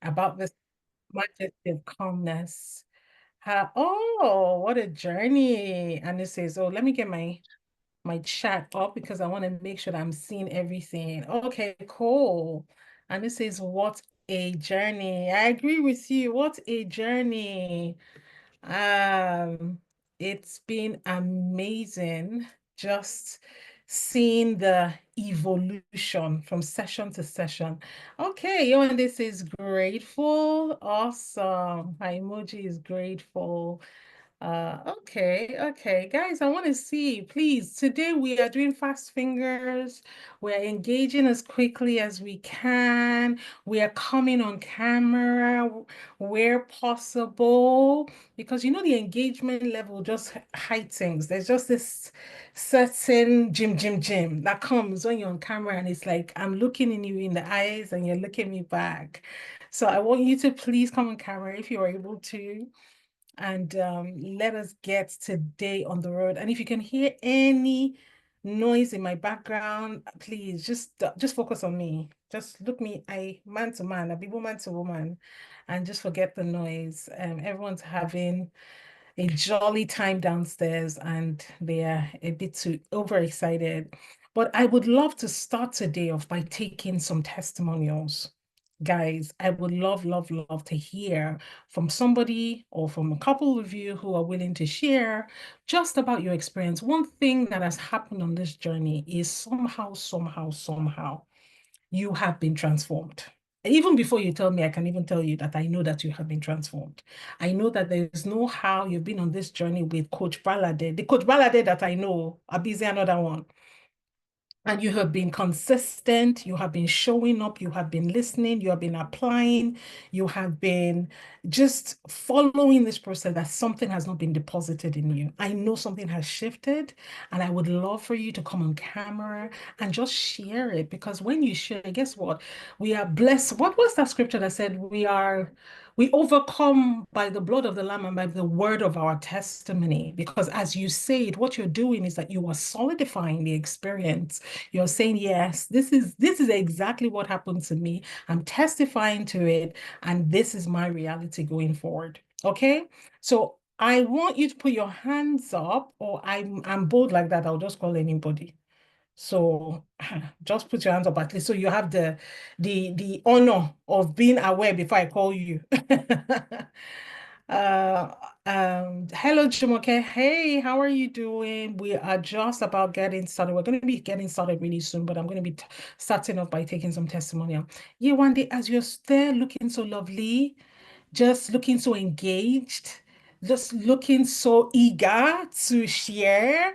about this Majesty of Calmness. Oh, what a journey. And it says, oh, let me get my chat up because I want to make sure that I'm seeing everything. Okay, cool. And it says, what a journey. I agree with you. What a journey. Um, it's been amazing just seeing the evolution from session to session. Okay, and this is grateful. Awesome. My emoji is grateful. Okay, guys, I want to see, please. Today we are doing fast fingers. We're engaging as quickly as we can. We are coming on camera where possible because you know the engagement level just heightens. There's just this certain gym that comes when you're on camera, and it's like I'm looking in you in the eyes and you're looking me back. So I want you to please come on camera if you're able to and let us get today on the road. And if you can hear any noise in my background, please just focus on me. Just look me, I man to man, I be woman to woman, and just forget the noise. Everyone's having a jolly time downstairs and they are a bit too overexcited. But I would love to start today off by taking some testimonials. Guys, I would love to hear from somebody or from a couple of you who are willing to share just about your experience. One thing that has happened on this journey is somehow, you have been transformed. Even before you tell me, I can even tell you that I know that you have been transformed. I know that there's no how you've been on this journey with Coach Balade. The Coach Balade that I know, Abizi, another one. And you have been consistent, you have been showing up, you have been listening, you have been applying, you have been just following this process that something has not been deposited in you. I know something has shifted, and I would love for you to come on camera and just share it because when you share, guess what? We are blessed. What was that scripture that said we overcome by the blood of the Lamb and by the word of our testimony? Because as you say it, what you're doing is that you are solidifying the experience. You're saying, yes, this is exactly what happened to me. I'm testifying to it, and this is my reality going forward. Okay. So I want you to put your hands up, or I'm bold like that. I'll just call anybody. So just put your hands up at least so you have the honor of being aware before I call you. Hello, Jumoke. Hey, how are you doing? We are just about getting started. We're going to be getting started really soon, but I'm going to be starting off by taking some testimonial. Yeah, one day as you're there looking so lovely, just looking so engaged, just looking so eager to share.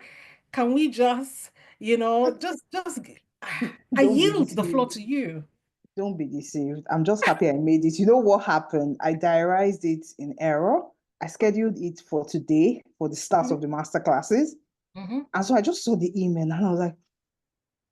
Can we just, just I Don't be yield the floor deceived. to you. Don't be deceived. I'm just happy I made it. You know what happened? I diarized it in error. I scheduled it for today for the start Mhm, of the master classes. mhm. And so I just saw the email and I was like,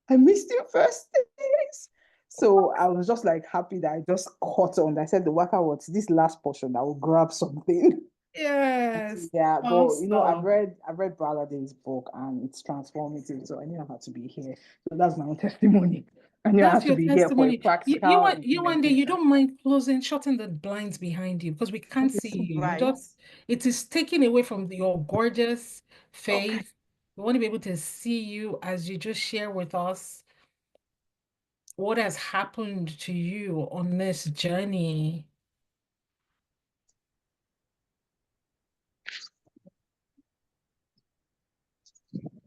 I missed your first days. So I was just like happy that I just caught on. I said the worker was this last portion. I will grab something. Yes, Yeah, but awesome. I've read Brother book and it's transformative. So I knew I had to be here. So that's my own testimony. I knew I That's had to your be here for a testimony. You practical want you one day you implementation. don't mind closing, shutting the blinds behind you because we can't see you. You Right. just it is taken away from your gorgeous Okay. face. We want to be able to see you as you just share with us what has happened to you on this journey.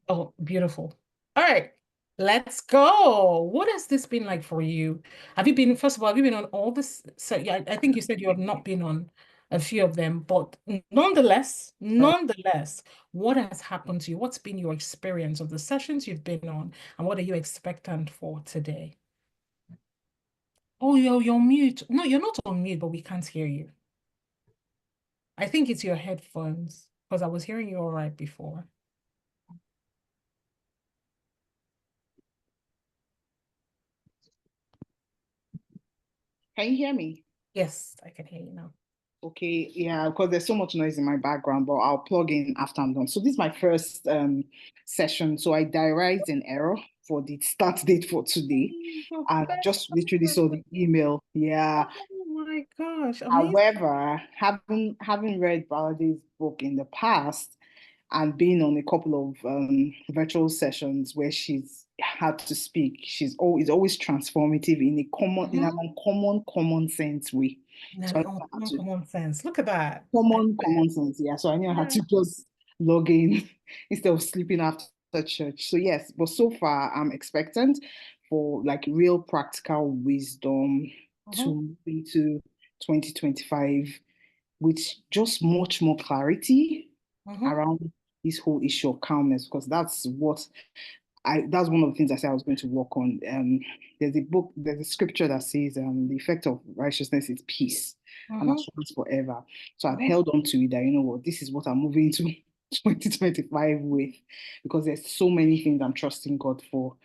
Oh, beautiful. All right, let's go. What has this been like for you? Have you been, first of all, have you been on all this? So yeah, I think you said you have not been on a few of them, but nonetheless, what has happened to you? What's been your experience of the sessions you've been on, and what are you expectant for today? Oh, you're mute. No, you're not on mute, but we can't hear you. I think it's your headphones because I was hearing you all right before. Can you hear me? Yes, I can hear you now. Okay, yeah, because there's so much noise in my background, but I'll plug in after I'm done. So this is my first session. So I diarized an error for the start date for today. And I just literally saw the email. Yeah. Oh my my gosh, amazing. However, having read Balade's book in the past and being on a couple of virtual sessions where she's had to speak, always transformative in an common sense way. So I No, had no to common sense. Look at that. common sense, yeah. So I knew I had Yeah. to just log in instead of sleeping after church. So yes, but so far I'm expectant for like real practical wisdom to Mhm, move into 2025 with just much more clarity mhm, around this whole issue of calmness, because that's one of the things I said I was going to work on. There's a scripture that says the effect of righteousness is peace and mhm, assurance forever. So I've mhm. held on to it that, you know what, this is what I'm moving to 2025 with, because there's so many things I'm trusting God for.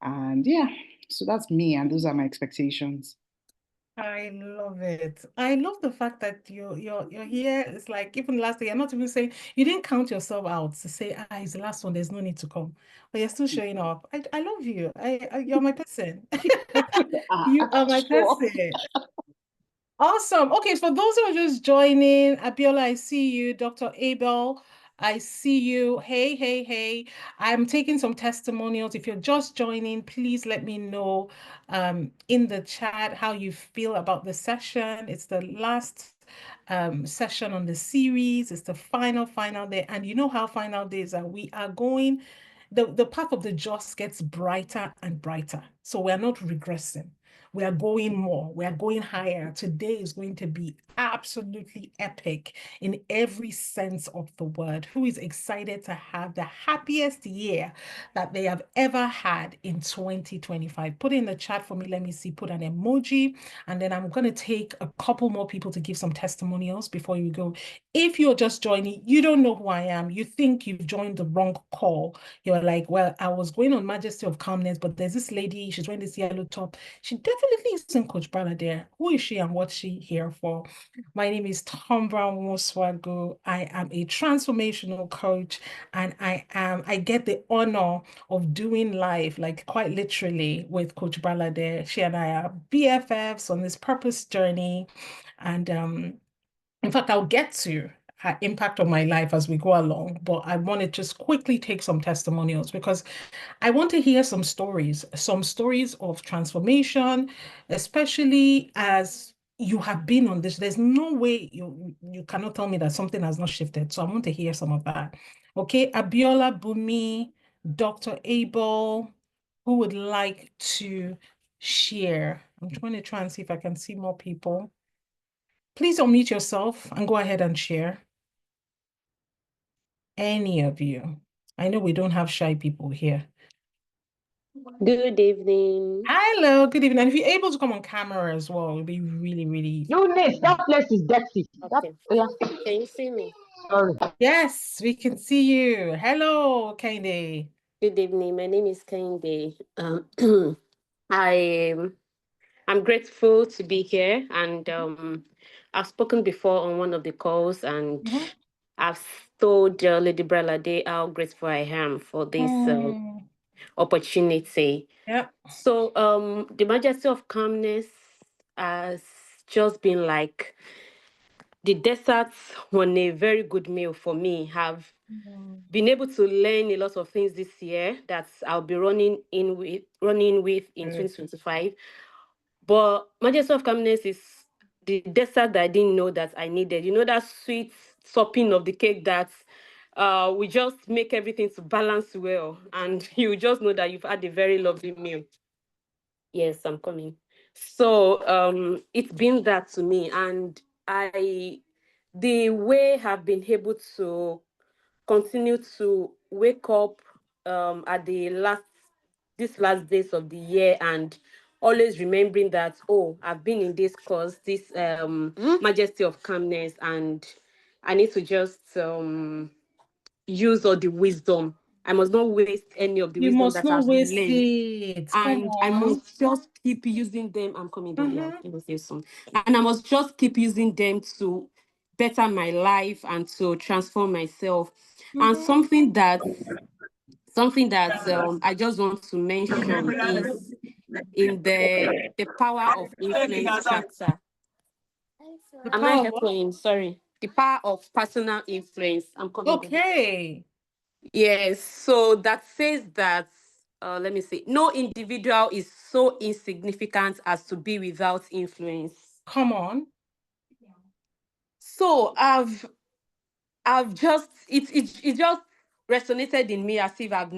And yeah, so that's me, and those are my expectations. I love it. I love the fact that you're here. It's like even last day, you're not even saying you didn't count yourself out to say, it's the last one, there's no need to come. But you're still showing up. I love you. You're my person. You are my Sure. person. Awesome. Okay, for those who are just joining, Abiola, I see you. Dr. Abel, I see you. Hey, hey, hey. I'm taking some testimonials. If you're just joining, please let me know in the chat how you feel about the session. It's the last session on the series. It's the final day. And you know how final days are. We are going, the path of the just gets brighter and brighter. So we're not regressing. We are going more. We are going higher. Today is going to be absolutely epic in every sense of the word. Who is excited to have the happiest year that they have ever had in 2025? Put in the chat for me. Let me see. Put an emoji. And then I'm going to take a couple more people to give some testimonials before you go. If you're just joining, you don't know who I am. You think you've joined the wrong call. You're like, well, I was going on Majesty of Calmness, but there's this lady. She's wearing this yellow top. She definitely isn't Coach Bala there. Who is she and what's she here for? My name is Tom Brown Moswago. I am a transformational coach, and I get the honor of doing life, like quite literally, with Coach Bala there. She and I are BFFs on this purpose journey. And in fact, I'll get to her impact on my life as we go along, but I want to just quickly take some testimonials because I want to hear some stories of transformation, especially as you have been on this. There's no way you cannot tell me that something has not shifted. So I want to hear some of that. Okay, Abiola, Bumi, Dr. Abel, who would like to share? I'm trying to try and see if I can see more people. Please unmute yourself and go ahead and share. Any of you. I know we don't have shy people here. Good evening. Hello, good evening. And if you're able to come on camera as well, it'll be really, really. Eunice, that place is dirty. Okay. Yeah, Can you see me? sorry. Yes, we can see you. Hello, Kende. Good evening. My name is Kende. I I'm grateful to be here, and I've spoken before on one of the calls, and Mhm. I've told Lady Bralade how grateful I am for this Mm, opportunity. yep. So the Majesty of Calmness has just been like the desserts on a very good meal for me. Have Mm, been able to learn a lot of things this year that I'll be running with in good. 2025. But Majesty of Calmness is the dessert that I didn't know that I needed. You know, that sweet topping of the cake that we just make everything to balance well, and you just know that you've had a very lovely meal. Yes, I'm coming. So it's been that to me, and I the way I've been able to continue to wake up at the last days of the year, and always remembering that, oh, I've been in this course, this Majesty of Calmness, and I need to just use all the wisdom. I must not waste any of the You wisdom must that not I've waste learned, it. Come and I on. must just keep using them. I'm coming, Daddy. I'll Mhm. say soon. And I must just keep using them to better my life and to transform myself. And Mhm. something that I just want to mention is in the power of influence chapter. The Am I power of what? echoing? Sorry. The power of personal influence. I'm coming back. Okay. Yes. So that says that, let me see, no individual is so insignificant as to be without influence. Come on. So I've just it just resonated in me as if I've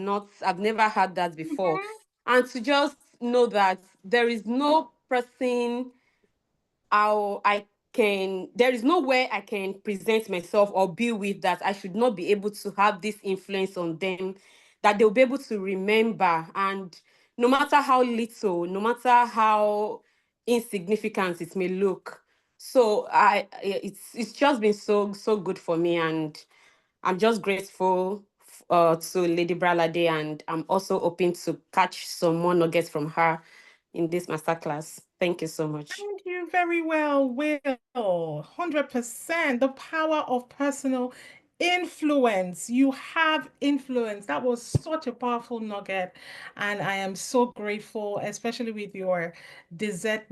never had that before. Mhm. And to just know that there is no person how I there is no way I can present myself or be with that I should not be able to have this influence on them, that they'll be able to remember. And no matter how little, no matter how insignificant it may look. So it's just been so good for me, and I'm just grateful to Lady Bralade, and I'm also hoping to catch some more nuggets from her in this masterclass. Thank you so much. Thank you very well, Will. 100%. The power of personal influence. You have influence. That was such a powerful nugget. And I am so grateful, especially with your dessert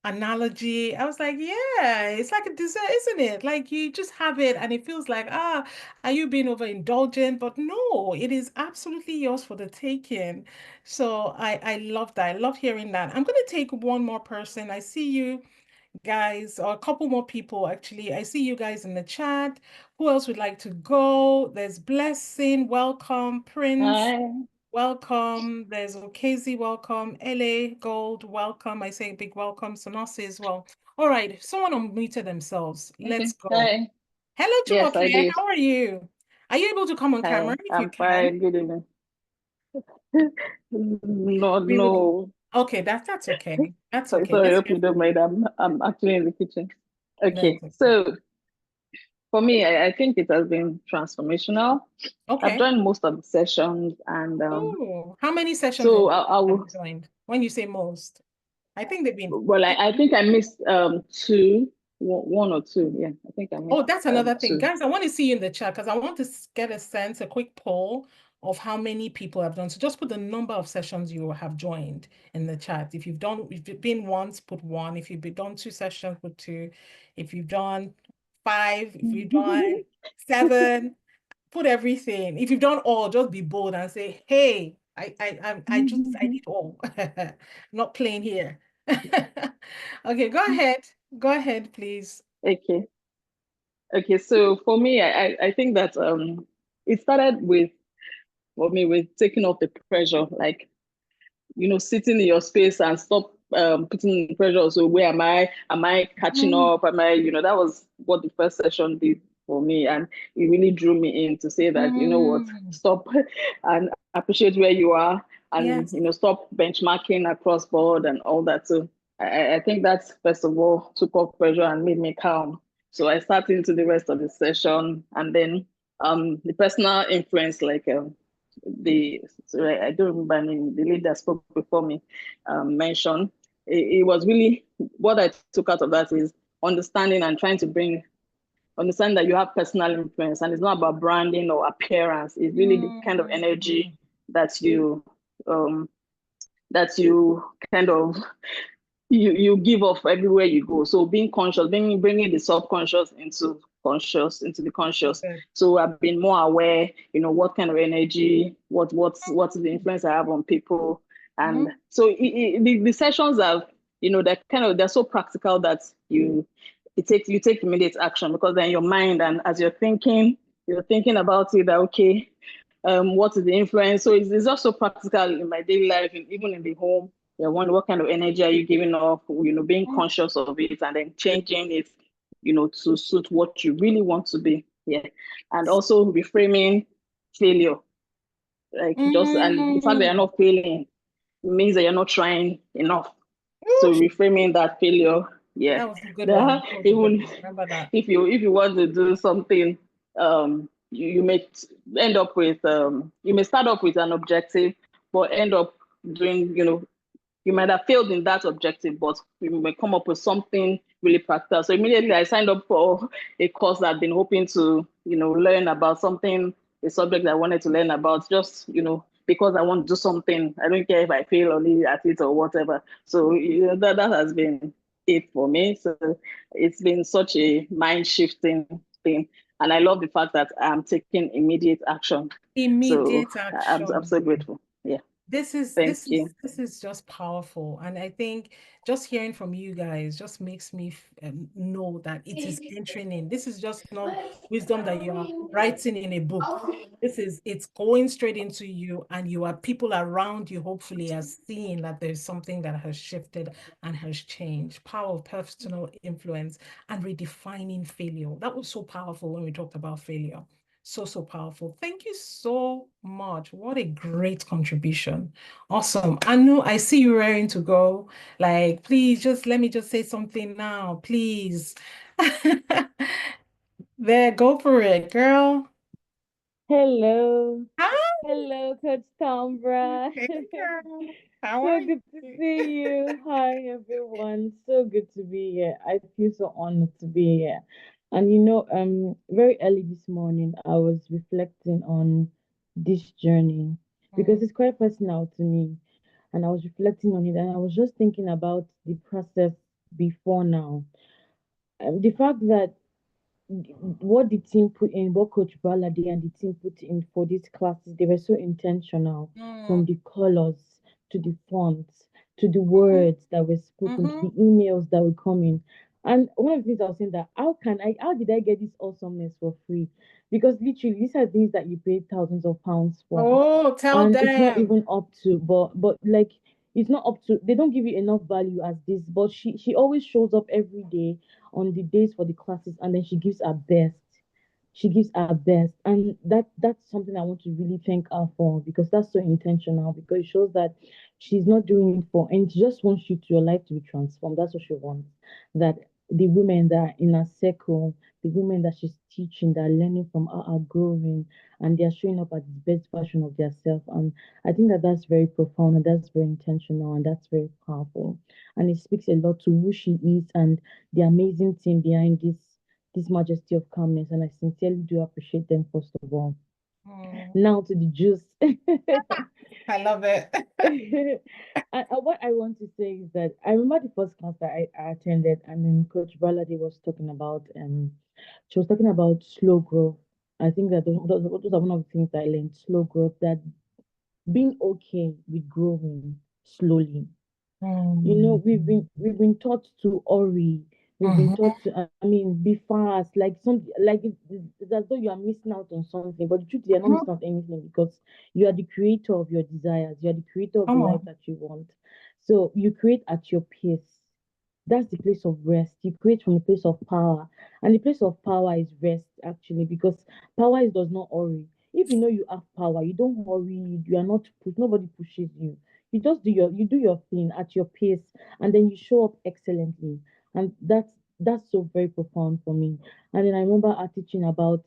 analogy. I was like, yeah, it's like a dessert, isn't it? Like you just have it and it feels like, are you being overindulgent? But no, it is absolutely yours for the taking. So I love that. I love hearing that. I'm going to take one more person. I see you guys, or a couple more people actually. I see you guys in the chat. Who else would like to go? There's Blessing, welcome. Prince, Hi. welcome. There's Okezi, welcome. LA Gold, welcome. I say a big welcome. Sonasi as well. All right, someone unmuted themselves. Okay. Let's go. Hi. Hello, Yes, I Jumoke. did. How are you? Are you able to come on Hi. camera if you I'm can? fine. Good evening. No, We would. no. Okay, that's okay. That's Sorry, okay. sorry, I Let's hope hear you don't from you. mind. I'm actually in the kitchen. That's Okay. okay. So for me, I think it has been transformational. I've Okay. joined most of the sessions, and Oh, how many sessions so I have will. you joined? When you say most, I think they've been. Well, I think I missed two, one or two. Yeah, I think I Oh, missed that's another thing. two. Guys, I want to see you in the chat because I want to get a sense, a quick poll of how many people have done. So just put the number of sessions you have joined in the chat. If you've been once, put one. If you've done two sessions, put two. If you've done five, if you've done seven, put everything. If you've done all, just be bold and say, hey, I need all. Not playing here. Okay, go ahead. Go ahead, please. Okay. Okay, so for me, I think that it started with, for me, with taking off the pressure, like, sitting in your space and stop putting pressure. So where am I? Am I catching Mm, up? Am I, that was what the first session did for me. And it really drew me in to say that, what, mm, stop and appreciate where you are, and, yes. stop benchmarking across board and all that. So I think that first of all took off pressure and made me calm. So I started into the rest of the session, and then the personal influence, like sorry, I don't remember her name, the lady that spoke before me mentioned. It was really, what I took out of that is understanding and trying to understand that you have personal influence, and it's not about branding or appearance. It's really the kind of Mm, energy that um, you kind of you give off everywhere you go. So being conscious, bringing the subconscious into the conscious. good. So I've been more aware, what kind of energy, what's the influence I have on people. And Mhm. so the sessions have, they're so practical that you take immediate action, because then your mind, and as you're thinking about it, that okay, what is the influence? So it's also practical in my daily life, and even in the home. Yeah, wonder what kind of energy are you giving off, being conscious of it, and then changing it, to suit what you really want to be. Yeah. And also reframing failure. Like, and the fact that you're Mm, not failing means that you're not trying enough. So Whoosh, reframing that failure, yeah. that was a good one. That was a good Even one. Remember that. if you want to do something, you may end up with you may start off with an objective, but end up doing, you might have failed in that objective, but you may come up with something really practical. So immediately I signed up for a course that I've been hoping to, learn about something, a subject that I wanted to learn about, just, because I want to do something. I don't care if I fail or leave at it or whatever. So that has been it for me. So it's been such a mind-shifting thing. And I love the fact that I'm taking immediate action. So Immediate I'm so action. grateful. Yeah. This is Thank this is you. this is just powerful, and I think just hearing from you guys just makes me know that it is entering in. This is just not wisdom that you are writing in a book. It's going straight into you, and people around you hopefully are seeing that there's something that has shifted and has changed. Power of personal influence and redefining failure. That was so powerful when we talked about failure. So, so powerful. Thank you so much. What a great contribution. Awesome. Anu, I see you raring to go. Like, please just let me just say something now, please. There, go for it, girl. Hello. Hi, Hello, Coach Tombra. hey, girl. How are So good to you? see you. Hi, everyone. So good to be here. I feel so honored to be here. And very early this morning, I was reflecting on this journey because Mm, it's quite personal to me. And I was reflecting on it, and I was just thinking about the process before now. The fact that what the team put in, what Coach Balade and the team put in for these classes, they were so intentional, mm, from the colors to the fonts to the mhm, words that were spoken to mhm. the emails that were coming. And one of the things I was saying, that how did I get this awesomeness for free? Because literally these are things that you pay thousands of pounds for, Oh, tell and it's not them. even up to, but like, it's not up to, they don't give you enough value as this. But she always shows up every day on the days for the classes, and then she gives her best. She gives her best, and that's something I want to really thank her for, because that's so intentional, because it shows that she's not doing it for, and she just wants your life to be transformed. That's what she wants. That the women that are in her circle, the women that she's teaching, that are learning from her, are growing, and they are showing up at the best version of themselves. And I think that that's very profound, and that's very intentional, and that's very powerful, and it speaks a lot to who she is and the amazing team behind this Majesty of Calmness. And I sincerely do appreciate them, first of all. Mm, Now to the juice. I love it. What I want to say is that I remember the first class that I attended, and then Coach Baladi was talking about, she was talking about slow growth. I think that those are one of the things that I learned: slow growth, that being okay with growing slowly. Mm, We've been taught to hurry. We've been mhm. taught to, I mean, be fast, like some, like it's as though you are missing out on something. But the truth is, you're not missing out anything, because you are the creator of your desires. You are the creator of the Come life on. that you want. So you create at your pace. That's the place of rest. You create from a place of power. And the place of power is rest, actually, because power does not hurry. If you know you have power, you don't hurry, you are not pushed, nobody pushes you. You do your thing at your pace, and then you show up excellently. And that's so very profound for me. And then I remember her teaching about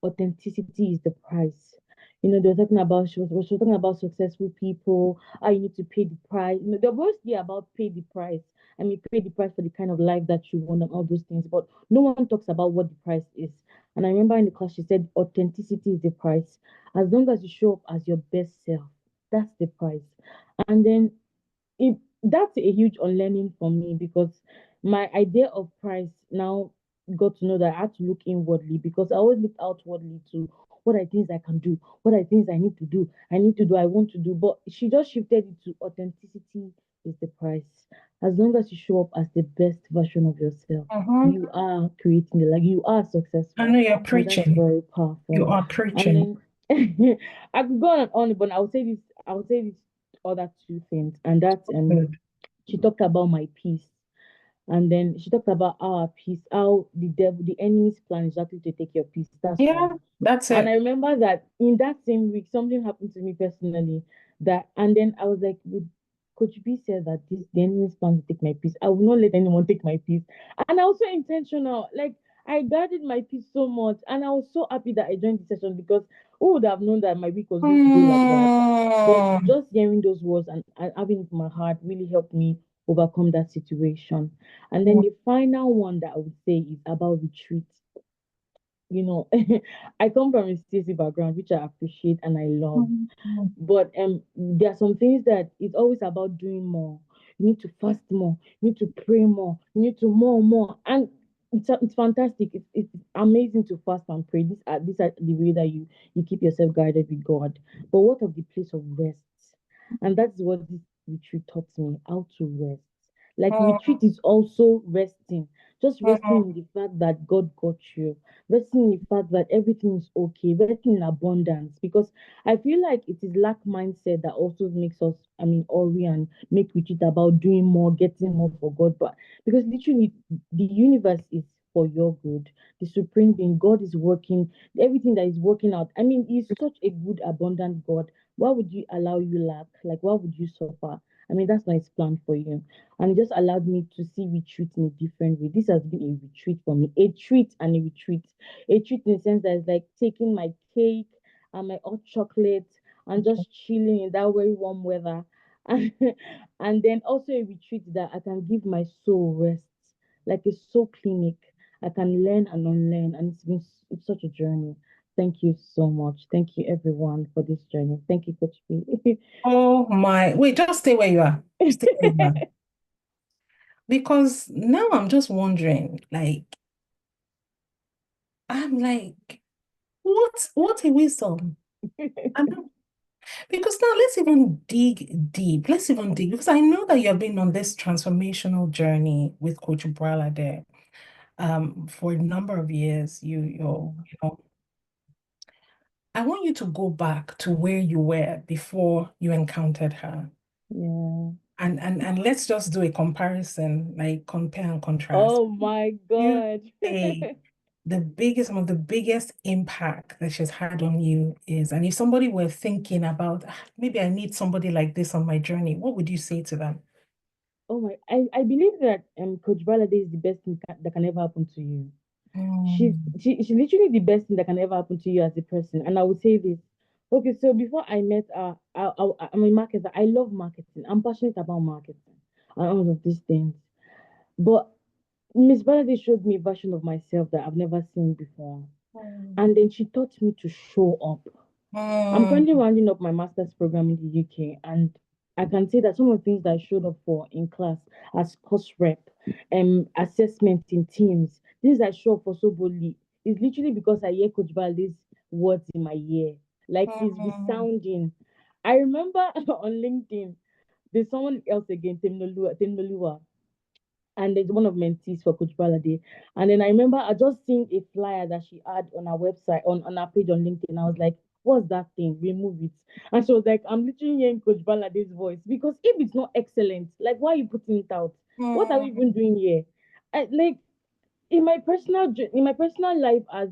authenticity is the price. They were talking about, she was talking about successful people, how you need to pay the price. They're mostly about pay the price. I mean, pay the price for the kind of life that you want and all those things. But no one talks about what the price is. And I remember in the class, she said, authenticity is the price. As long as you show up as your best self, that's the price. And then that's a huge unlearning for me, because my idea of price now got to know that I had to look inwardly, because I always looked outwardly to what I think I can do, what I think I need to do, I want to do. But she just shifted it to authenticity is the price. As long as you show up as the best version of yourself, Mhm. you are creating the, like, you are I successful. know you're And that's preaching. very You powerful. are And preaching. then I could go on and on, but I would say this other two things, and that's Good. she talked about my peace. And then she talked about our peace, how the enemy's plan is actually to take your peace. That's Yeah, one. that's And I it. remember that in that same week, something happened to me personally. And then I was like, Coach B said that the enemy's plan to take my peace. I will not let anyone take my peace. And I was so intentional. Like, I guarded my peace so much. And I was so happy that I joined the session, because who would have known that my week was going to go like that? But Mm, just hearing those words and having it in my heart really helped me overcome that situation. And then the final one that I would say is about retreat. You know, I come from a CSC background, which I appreciate and I love. mm, But there are some things that it's always about doing more. you need to fast more, you need to pray more, you need to more. And it's fantastic. It's amazing to fast and pray. These are the way that you keep yourself guided with God. But what of the place of rest? And that's what this retreat taught me, how to rest. Like retreat is also resting, just resting in the fact that God got you, resting in the fact that everything is okay, resting in abundance. Because I feel like it is lack mindset that also makes us, hurry and make retreat about doing more, getting more for God. But because literally the universe is for your good, the supreme being, God is working, everything that is working out. He's such a good, abundant God. Why would you allow you lack? Like, why would you suffer? That's not his plan for you. And it just allowed me to see retreat in a different way. This has been a retreat for me, a treat and a retreat. A treat in the sense that it's like taking my cake and my hot chocolate and just chilling in that very warm weather. And then also a retreat that I can give my soul rest, like a soul clinic. I can learn and unlearn, and it's such a journey. Thank you so much. Thank you everyone for this journey. Thank you, Coach B. Oh my, wait, just stay where you are. Stay where you are. Because now I'm just wondering, like, I'm like, what a wisdom. I'm not- because now let's even dig deep. Let's even dig because I know that you've been on this transformational journey with Coach Brala there for a number of years. You know, I want you to go back to where you were before you encountered her. Yeah. And let's just do a comparison, like compare and contrast. Oh my You God. say some of the biggest impact that she's had on you is, and if somebody were thinking about, "Ah, maybe I need somebody like this on my journey," what would you say to them? Oh my, I believe that Coach Balade is the best thing that can ever happen to you. Mm, She's literally the best thing that can ever happen to you as a person. And I would say this. Okay, so before I met her, I'm a marketer. I love marketing. I'm passionate about marketing and all of these things. But Miss Balade showed me a version of myself that I've never seen before. mm, And then she taught me to show up. I'm mm, currently rounding up my master's program in the UK, and I can say that some of the things that I showed up for in class as course rep, assessment in teams, things I show up for so boldly is literally because I hear Coach Balde's words in my ear. Like it's mm, resounding. I remember on LinkedIn, there's someone else again, Temnolua, and there's one of mentees for Coach Balade. And then I remember I just seen a flyer that she had on her website, on her page on LinkedIn. I was like, what's that thing? Remove it. And she was like, I'm literally hearing Coach Balade's voice. Because if it's not excellent, like why are you putting it out? What are we even mm, doing here? Like in my personal life as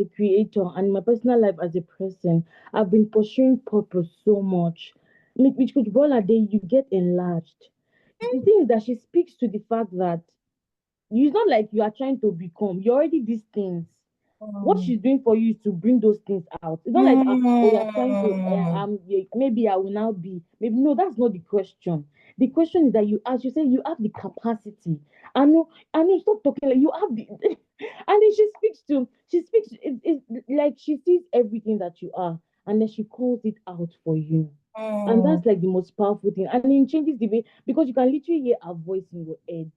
a creator and in my personal life as a person, I've been pursuing purpose so much. With Coach Balade, you get enlarged. The thing is that she speaks to the fact that it's not like you are trying to become, you're already these things. What mm, she's doing for you is to bring those things out. It's not like oh, you're trying to maybe I will now be maybe. No, that's not the question. The question is that you, as you say, you have the capacity. I know stop talking, like you have the and then she speaks it's like she sees everything that you are, and then she calls it out for you. And mm, that's like the most powerful thing. And it changes the way, because you can literally hear her voice in your head.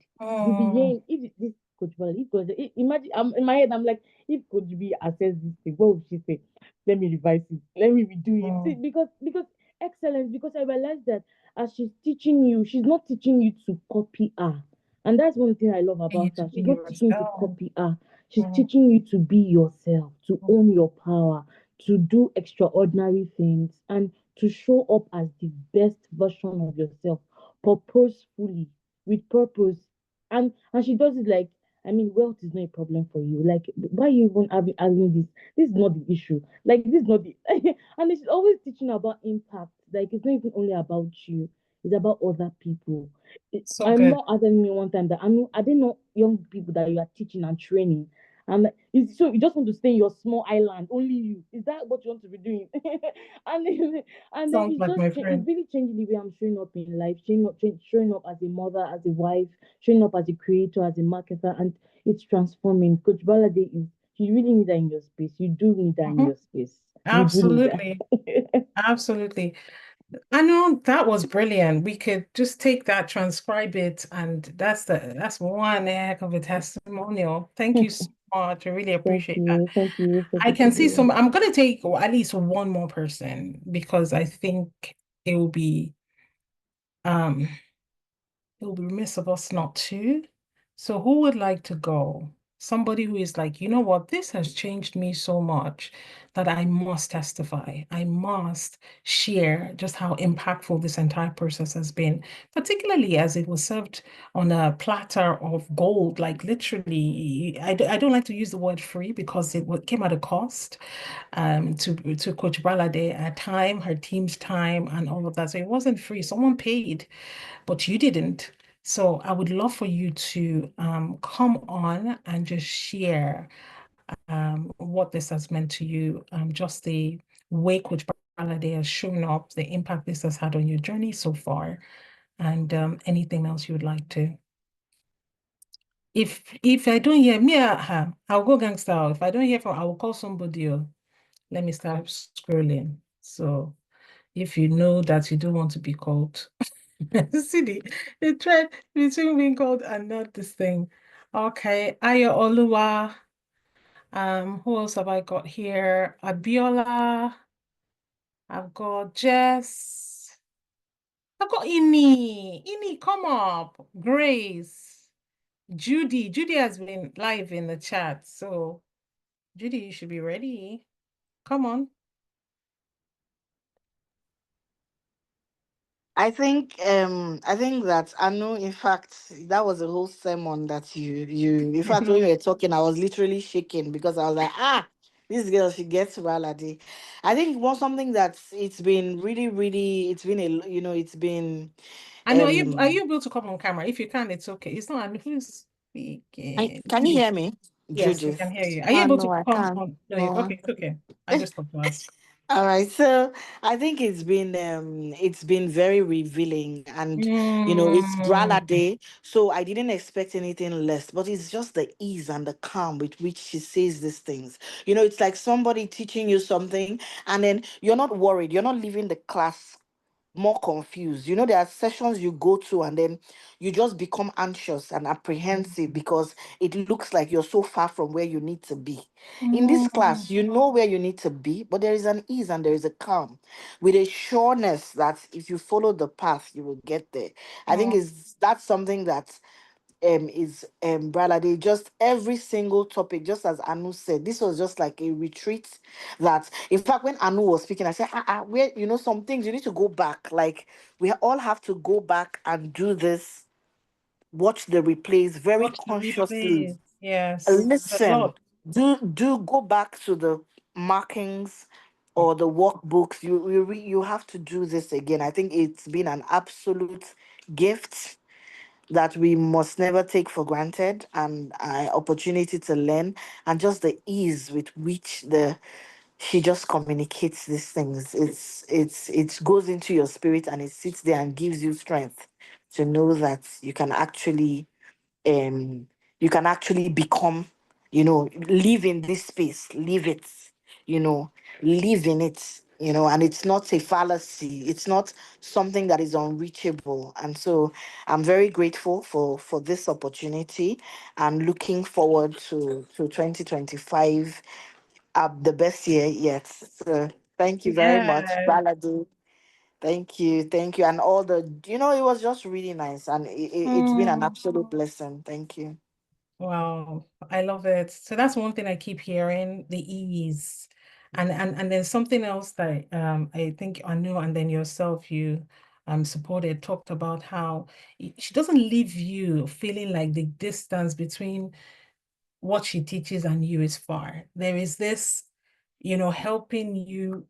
You'll be mm, hearing, if this Coach Val, imagine, in my head, I'm like, if Coach B assess this thing, what would she say? Let me revise it. Let me redo it. See, mm. because excellence, because I realized that as she's teaching you, she's not teaching you to copy her. And that's one thing I love You about need to her. be She's not teaching you to yourself. copy her. She's Mm, teaching you to be yourself, to mm, own your power, to do extraordinary things, and to show up as the best version of yourself, purposefully, with purpose. And she does it like, wealth is not a problem for you. Like, why are you even having this? This is not the issue. Like, this is not the and she's always teaching about impact. Like, it's not even only about you, it's about other people. so I good. remember asking me one time that I didn't know young people that you are teaching and training. And like, so you just want to stay in your small island, only you. Is that what you want to be doing? And then Sounds like my it's friend. really changing the way I'm showing up in life, showing up as a mother, as a wife, showing up as a creator, as a marketer, and it's transforming. Coach Balade is, you really need that in your space. You do need that in Mhm. your space. You do need Absolutely. that. Absolutely. I know that was brilliant. We could just take that, transcribe it, and that's one heck of a testimonial. Thank you so much. I really appreciate that. Thank you for I the can see video. some. I'm gonna take at least one more person because I think it will be um it will be remiss of us not to. So who would like to go? Somebody who is like, you know what, this has changed me so much that I must testify. I must share just how impactful this entire process has been, particularly as it was served on a platter of gold. Like literally, I don't like to use the word free because came at a cost to Coach Balade, her time, her team's time, and all of that. So it wasn't free. Someone paid, but you didn't. So I would love for you to come on and just share what this has meant to you, just the way Coach Balade has shown up, the impact this has had on your journey so far, and anything else you would like to. If I don't hear me, I'll go gangster. If I don't hear from, I will call somebody. Let me start scrolling. So if you know that you don't want to be called. See the thread between being called and not this thing. Okay, Ayo Oluwa. Who else have I got here? Abiola. I've got Jess. I've got Ini. Ini, come up. Grace. Judy. Judy has been live in the chat. So, Judy, you should be ready. Come on. I think that I know, in fact, that was a whole sermon that you in fact, when you were talking, I was literally shaking because I was like, this girl, she gets reality. I think it was something that it's been really, really, it's been it's been I know. Are um you able to come on camera? If you can, it's okay. It's not who's speaking. can you hear me, Yes, we Judith? can hear you. Are you able to No, I come can't. on? No, No. okay, it's okay. I just want to ask. All right, so I think it's been very revealing, and it's Mm, Brala Day, so I didn't expect anything less, but it's just the ease and the calm with which she says these things. It's like somebody teaching you something, and then you're not worried, you're not leaving the class more confused. There are sessions you go to and then you just become anxious and apprehensive because it looks like you're so far from where you need to be. In this mm, class, you know where you need to be, but there is an ease and there is a calm with a sureness that if you follow the path, you will get there. I think mm. that's something that is Brother, they just every single topic, just as Anu said, this was just like a retreat. That in fact, when Anu was speaking, I said, where some things you need to go back. Like we all have to go back and do this, watch the replays very Watch the consciously. replays. Yes, it's a Listen, lot. do go back to the markings or the workbooks. You have to do this again. I think it's been an absolute gift that we must never take for granted, and opportunity to learn, and just the ease with which the she just communicates these things. It goes into your spirit and it sits there and gives you strength to know that um you can actually become, live in this space, live it, you know live in it, and it's not a fallacy, it's not something that is unreachable. And so I'm very grateful for this opportunity and looking forward to 2025, the best year yet. So thank you very much, Yes. Baladu. Thank you, and all it was just really nice, and it's been an Mm. absolute blessing. Thank you. Wow, I love it. So that's one thing I keep hearing, the ease. And then something else that I think Anu and then yourself you supported talked about how she doesn't leave you feeling like the distance between what she teaches and you is far. There is this, helping you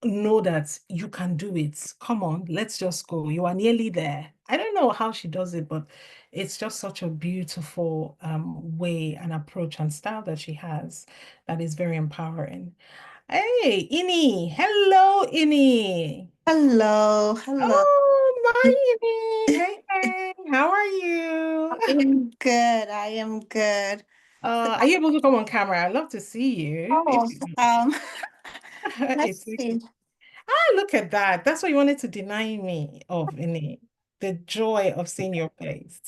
know that you can do it. Come on, let's just go. You are nearly there. I don't know how she does it, but it's just such a beautiful way and approach and style that she has that is very empowering. Hey, Ini. Hello, Ini. Hello, hello. Oh, my Ini. Hey, hey. How are you? I am good. I am good. Are you able to come on camera? I'd love to see you. If Oh, you, um, it's let's okay. see. Ah, look at that. That's what you wanted to deny me of, Ini. The joy of seeing your face.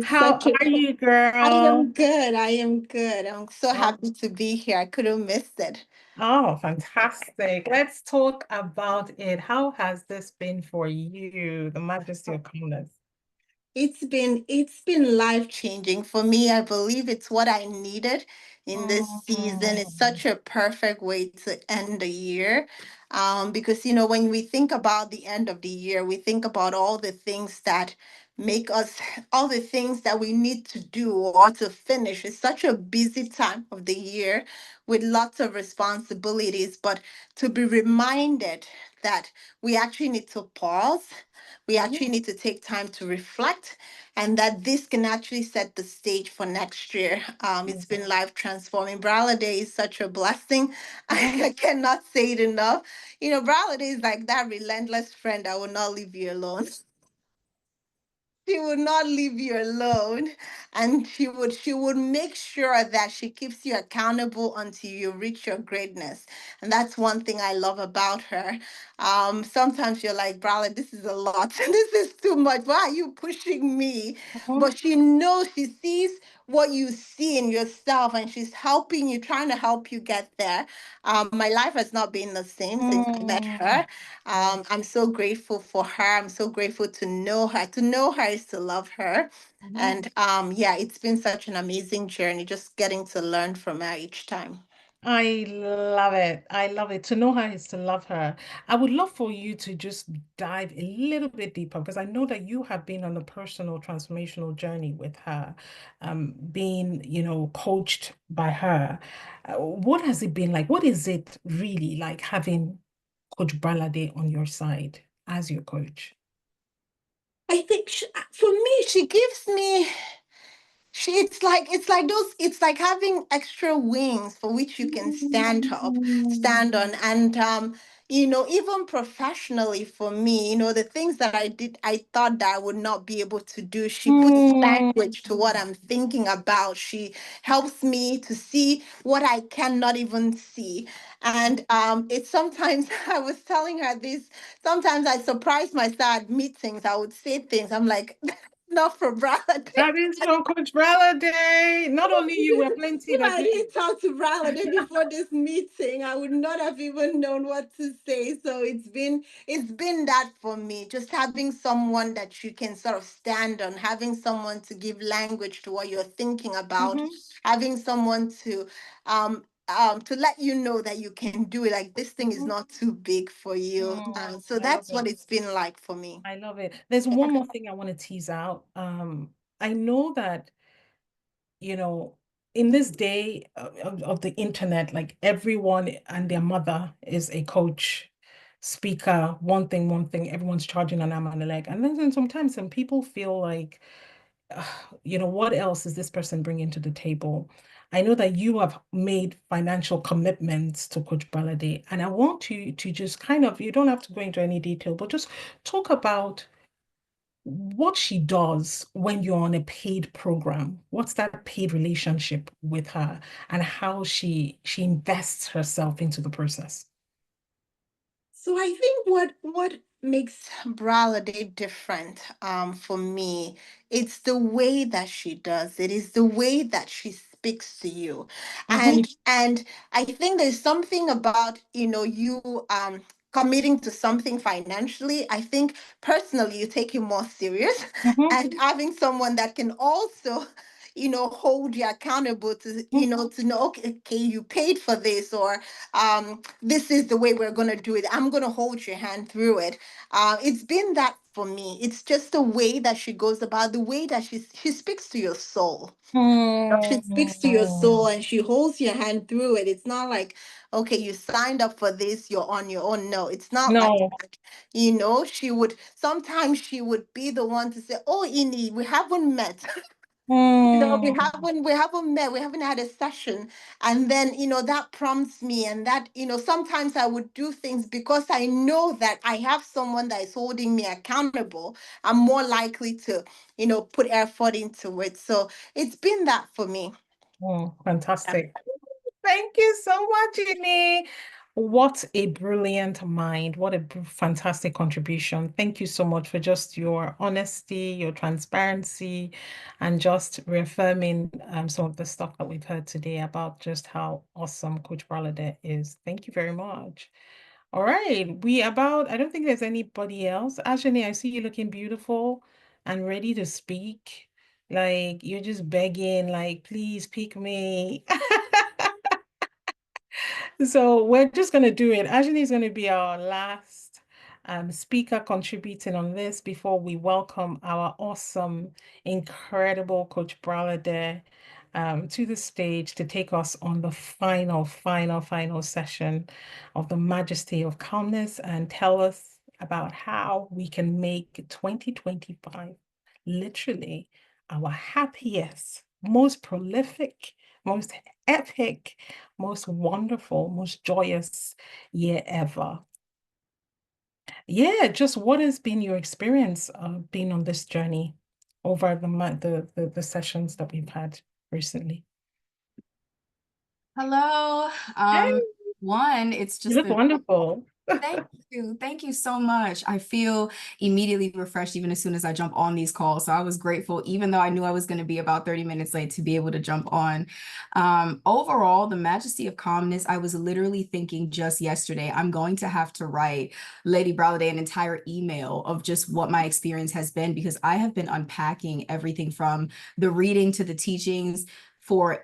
How Such a are you, I girl? am good. I am good. I'm so Oh, happy to be here. I couldn't miss it. oh, fantastic. Let's talk about it. How has this been for you, the Majesty of Calmness? It's been life-changing for me. I believe it's what I needed in this season. It's Mm, such a perfect way to end the year. Because when we think about the end of the year, we think about all the things that make us all the things that we need to do or to finish. It's such a busy time of the year with lots of responsibilities, but to be reminded that we actually need to pause, we mhm, actually need to take time to reflect, and that this can actually set the stage for next year. It's mhm, been life transforming. Brala Day is such a blessing. mhm. I cannot say it enough. Brala Day is like that relentless friend that will not leave you alone. She would not leave you alone, and she would make sure that she keeps you accountable until you reach your greatness. And that's one thing I love about her. Sometimes you're like, Brala, this is a lot. This is too much. Why are you pushing me? Mhm. But she knows, she sees what you see in yourself, and she's helping you, trying to help you get there. My life has not been the same since I met Mm, her. mm, I'm so grateful for her. I'm so grateful to know her. To know her is to love her. mhm. And yeah, it's been such an amazing journey, just getting to learn from her each time. I love it. I love it. To know her is to love her. I would love for you to just dive a little bit deeper because I know that you have been on a personal transformational journey with her, being, coached by her. What has it been like? What is it really like having Coach Balade on your side as your coach? I think for me, she gives me. It's like those, it's like having extra wings for which you can stand Mm, on. And even professionally for me, the things that I did, I thought that I would not be able to do, she puts mm, language to what I'm thinking about. She helps me to see what I cannot even see. And it's sometimes I was telling her this, sometimes I surprise myself at meetings. I would say things, I'm like, not for Brad. that is from Coach Balade. Not only you, we're plenty If that I do didn't talk to Brala day before this meeting, I would not have even known what to say. So it's been that for me, just having someone that you can sort of stand on, having someone to give language to what you're thinking about, it. having someone to let you know that you can do it. Like, this thing is not too big for you. So I love that's it. what it's been like for me. I love it. There's one more thing I want to tease out. I know that, you know, in this day of the internet, like everyone and their mother is a coach, speaker, one thing, everyone's charging an arm and a leg. And then sometimes some people feel like, uh, what else is this person bringing to the table? I know that you have made financial commitments to Coach Balade, and I want you to just kind of, you don't have to go into any detail, but just talk about what she does when you're on a paid program. What's that paid relationship with her and how she invests herself into the process. So I think what makes Bralade different for me, it's the way that she does it, is the way that she speaks to you. Mhm, And I think there's something about, you committing to something financially. I think personally you take it more serious mhm, and having someone that can also hold you accountable to mhm, to know, okay, you paid for this, or this is the way we're going to do it. I'm going to hold your hand through it. It's been that for me. It's just the way that she goes about, the way that she speaks to your soul. She speaks to your soul mhm. and she holds your hand through it. It's not like, okay, you signed up for this, you're on your own. No, it's not like No. that. Sometimes she would be the one to say, oh, Ini, we haven't met. We Mm, haven't met, we haven't had a session. And then, that prompts me, and that, sometimes I would do things because I know that I have someone that is holding me accountable. I'm more likely to, put effort into it. So it's been that for me. fantastic. Thank you so much, Jenny. What a brilliant mind. What a fantastic contribution. Thank you so much for just your honesty, your transparency, and just reaffirming some of the stuff that we've heard today about just how awesome Coach Bralade is. Thank you very much. All right, I don't think there's anybody else. Ashani, I see you looking beautiful and ready to speak. Like you're just begging, like, please pick me. So we're just going to do it. Ashani is going to be our last speaker contributing on this before we welcome our awesome, incredible Coach Bralade to the stage to take us on the final session of the Majesty of Calmness and tell us about how we can make 2025 literally our happiest, most prolific, most epic, most wonderful, most joyous year ever. Yeah, just what has been your experience of being on this journey over the sessions that we've had recently? Hello. Hey, It's you just look been wonderful. Thank you. Thank you so much. I feel immediately refreshed even as soon as I jump on these calls. So I was grateful, even though I knew I was going to be about 30 minutes late, to be able to jump on. Overall, the Majesty of Calmness, I was literally thinking just yesterday, I'm going to have to write Lady Bralade an entire email of just what my experience has been, because I have been unpacking everything from the reading to the teachings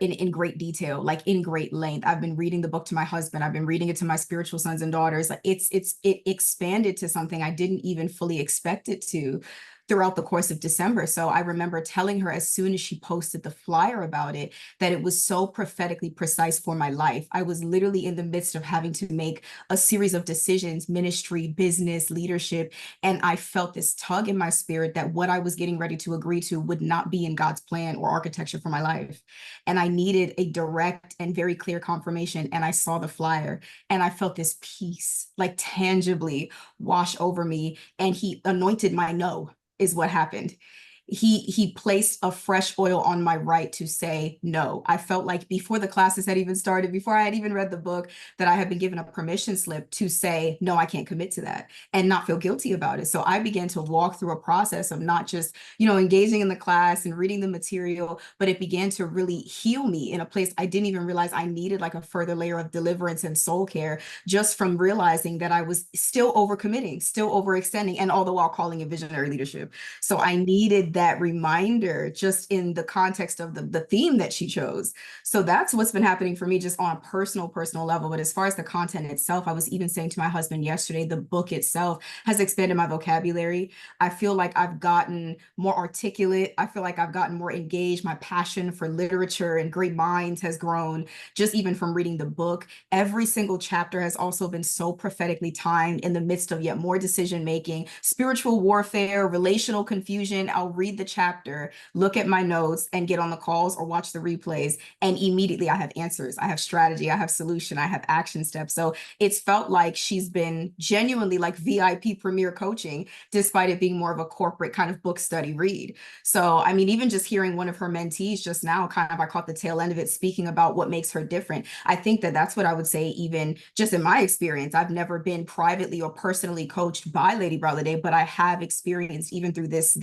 in great detail, like in great length. I've been reading the book to my husband. I've been reading it to my spiritual sons and daughters. Like it expanded to something I didn't even fully expect it to throughout the course of December. So I remember telling her as soon as she posted the flyer about it, that it was so prophetically precise for my life. I was literally in the midst of having to make a series of decisions, ministry, business, leadership, and I felt this tug in my spirit that what I was getting ready to agree to would not be in God's plan or architecture for my life. And I needed a direct and very clear confirmation. And I saw the flyer and I felt this peace, like tangibly wash over me. And he anointed my no, is what happened. He placed a fresh oil on my right to say no. I felt like before the classes had even started, before I had even read the book, that I had been given a permission slip to say, no, I can't commit to that, and not feel guilty about it. So I began to walk through a process of not just, engaging in the class and reading the material, but it began to really heal me in a place I didn't even realize I needed, like a further layer of deliverance and soul care, just from realizing that I was still overcommitting, still overextending, and all the while calling it visionary leadership. So I needed that reminder just in the context of the theme that she chose. So that's what's been happening for me just on a personal level. But as far as the content itself, I was even saying to my husband yesterday, the book itself has expanded my vocabulary. I feel like I've gotten more articulate. I feel like I've gotten more engaged. My passion for literature and great minds has grown just even from reading the book. Every single chapter has also been so prophetically timed in the midst of yet more decision making, spiritual warfare, relational confusion. I'll read the chapter, look at my notes, and get on the calls or watch the replays, and immediately I have answers, I have strategy, I have solution, I have action steps. So it's felt like she's been genuinely like VIP premier coaching, despite it being more of a corporate kind of book study read. So, I mean, even just hearing one of her mentees just now, kind of, I caught the tail end of it, speaking about what makes her different. I think that that's what I would say, even just in my experience. I've never been privately or personally coached by Lady Bralade, but I have experienced, even through this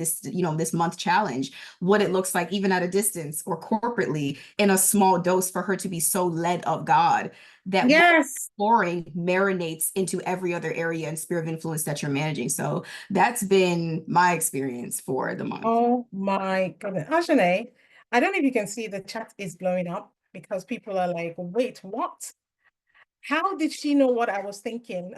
month challenge, what it looks like, even at a distance or corporately, in a small dose, for her to be so led of God that Yes. exploring marinates into every other area and sphere of influence that you're managing. So that's been my experience for the month. Oh my goodness. Ashane, I don't know if you can see the chat is blowing up because people are like, wait, what? How did she know what I was thinking?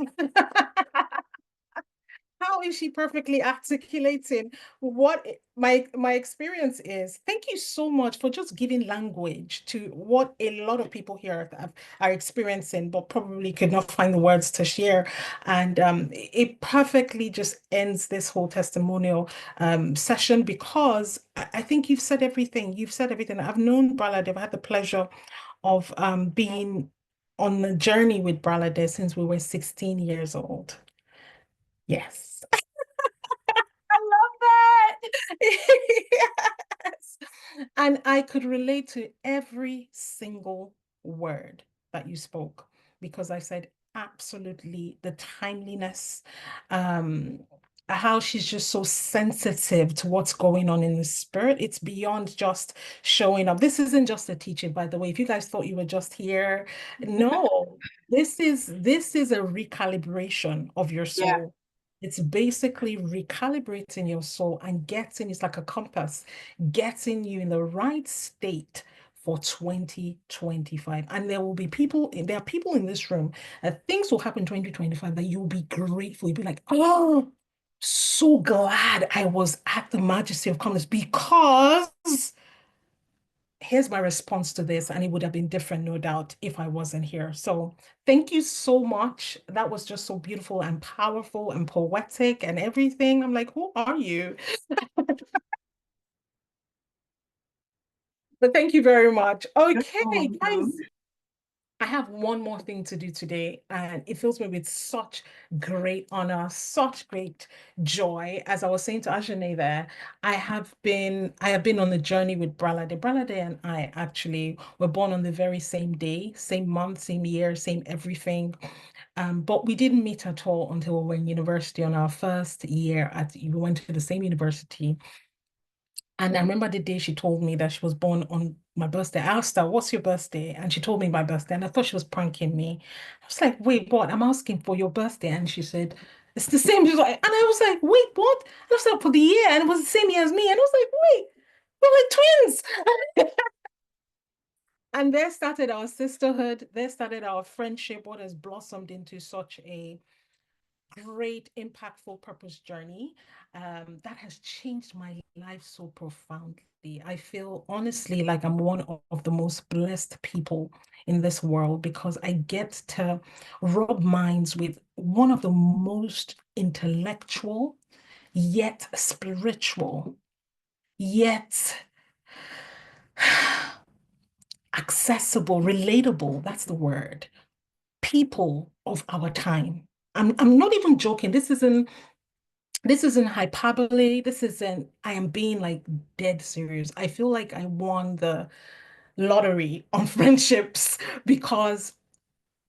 How is she perfectly articulating what my experience is? Thank you so much for just giving language to what a lot of people here are experiencing, but probably could not find the words to share. And it perfectly just ends this whole testimonial session, because I think you've said everything. You've said everything. I've known Bralade. I've had the pleasure of being on the journey with Bralade since we were 16 years old. Yes. I love that. Yes. And I could relate to every single word that you spoke, because I said absolutely the timeliness, um, how she's just so sensitive to what's going on in the spirit. It's beyond just showing up. This isn't just a teaching, by the way. If you guys thought you were just here, no, this is a recalibration of your Yeah. soul. It's basically recalibrating your soul and getting, it's like a compass, getting you in the right state for 2025. And there are people in this room that things will happen in 2025 that you'll be grateful. You'll be like, oh, so glad I was at the Majesty of Calmness, because here's my response to this, and it would have been different, no doubt, if I wasn't here. So thank you so much. That was just so beautiful and powerful and poetic and everything. I'm like, who are you? But thank you very much. Okay, guys. I have one more thing to do today, and it fills me with such great honor, such great joy. As I was saying to Ajane there, I have been on the journey with Bralade. Bralade and I actually were born on the very same day, same month, same year, same everything. But we didn't meet at all until we were in university on our first year we went to the same university. And I remember the day she told me that she was born on my birthday. I asked her, "What's your birthday?" And she told me my birthday. And I thought she was pranking me. I was like, "Wait, what? I'm asking for your birthday." And she said, "It's the same." She was like, and I was like, "Wait, what?" And I was like, "For the year." And it was the same year as me. And I was like, "Wait, we're like twins." And there started our sisterhood. There started our friendship, what has blossomed into such a great, impactful purpose journey that has changed my life so profoundly. I feel honestly like I'm one of the most blessed people in this world, because I get to rub minds with one of the most intellectual, yet spiritual, yet accessible, relatable, that's the word, people of our time. I'm not even joking. This isn't hyperbole. I am being like dead serious. I feel like I won the lottery on friendships, because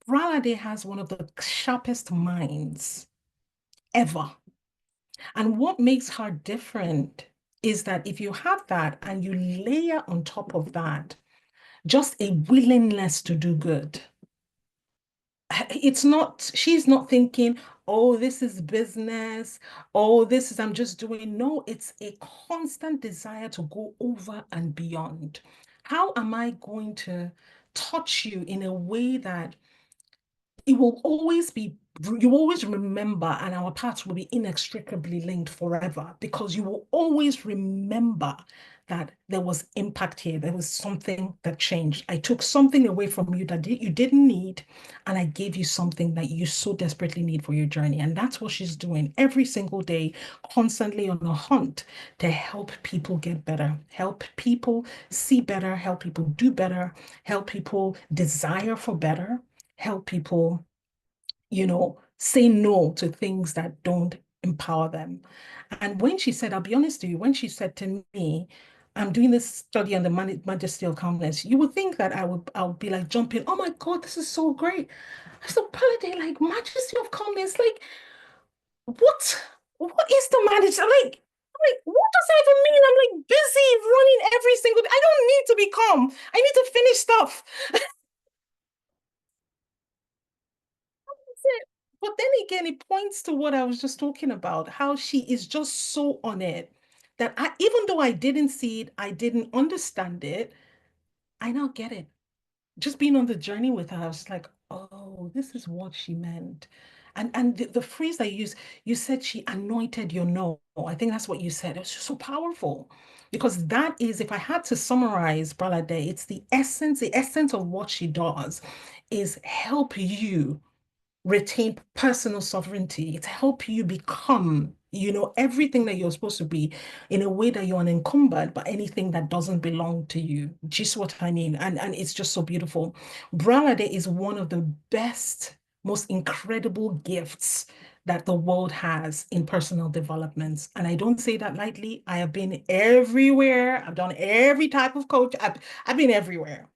Bralade has one of the sharpest minds ever. And what makes her different is that if you have that and you layer on top of that just a willingness to do good, she's not thinking, oh, this is business, oh, I'm just doing. No, it's a constant desire to go over and beyond. How am I going to touch you in a way that it will always be, you always remember, and our paths will be inextricably linked forever, because you will always remember that there was impact here. There was something that changed. I took something away from you that you didn't need, and I gave you something that you so desperately need for your journey. And that's what she's doing every single day, constantly on a hunt to help people get better, help people see better, help people do better, help people desire for better, help people, say no to things that don't empower them. And when she said, I'll be honest to you, when she said to me, I'm doing this study on the Majesty of Calmness, you would think that I would be like jumping, oh my God, this is so great. I said, Paladin, like Majesty of Calmness, like what what is the majesty? Like, what does that even mean? I'm like busy running every single day. I don't need to be calm. I need to finish stuff. It. But then again, it points to what I was just talking about, how she is just so on it that even though I didn't see it, I didn't understand it, I now get it. Just being on the journey with her, I was like, oh, this is what she meant. And the phrase that you said she anointed your no. I think that's what you said. It was just so powerful. Because that is, if I had to summarize Bralade, it's the essence of what she does is help you retain personal sovereignty. It's help you become, everything that you're supposed to be in a way that you're unencumbered by anything that doesn't belong to you. Just what I mean. And it's just so beautiful. Bralade is one of the best, most incredible gifts that the world has in personal development. And I don't say that lightly. I have been everywhere. I've done every type of coach. I've been everywhere.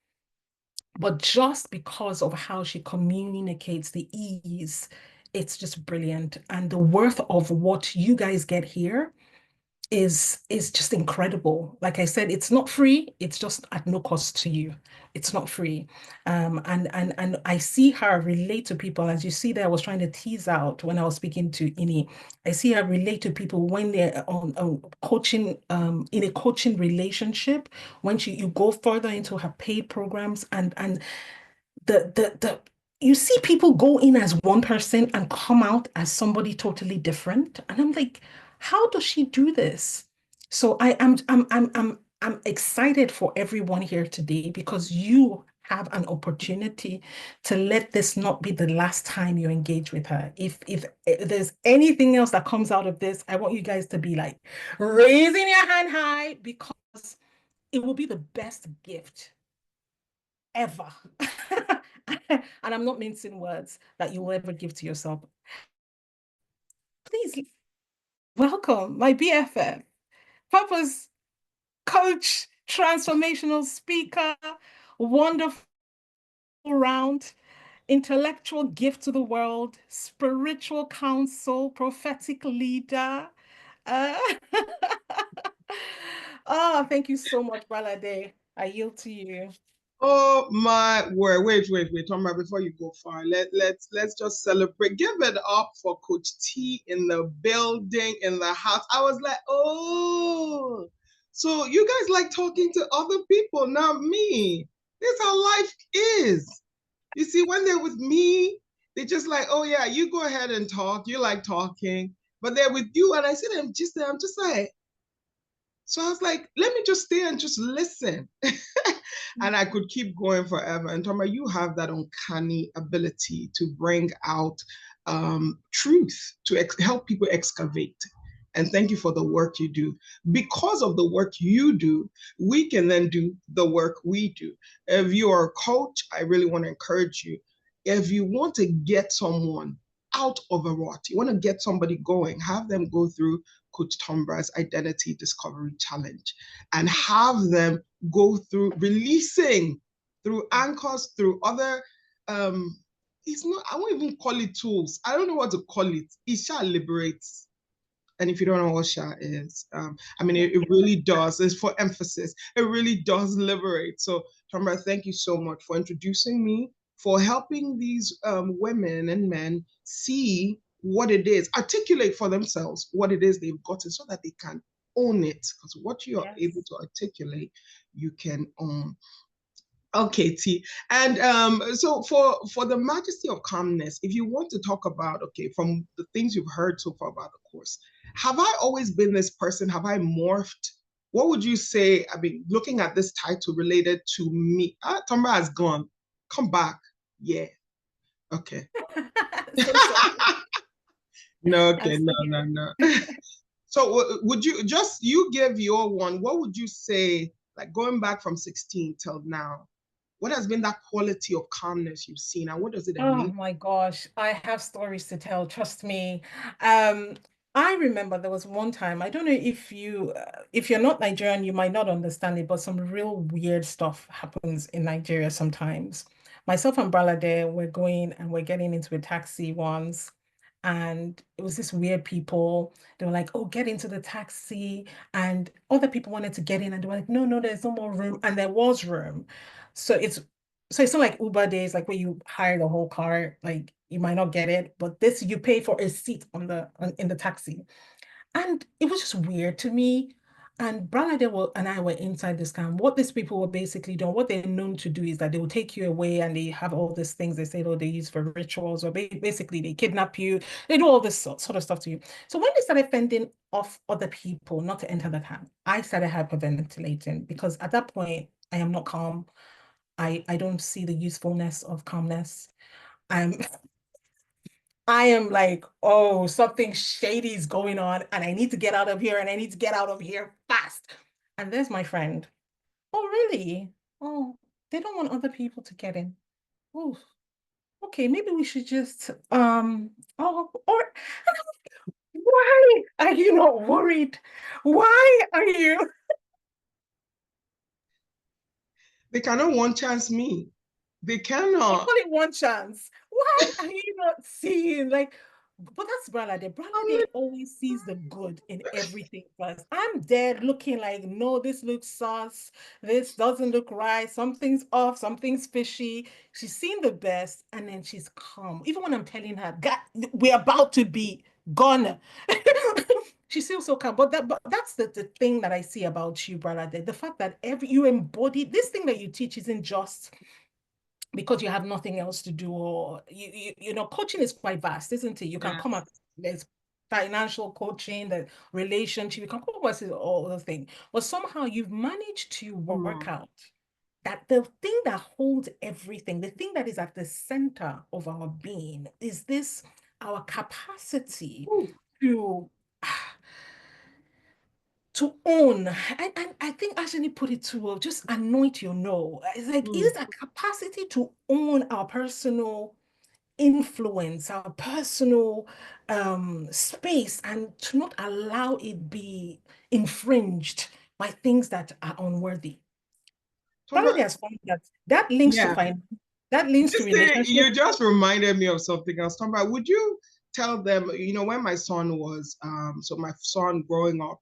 But just because of how she communicates, the ease, it's just brilliant. And the worth of what you guys get here is just incredible. Like I said, it's not free, it's just at no cost to you. It's not free. And I see her relate to people, as you see that I was trying to tease out when I was speaking to Ini. I see her relate to people when they're on coaching, in a coaching relationship, when you go further into her paid programs, and the you see people go in as one person and come out as somebody totally different. And I'm like, how does she do this? So I'm excited for everyone here today, because you have an opportunity to let this not be the last time you engage with her. If there's anything else that comes out of this, I want you guys to be like raising your hand high, because it will be the best gift ever. And I'm not mincing words, that you will ever give to yourself. Please welcome my BFF, Papa's coach, transformational speaker, wonderful round, intellectual gift to the world, spiritual counsel, prophetic leader. Uh, thank you so much, Balade. I yield to you. Oh my word. Wait, Tomra, before you go far, let's just celebrate. Give it up for Coach T in the building, in the house. I was like, oh, so you guys like talking to other people, not me. This is how life is. You see, when they're with me, they just like, oh yeah, you go ahead and talk. You like talking. But they're with you, and I see them just there. I'm just like, so I was like, let me just stay and just listen. And I could keep going forever. And Toma, you have that uncanny ability to bring out truth, to help people excavate. And thank you for the work you do. Because of the work you do, we can then do the work we do. If you are a coach, I really want to encourage you. If you want to get someone out of a rut, you want to get somebody going, have them go through Coach Tombra's Identity Discovery Challenge and have them go through releasing through anchors, through other, it's not, I won't even call it tools. I don't know what to call it. Isha liberates. And if you don't know what SHA is, I mean, it really does. It's for emphasis. It really does liberate. So, Tombra, thank you so much for introducing me, for helping these women and men see what it is, articulate for themselves what it is they've gotten, so that they can own it. Because what you are able to articulate, you can own. Okay, T. And so for the Majesty of Calmness, if you want to talk about, okay, from the things you've heard so far about the course, have I always been this person? Have I morphed? What would you say? I mean, looking at this title related to me, Tomba has gone. Come back. Yeah. Okay. No, okay, no. So would you just, you give your one, what would you say, like going back from 16 till now? What has been that quality of calmness you've seen, and what does it mean? Oh my gosh, I have stories to tell, trust me. I remember there was one time, I don't know if you're not Nigerian, you might not understand it, but some real weird stuff happens in Nigeria sometimes. Myself and Bralade were going and we're getting into a taxi once, and it was this weird people. They were like, oh, get into the taxi. And other people wanted to get in, and they were like, no, there's no more room. And there was room. So it's not like Uber days, like where you hire the whole car, like you might not get it, but this you pay for a seat in the taxi. And it was just weird to me. And Branade and I were inside this camp. What these people were basically doing, what they're known to do is that they will take you away, and they have all these things they say, oh, they use for rituals, or basically they kidnap you. They do all this sort of stuff to you. So when they started fending off other people not to enter the camp, I started hyperventilating, because at that point, I am not calm. I don't see the usefulness of calmness. I'm I am like, oh, something shady is going on, and I need to get out of here, and I need to get out of here fast. And there's my friend. Oh, really? Oh, they don't want other people to get in. Oh, okay, maybe we should just oh, or why are you not worried? Why are you? They cannot one chance me. They I cannot. call it one chance. Why are you not seeing like? But that's Bralade. Bralade always sees the good in everything first. I'm there looking like, no, this looks sus. This doesn't look right. Something's off. Something's fishy. She's seen the best, and then she's calm. Even when I'm telling her, God, we're about to be gone. She's still so calm. But that's the thing that I see about you, Bralade. The fact that you embody this thing that you teach isn't just because you have nothing else to do, or coaching is quite vast, isn't it? You can come up, there's financial coaching, the relationship, you can come up with all the things, but somehow you've managed to work out that the thing that holds everything, the thing that is at the center of our being, is this our capacity to own. And I think Ashani put it too well, just anoint your no. It's like, is a capacity to own our personal influence, our personal space, and to not allow it be infringed by things that are unworthy. Probably has found that links to finance, that links to relationship. You just reminded me of something else. Talking about, would you tell them, when my son was, so my son growing up,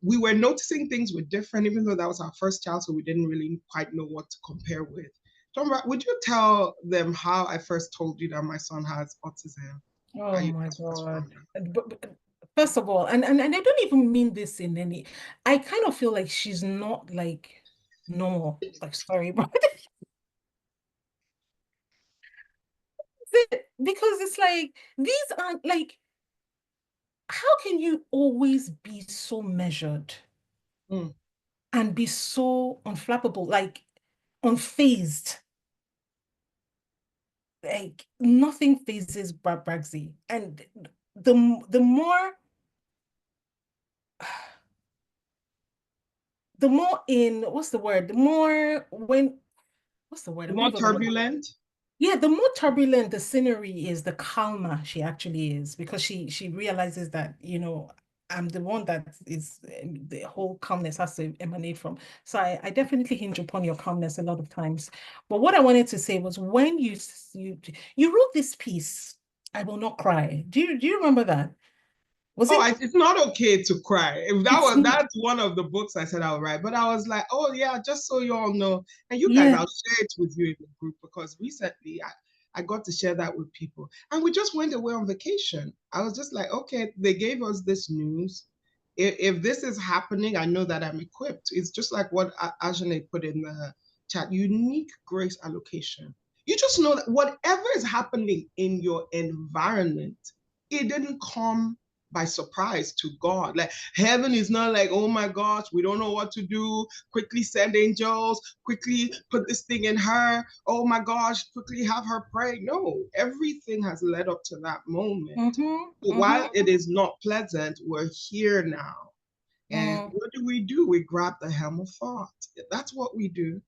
we were noticing things were different, even though that was our first child, so we didn't really quite know what to compare with. Talking about, would you tell them how I first told you that my son has autism? Oh my God. But first of all, and I don't even mean this in any, I kind of feel like she's not like normal. Like, sorry, but because it's like, these aren't like, how can you always be so measured and be so unflappable, like unfazed? Like nothing phases Bragsy. And the more in, what's the word? The more when, what's the word? The more turbulent? Yeah, the more turbulent the scenery is, the calmer she actually is, because she realizes that, I'm the one that is, the whole calmness has to emanate from. So I definitely hinge upon your calmness a lot of times. But what I wanted to say was, when you wrote this piece, I Will Not Cry. Do you remember that? It's not okay to cry. If that's one of the books I said I'll write. But I was like, oh yeah, just so you all know. And you guys, I'll share it with you in the group, because recently I got to share that with people. And we just went away on vacation. I was just like, okay, they gave us this news. If this is happening, I know that I'm equipped. It's just like what Ajane put in the chat, unique grace allocation. You just know that whatever is happening in your environment, it didn't come by surprise to God. Like, heaven is not like, oh my gosh, we don't know what to do. Quickly send angels, quickly put this thing in her. Oh my gosh, quickly have her pray. No, everything has led up to that moment. So while it is not pleasant, we're here now. And what do? We grab the helm of thought. That's what we do.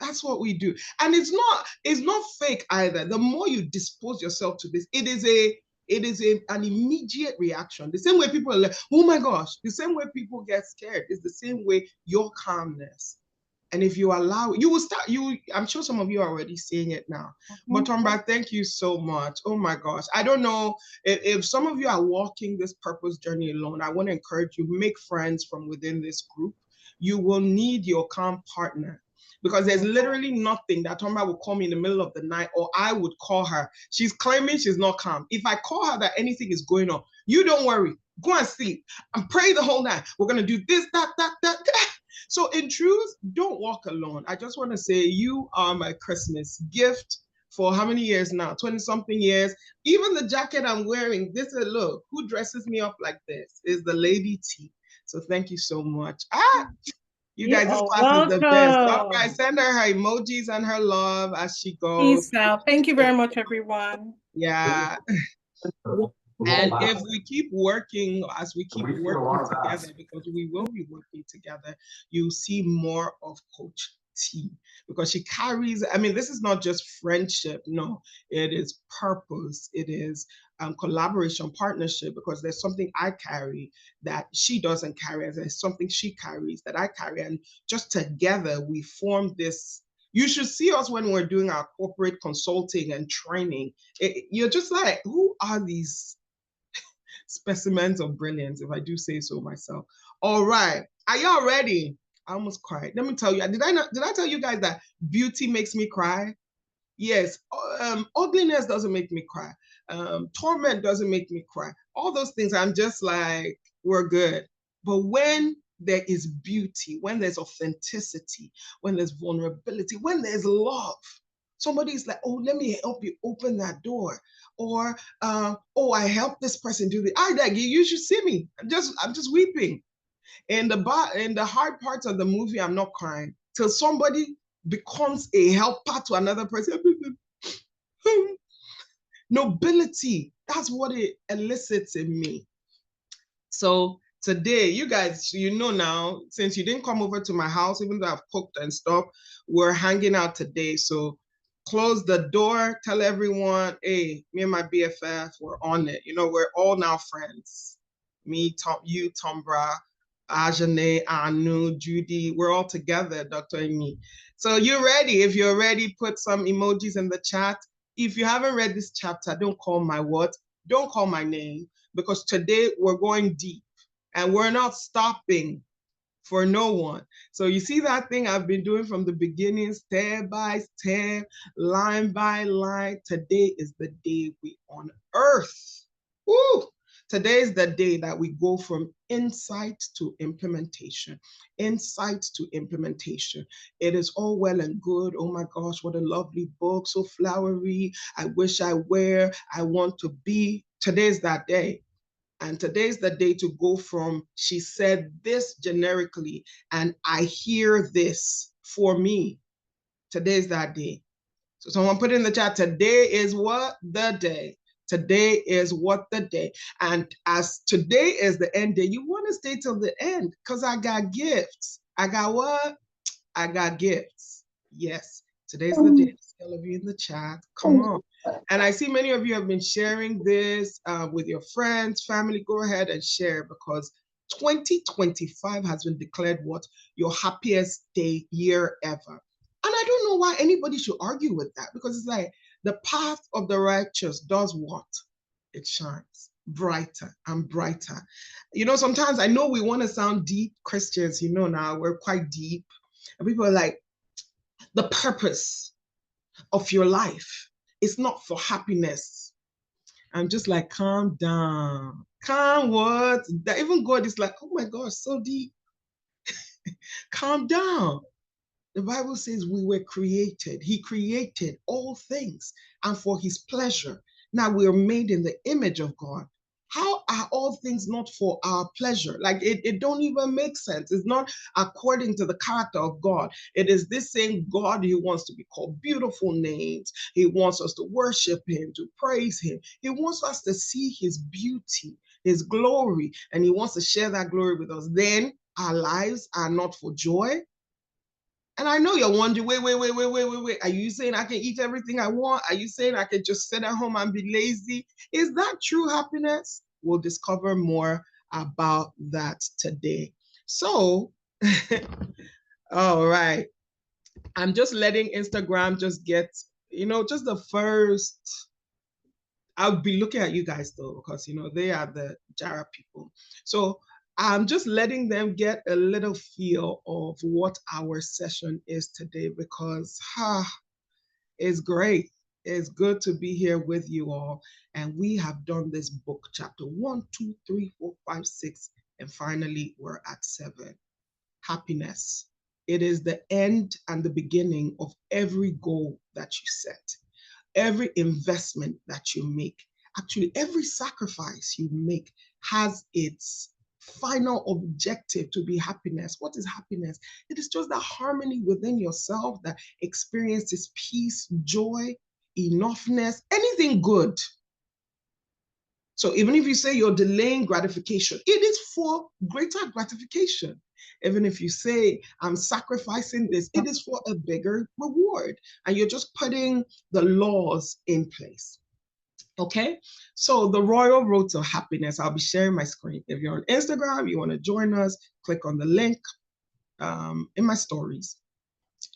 That's what we do. And it's not fake either. The more you dispose yourself to this, it is an immediate reaction. The same way people are like, oh my gosh, the same way people get scared is the same way your calmness. And if you allow, you will start, I'm sure some of you are already seeing it now. But Tomba, thank you so much. Oh my gosh. I don't know if some of you are walking this purpose journey alone. I want to encourage you, make friends from within this group. You will need your calm partner, because there's literally nothing that Tomba will call me in the middle of the night, or I would call her. She's claiming she's not calm. If I call her that anything is going on, you don't worry. Go and sleep. I'm praying the whole night. We're going to do this, that. So in truth, don't walk alone. I just want to say, you are my Christmas gift for how many years now? 20-something years. Even the jacket I'm wearing, this is, look, who dresses me up like this is the Lady T. So thank you so much. You guys, this class is the best. All right, send her emojis and her love as she goes. Peace out. Thank you very much, everyone. Yeah. And if we keep working, as we keep working together, because we will be working together, you'll see more of Coach T, because she carries, this is not just friendship. No, it is purpose. It is collaboration, partnership, because there's something I carry that she doesn't carry, and there's something she carries that I carry. And just together, we form this You should see us when we're doing our corporate consulting and training. You're just like, who are these specimens of brilliance, if I do say so myself? All right, are y'all ready? I almost cried. Let me tell you, did I tell you guys that beauty makes me cry? Yes, ugliness doesn't make me cry. Torment doesn't make me cry. All those things, I'm just like, we're good. But when there is beauty, when there's authenticity, when there's vulnerability, when there's love, somebody's like, oh, let me help you open that door. Or, oh, I helped this person do this. You should see me. I'm just weeping. In the hard parts of the movie, I'm not crying till somebody becomes a helper to another person. Nobility, that's what it elicits in me. So today, you guys, you know now, since you didn't come over to my house, even though I've cooked and stuff, we're hanging out today. So close the door, tell everyone, hey, me and my BFF, we're on it. You know, we're all now friends. Me, Tom, you, Tombra, Ajane, Anu, Judy, we're all together, Dr. Amy. So you're ready. If you're ready, put some emojis in the chat. If you haven't read this chapter, don't call my what? Don't call my name, because today we're going deep and we're not stopping for no one. So you see that thing I've been doing from the beginning, step by step, line by line. Today is the day we on earth. Woo! Today is the day that we go from insight to implementation. Insight to implementation. It is all well and good. Oh my gosh, what a lovely book, so flowery. I wish I were, I want to be. Today's that day. And today's the day to go from, she said this generically, and I hear this for me. Today's that day. So someone put in the chat, today is what? The day. Today is what? The day. And as today is the end day, you want to stay till the end, because I got gifts. I got what? I got gifts. Yes, today's the day. All of you in the chat, come on. And I see many of you have been sharing this with your friends, family. Go ahead and share, because 2025 has been declared what? Your happiest year ever. And I don't know why anybody should argue with that, because it's like the path of the righteous does what? It shines brighter and brighter. You know, sometimes I know we want to sound deep Christians, you know, now we're quite deep. And people are like, the purpose of your life is not for happiness. I'm just like, calm down. Calm what? That even God is like, oh my gosh, so deep. Calm down. The Bible says we were created. He created all things and for his pleasure. Now we are made in the image of God. How are all things not for our pleasure? Like it don't even make sense. It's not according to the character of God. It is this same God who wants to be called beautiful names. He wants us to worship him, to praise him. He wants us to see his beauty, his glory, and he wants to share that glory with us. Then our lives are not for joy. And I know you're wondering, wait. Are you saying I can eat everything I want? Are you saying I can just sit at home and be lazy? Is that true happiness? We'll discover more about that today. So, all right. I'm just letting Instagram just get, you know, just the first. I'll be looking at you guys though, because, you know, they are the Jara people. So I'm just letting them get a little feel of what our session is today, because it's great. It's good to be here with you all. And we have done this book, chapter 1, 2, 3, 4, 5, 6, and finally we're at 7. Happiness. It is the end and the beginning of every goal that you set, every investment that you make. Actually, every sacrifice you make has its final objective to be happiness. What is happiness? It is just that harmony within yourself that experiences peace, joy, enoughness, anything good. So even if you say you're delaying gratification, it is for greater gratification. Even if you say I'm sacrificing this, it is for a bigger reward. And you're just putting the laws in place. Okay, so the Royal Road to Happiness, I'll be sharing my screen. If you're on Instagram, you want to join us, click on the link in my stories.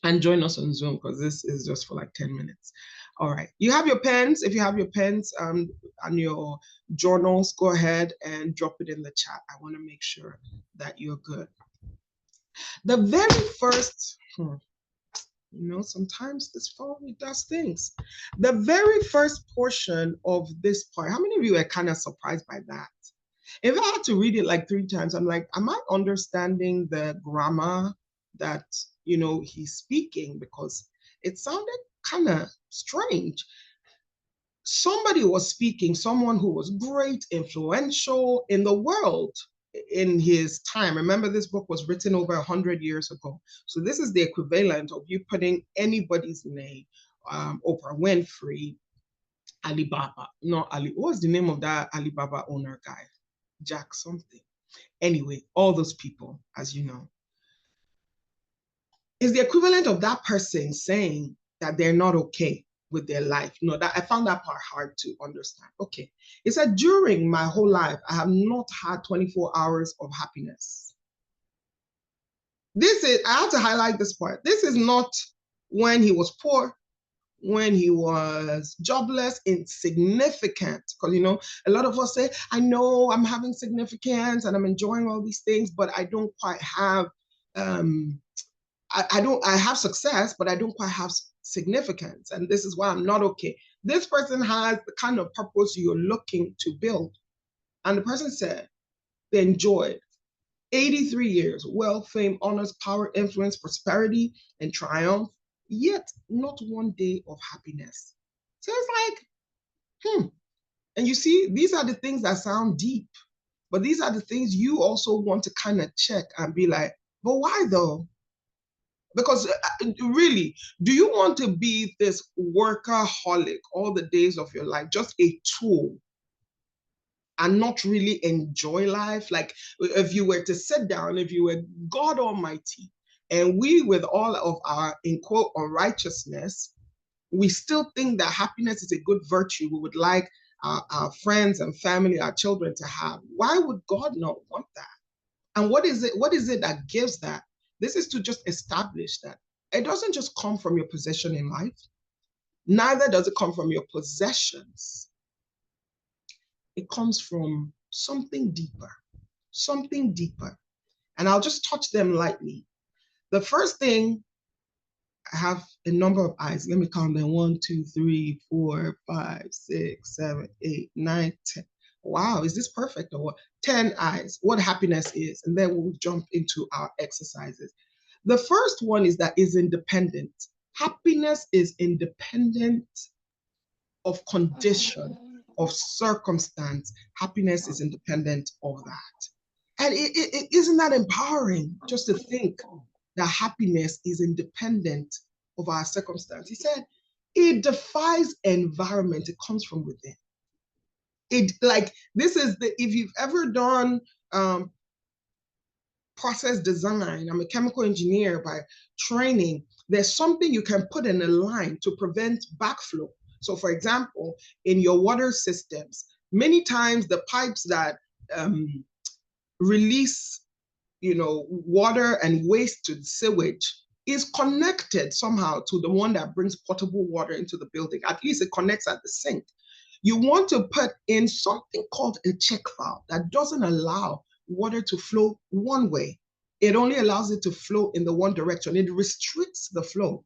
And join us on Zoom, because this is just for like 10 minutes. All right. You have your pens. If you have your pens and your journals, go ahead and drop it in the chat. I want to make sure that you're good. The very first, sometimes this phone does things. The very first portion of this part, how many of you are kind of surprised by that? If I had to read it like 3 times, I'm like, am I understanding the grammar that, he's speaking? Because it sounded kind of strange. Somebody was speaking, someone who was great, influential in the world in his time. Remember, this book was written over 100 years ago. So this is the equivalent of you putting anybody's name, Oprah Winfrey, Alibaba. No, Ali. What was the name of that Alibaba owner guy? Jack something. Anyway, all those people, as you know, is the equivalent of that person saying that they're not okay with their life. That I found that part hard to understand. Okay, it said, during my whole life, I have not had 24 hours of happiness. I have to highlight this part. This is not when he was poor, when he was jobless, insignificant. Because, a lot of us say, I know I'm having significance and I'm enjoying all these things, but I don't quite have, I have success, but I don't quite have significance. And this is why I'm not okay. This person has the kind of purpose you're looking to build. And the person said they enjoyed 83 years, wealth, fame, honors, power, influence, prosperity, and triumph, yet not one day of happiness. So it's like, And you see, these are the things that sound deep, but these are the things you also want to kind of check and be like, but why though? Because really, do you want to be this workaholic all the days of your life, just a tool, and not really enjoy life? Like, if you were to sit down, if you were God Almighty, and we, with all of our, in quote, unrighteousness, we still think that happiness is a good virtue we would like our friends and family, our children to have, why would God not want that? And what is it that gives that? This is to just establish that it doesn't just come from your position in life. Neither does it come from your possessions. It comes from something deeper, something deeper. And I'll just touch them lightly. The first thing, I have a number of eyes. Let me count them. 1, 2, 3, 4, 5, 6, 7, 8, 9, 10. Wow, is this perfect or what? 10 eyes, what happiness is. And then we'll jump into our exercises. The first one is that is independent. Happiness is independent of condition, of circumstance. Happiness is independent of that. And it isn't that empowering just to think that happiness is independent of our circumstance. He said, it defies environment. It comes from within. If you've ever done process design, I'm a chemical engineer by training, there's something you can put in a line to prevent backflow. So for example, in your water systems, many times the pipes that release water and waste to the sewage is connected somehow to the one that brings potable water into the building. At least it connects at the sink. You want to put in something called a check valve that doesn't allow water to flow one way. It only allows it to flow in the one direction. It restricts the flow.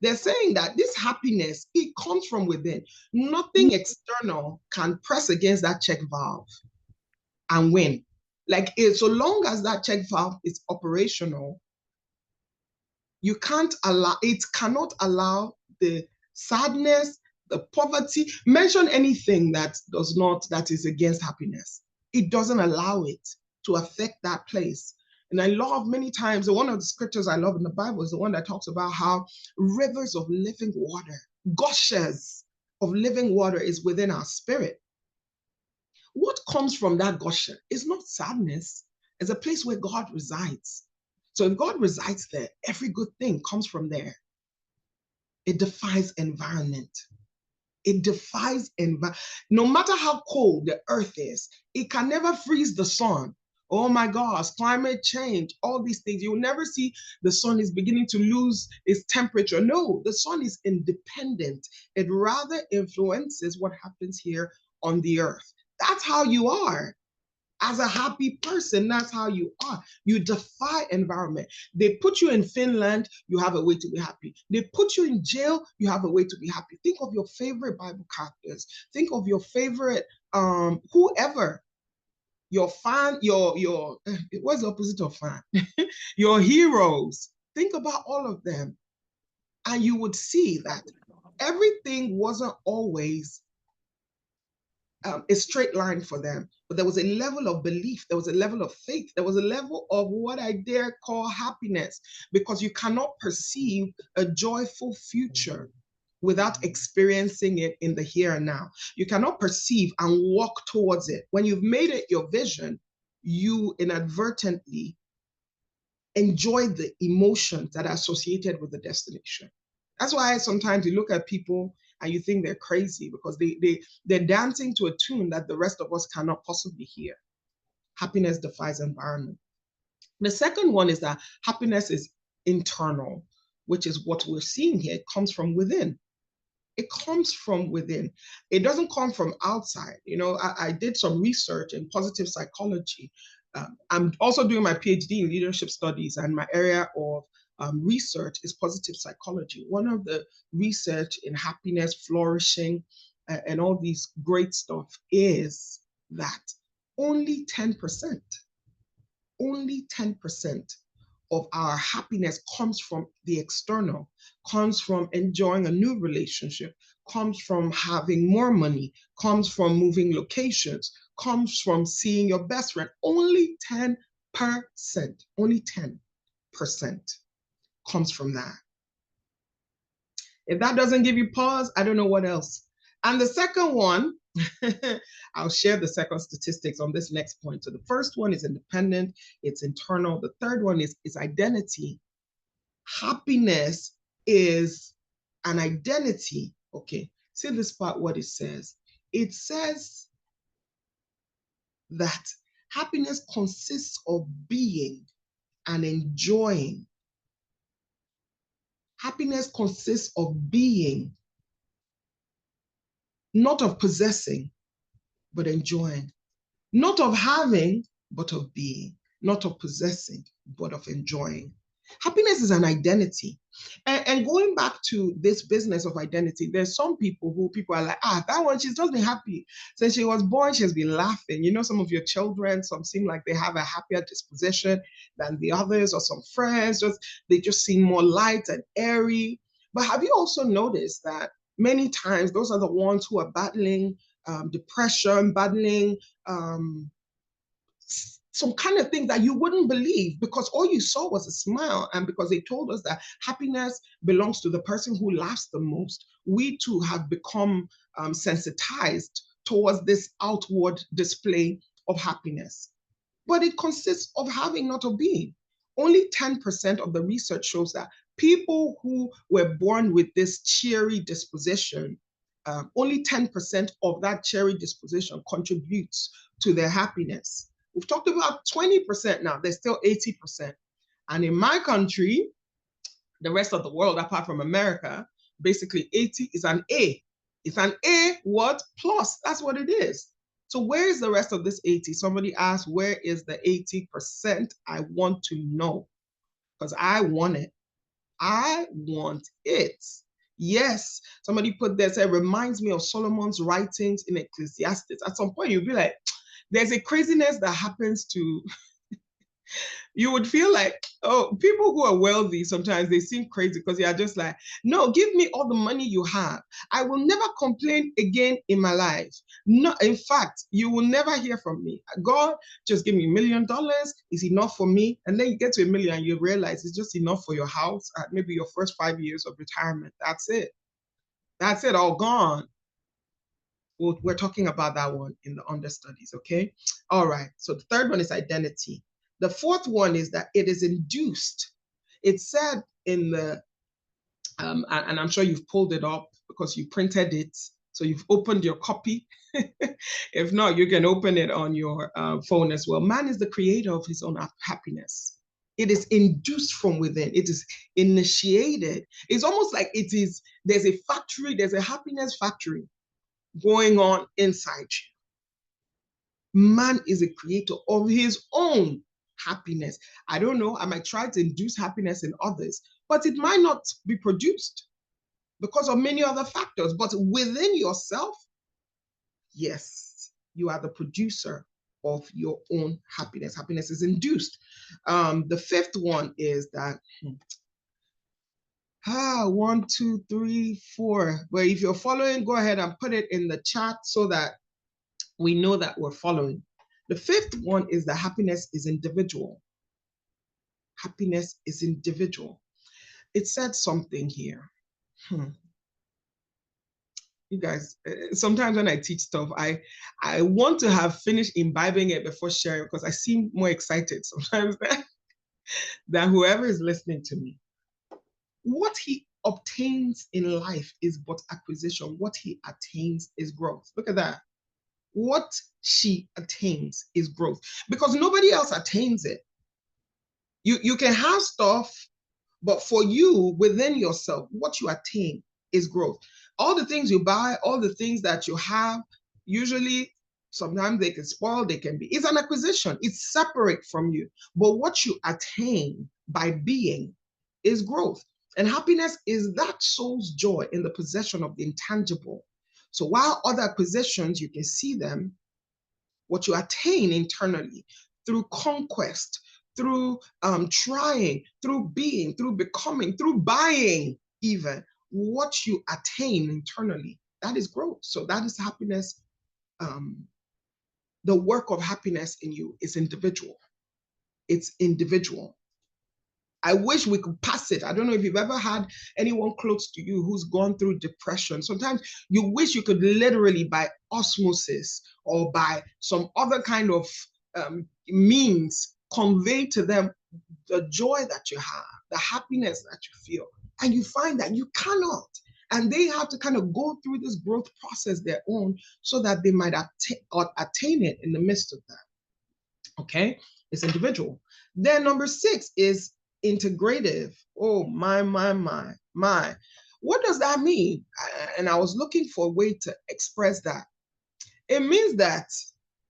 They're saying that this happiness, it comes from within. Nothing external can press against that check valve and win. So long as that check valve is operational, it cannot allow the sadness, the poverty, mention anything that is against happiness. It doesn't allow it to affect that place. And I love many times, one of the scriptures I love in the Bible is the one that talks about how rivers of living water, gushes of living water is within our spirit. What comes from that gusher is not sadness. It's a place where God resides. So if God resides there, every good thing comes from there. It defies environment. It defies environment. No matter how cold the earth is, it can never freeze the sun Oh my gosh, climate change, all these things. You'll never see the sun is beginning to lose its temperature. No, the sun is independent. It rather influences what happens here on the earth. That's how you are. As a happy person, that's how you are. You defy environment. They put you in Finland, you have a way to be happy. They put you in jail, you have a way to be happy. Think of your favorite Bible characters. Think of your favorite whoever. Your fan, your what's the opposite of fan? Your heroes. Think about all of them. And you would see that everything wasn't always a straight line for them, but there was a level of belief, there was a level of faith, there was a level of what I dare call happiness, because you cannot perceive a joyful future without experiencing it in the here and now. You cannot perceive and walk towards it. When you've made it your vision, you inadvertently enjoy the emotions that are associated with the destination. That's why sometimes you look at people and you think they're crazy, because they're dancing to a tune that the rest of us cannot possibly hear. Happiness defies environment. The second one is that happiness is internal, which is what we're seeing here. It comes from within. It comes from within. It doesn't come from outside. You know, I did some research in positive psychology. I'm also doing my PhD in leadership studies, and my area of research is positive psychology. One of the research in happiness, flourishing, and all these great stuff is that only 10% of our happiness comes from the external, comes from enjoying a new relationship, comes from having more money, comes from moving locations, comes from seeing your best friend. Only 10%, only 10% comes from that. If that doesn't give you pause, I don't know what else. And the second one, I'll share the second statistics on this next point. So the first one is independent, it's internal. The third one is identity. Happiness is an identity. Okay, see this part, what it says. It says that happiness consists of being and enjoying. Happiness consists of being, not of possessing, but enjoying. Not of having, but of being. Not of possessing, but of enjoying. Happiness is an identity. And going back to this business of identity, there's some people are like, that one, she's just been happy. Since she was born, she's been laughing. You know, some of your children, some seem like they have a happier disposition than the others, or some friends, they just seem more light and airy. But have you also noticed that many times those are the ones who are battling depression, battling some kind of thing that you wouldn't believe, because all you saw was a smile, and because they told us that happiness belongs to the person who laughs the most. We too have become sensitized towards this outward display of happiness. But it consists of having, not of being. Only 10% of the research shows that people who were born with this cheery disposition, only 10% of that cheery disposition contributes to their happiness. We've talked about 20% now, there's still 80%. And in my country, the rest of the world, apart from America, basically 80 is an A. It's an A, what? Plus, that's what it is. So where is the rest of this 80? Somebody asked, where is the 80%? I want to know, because I want it. I want it. Yes, somebody put there, said, reminds me of Solomon's writings in Ecclesiastes. At some point, you'll be like, there's a craziness that happens to, you would feel like, oh, people who are wealthy, sometimes they seem crazy, because they are just like, no, give me all the money you have. I will never complain again in my life. No, in fact, you will never hear from me. God, just give me $1 million. Is enough for me. And then you get to $1 million, and you realize it's just enough for your house, maybe your first 5 years of retirement. That's it. That's it, all gone. We're talking about that one in the understudies, okay? All right, so the third one is identity. The fourth one is that it is induced. It said in the, and I'm sure you've pulled it up because you printed it So you've opened your copy. If not, you can open it on your phone as well. Man is the creator of his own happiness. It is induced from within. It is initiated. It's almost like there's a factory, there's a happiness factory going on inside you. Man is a creator of his own happiness. I don't know, I might try to induce happiness in others, but it might not be produced because of many other factors. But within yourself, yes, you are the producer of your own happiness. Happiness is induced. The fifth one is that, 1, 2, 3, 4. But if you're following, go ahead and put it in the chat so that we know that we're following. The fifth one is that happiness is individual. Happiness is individual. It said something here. You guys, sometimes when I teach stuff, I want to have finished imbibing it before sharing because I seem more excited sometimes than whoever is listening to me. What he obtains in life is but acquisition. What he attains is growth. Look at that. What she attains is growth because nobody else attains it. You can have stuff, but for you, within yourself, what you attain is growth. All the things you buy, all the things that you have, usually, sometimes they can spoil, it's an acquisition. It's separate from you. But what you attain by being is growth. And happiness is that soul's joy in the possession of the intangible. So while other acquisitions, you can see them, what you attain internally through conquest, through trying, through being, through becoming, through buying even, what you attain internally, that is growth. So that is happiness. The work of happiness in you is individual. It's individual. I wish we could pass it. I don't know if you've ever had anyone close to you who's gone through depression. Sometimes you wish you could literally, by osmosis or by some other kind of means, convey to them the joy that you have, the happiness that you feel. And you find that you cannot. And they have to kind of go through this growth process their own so that they might attain it in the midst of that. Okay? It's individual. Then number 6 is integrative. Oh, my. What does that mean? And I was looking for a way to express that. It means that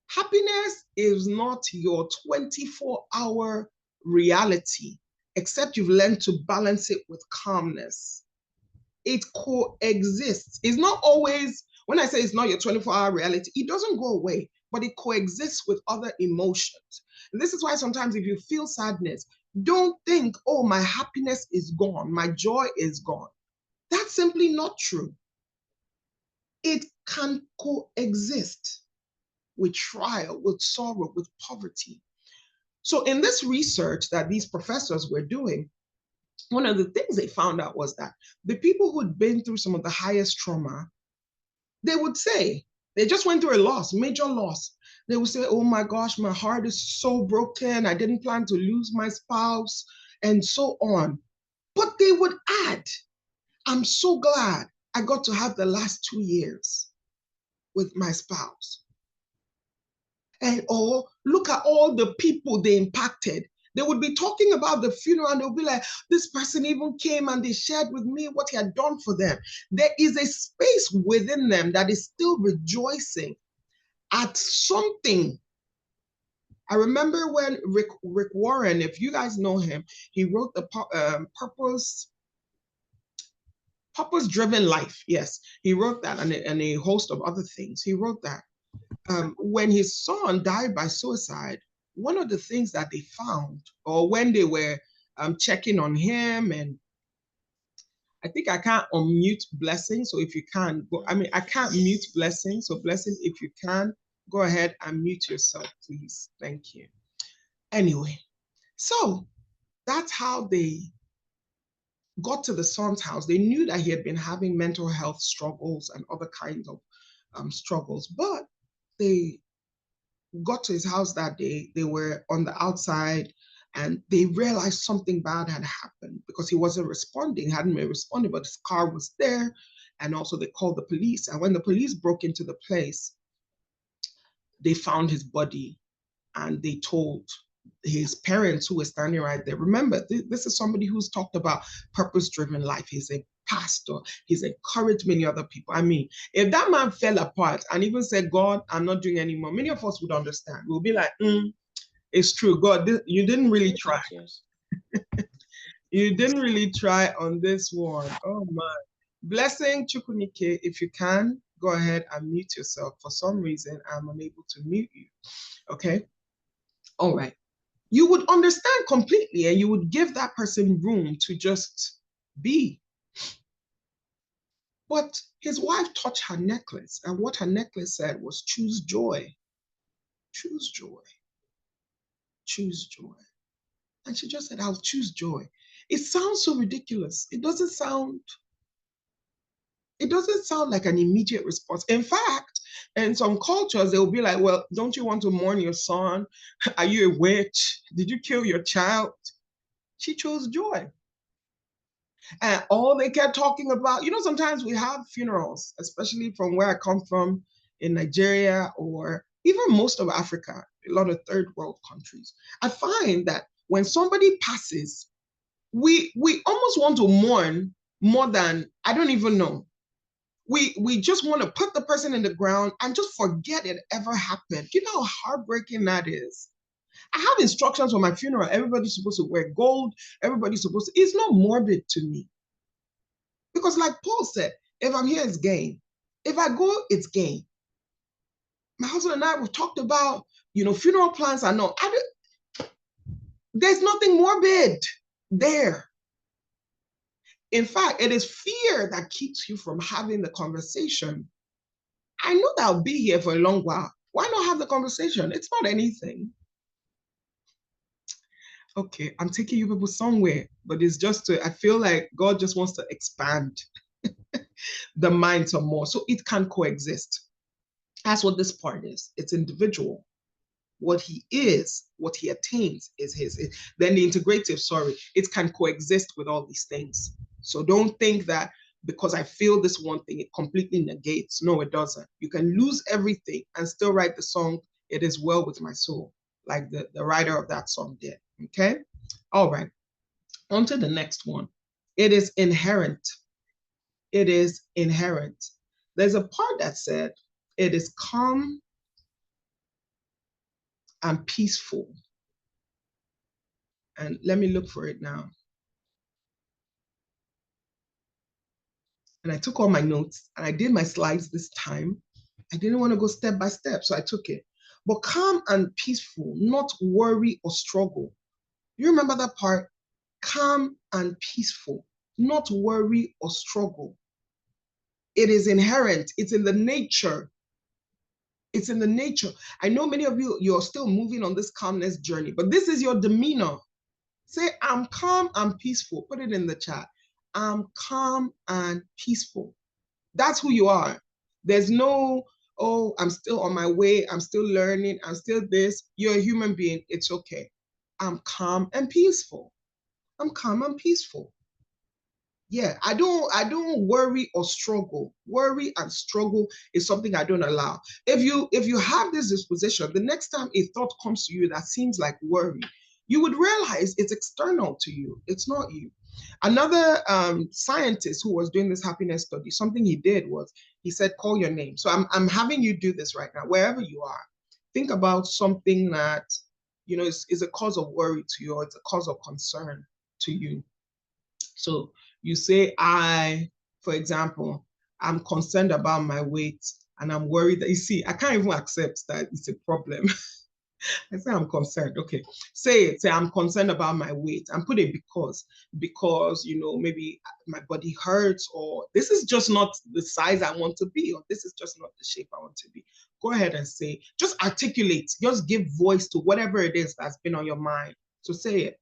happiness is not your 24-hour reality, except you've learned to balance it with calmness. It coexists. It's not always, when I say it's not your 24-hour reality, it doesn't go away, but it coexists with other emotions. And this is why sometimes if you feel sadness, don't think, oh, my happiness is gone, my joy is gone. That's simply not true. It can coexist with trial, with sorrow, with poverty. So in this research that these professors were doing, one of the things they found out was that the people who'd been through some of the highest trauma, they would say, they just went through a loss, major loss. They would say, oh my gosh, my heart is so broken. I didn't plan to lose my spouse and so on. But they would add, I'm so glad I got to have the last 2 years with my spouse. And oh, look at all the people they impacted. They would be talking about the funeral and they'll be like, this person even came and they shared with me what he had done for them. There is a space within them that is still rejoicing at something. I remember when Rick Warren, if you guys know him, he wrote the Purpose-Driven Life. Yes, he wrote that and a host of other things. He wrote that. When his son died by suicide, one of the things that they found, or when they were checking on him, and I think I can't unmute Blessing, so if you can, I can't mute Blessing, so Blessing, if you can, go ahead and mute yourself, please. Thank you. Anyway, so that's how they got to the son's house. They knew that he had been having mental health struggles and other kinds of struggles, but they got to his house that day. They were on the outside And they realized something bad had happened because he wasn't responding, hadn't been responding, but his car was there. And also they called the police. And when the police broke into the place, they found his body and they told his parents who were standing right there. Remember, this is somebody who's talked about purpose-driven life. He's a pastor. He's encouraged many other people. I mean, if that man fell apart and even said, God, I'm not doing anymore, many of us would understand. We'll be like, it's true. God, you didn't really try. You didn't really try on this one. Oh my. Blessing Chukunike, if you can, go ahead and mute yourself. For some reason, I'm unable to mute you. Okay? All right. You would understand completely and you would give that person room to just be. But his wife touched her necklace, and what her necklace said was, choose joy. Choose joy. Choose joy. And she just said, I'll choose joy. It sounds so ridiculous. It doesn't sound like an immediate response. In fact, in some cultures, they'll be like, well, don't you want to mourn your son? Are you a witch? Did you kill your child? She chose joy. And all they kept talking about, sometimes we have funerals, especially from where I come from in Nigeria or even most of Africa, a lot of third world countries. I find that when somebody passes, we almost want to mourn more than, I don't even know. We just want to put the person in the ground and just forget it ever happened. You know how heartbreaking that is? I have instructions for my funeral. Everybody's supposed to wear gold. Everybody's supposed to, it's not morbid to me. Because like Paul said, if I'm here, it's gain. If I go, it's gain. My husband and I, we've talked about, funeral plans are not, there's nothing morbid there. In fact, it is fear that keeps you from having the conversation. I know that I'll be here for a long while. Why not have the conversation? It's not anything. Okay, I'm taking you people somewhere, but it's just I feel like God just wants to expand the mind some more so it can coexist. That's what this part is. It's individual. What he is, what he attains is his. Then the integrative, it can coexist with all these things. So don't think that because I feel this one thing, it completely negates. No, it doesn't. You can lose everything and still write the song, It Is Well With My Soul, like the writer of that song did. Okay? All right. On to the next one. It is inherent. It is inherent. There's a part that said, it is calm and peaceful. And let me look for it now. And I took all my notes and I did my slides this time. I didn't want to go step by step, so I took it. But calm and peaceful, not worry or struggle. You remember that part? Calm and peaceful, not worry or struggle. It is inherent. It's in the nature. It's in the nature. I know many of you, you're still moving on this calmness journey, but this is your demeanor. Say, I'm calm and peaceful. Put it in the chat. I'm calm and peaceful. That's who you are. There's no, oh, I'm still on my way. I'm still learning. I'm still this. You're a human being. It's okay. I'm calm and peaceful. I'm calm and peaceful. Yeah, I don't worry or struggle. Worry and struggle is something I don't allow. If you have this disposition, the next time a thought comes to you that seems like worry, you would realize it's external to you. It's not you. Another scientist who was doing this happiness study, something he did was he said, call your name. So I'm having you do this right now, wherever you are. Think about something that, is a cause of worry to you or it's a cause of concern to you. So you say, for example, I'm concerned about my weight and I'm worried that, you see, I can't even accept that it's a problem. I say I'm concerned. Okay, say I'm concerned about my weight and put it because maybe my body hurts or this is just not the size I want to be or this is just not the shape I want to be. Go ahead and say, just articulate, just give voice to whatever it is that's been on your mind. So say it.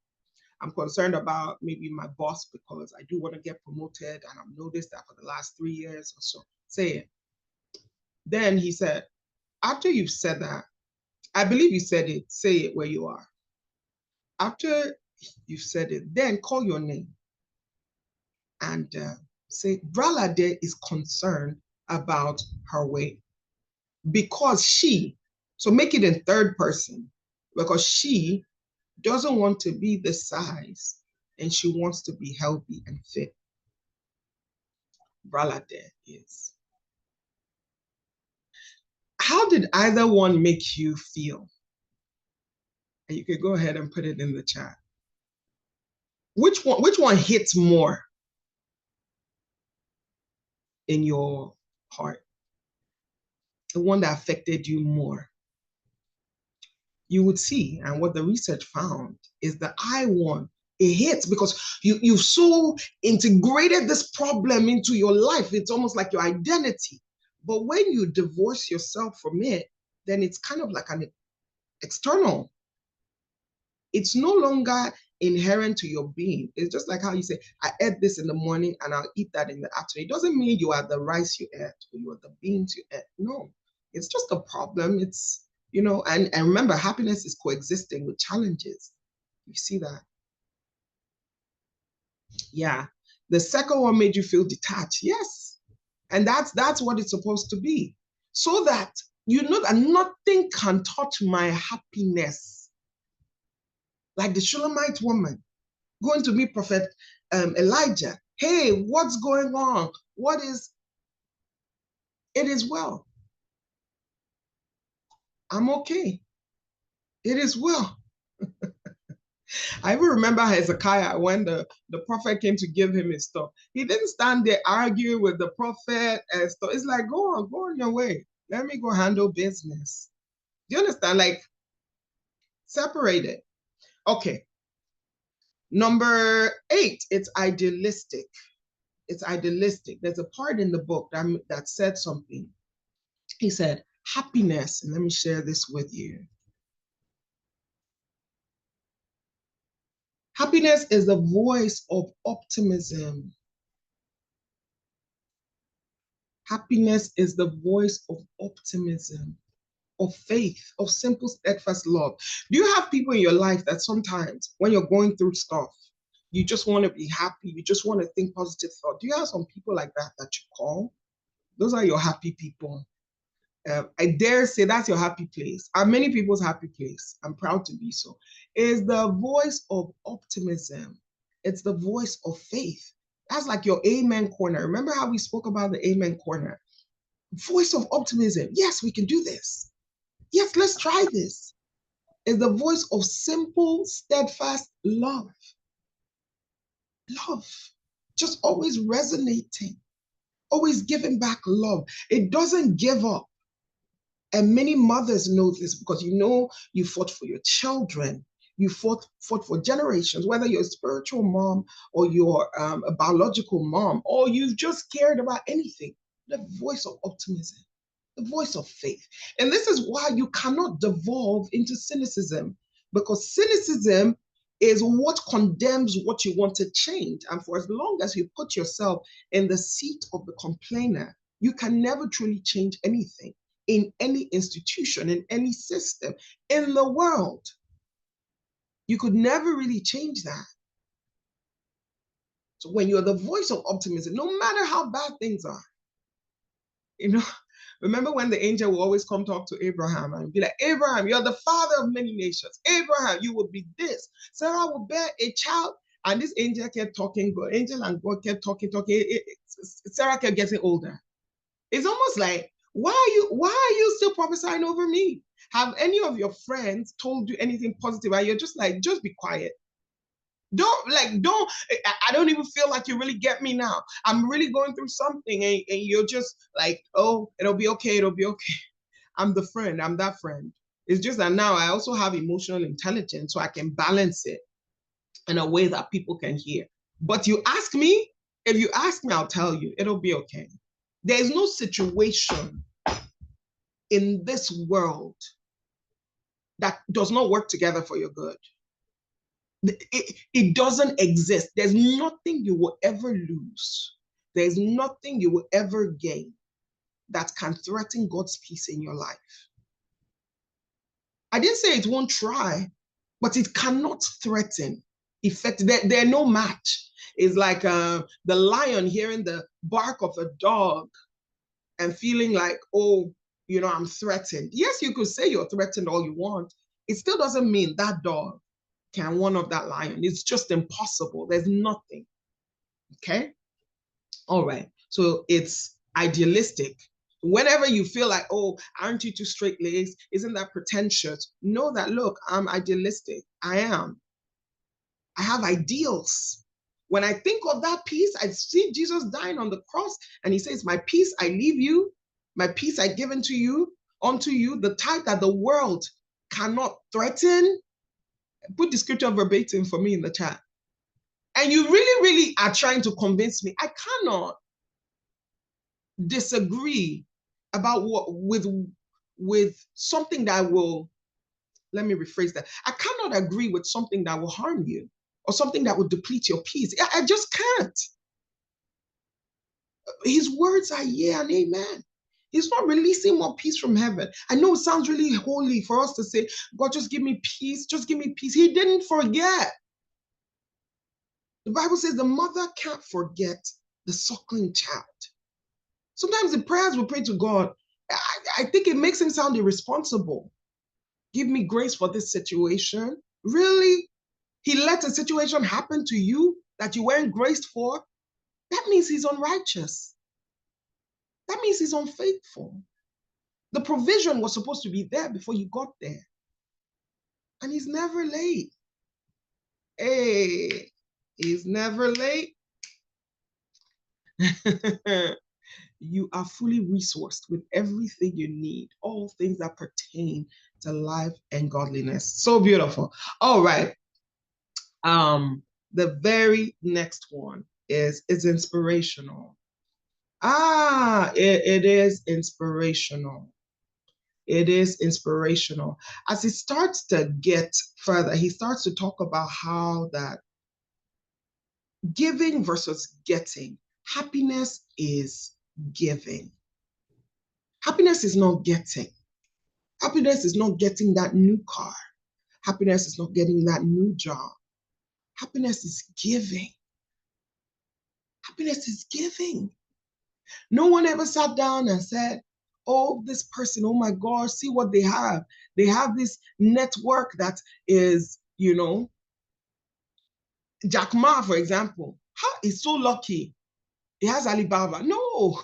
I'm concerned about maybe my boss because I do want to get promoted and I've noticed that for the last 3 years or so. Say it. Then he said, after you've said that, I believe you said it, say it where you are. After you've said it, then call your name and say, Bralade is concerned about her weight because she, so make it in third person, because she doesn't want to be this size and she wants to be healthy and fit. Bralade is. How did either one make you feel? And you could go ahead and put it in the chat. Which one hits more in your heart? The one that affected you more? You would see, and what the research found is the I one, it hits because you've so integrated this problem into your life. It's almost like your identity. But when you divorce yourself from it, then it's kind of like an external. It's no longer inherent to your being. It's just like how you say, I ate this in the morning and I'll eat that in the afternoon. It doesn't mean you are the rice you ate or you are the beans you ate. No, it's just a problem. It's, and remember, happiness is coexisting with challenges. You see that? Yeah. The second one made you feel detached. Yes. And that's what it's supposed to be. So that you know that nothing can touch my happiness. Like the Shulamite woman going to meet Prophet Elijah. Hey, what's going on? It is well. I'm okay. It is well. I even remember Hezekiah when the prophet came to give him his stuff. He didn't stand there arguing with the prophet and stuff. It's like, go on your way. Let me go handle business. Do you understand? Like, separate it. Okay. Number 8, it's idealistic. It's idealistic. There's a part in the book that said something. He said, happiness, and let me share this with you. Happiness is the voice of optimism. Happiness is the voice of optimism, of faith, of simple, steadfast love. Do you have people in your life that sometimes when you're going through stuff, you just want to be happy, you just want to think positive thought? Do you have some people like that you call? Those are your happy people. I dare say that's your happy place. Are many people's happy place? I'm proud to be so. Is the voice of optimism. It's the voice of faith. That's like your amen corner. Remember how we spoke about the amen corner? Voice of optimism. Yes, we can do this. Yes, let's try this. Is the voice of simple, steadfast love. Love. Just always resonating. Always giving back love. It doesn't give up. And many mothers know this because you fought for your children. You fought for generations, whether you're a spiritual mom or you're a biological mom, or you've just cared about anything. The voice of optimism, the voice of faith. And this is why you cannot devolve into cynicism, because cynicism is what condemns what you want to change. And for as long as you put yourself in the seat of the complainer, you can never truly change anything. In any institution, in any system, in the world. You could never really change that. So when you're the voice of optimism, no matter how bad things are, remember when the angel will always come talk to Abraham and be like, Abraham, you're the father of many nations. Abraham, you will be this. Sarah will bear a child. And this angel kept talking, angel and God kept talking. Sarah kept getting older. It's almost like, why are you still prophesying over me? Have any of your friends told you anything positive? And you're just like, just be quiet. I don't even feel like you really get me now. I'm really going through something and you're just like, oh, it'll be okay. I'm the friend, I'm that friend. It's just that now I also have emotional intelligence so I can balance it in a way that people can hear. But if you ask me, I'll tell you, it'll be okay. There is no situation in this world that does not work together for your good. It doesn't exist. There's nothing you will ever lose. There's nothing you will ever gain that can threaten God's peace in your life. I didn't say it won't try, but it cannot threaten. They're no match. It's like the lion hearing the bark of a dog and feeling like, oh, I'm threatened. Yes, you could say you're threatened all you want. It still doesn't mean that dog can one up that lion. It's just impossible. There's nothing. Okay? All right. So it's idealistic. Whenever you feel like, oh, aren't you too straight-laced? Isn't that pretentious? Know that, look, I'm idealistic. I am. I have ideals. When I think of that peace, I see Jesus dying on the cross, and he says, my peace I leave you, my peace I give unto you, the type that the world cannot threaten. Put the scripture verbatim for me in the chat. And you really, really are trying to convince me. I cannot disagree about with something that will, let me rephrase that. I cannot agree with something that will harm you or something that will deplete your peace. I just can't. His words are yeah and amen. He's not releasing more peace from heaven. I know it sounds really holy for us to say, God, just give me peace. Just give me peace. He didn't forget. The Bible says the mother can't forget the suckling child. Sometimes the prayers we pray to God, I think it makes him sound irresponsible. Give me grace for this situation. Really? He let a situation happen to you that you weren't graced for? That means he's unrighteous. That means he's unfaithful. The provision was supposed to be there before you got there. And he's never late. Hey, he's never late. You are fully resourced with everything you need, all things that pertain to life and godliness. So beautiful. All right. The very next one is inspirational. It is inspirational. It is inspirational. As he starts to get further, he starts to talk about how that giving versus getting. Happiness is giving. Happiness is not getting. Happiness is not getting that new car. Happiness is not getting that new job. Happiness is giving. Happiness is giving. No one ever sat down and said, oh, this person, oh my God, see what they have. They have this network that is, Jack Ma, for example. He's so lucky. He has Alibaba. No,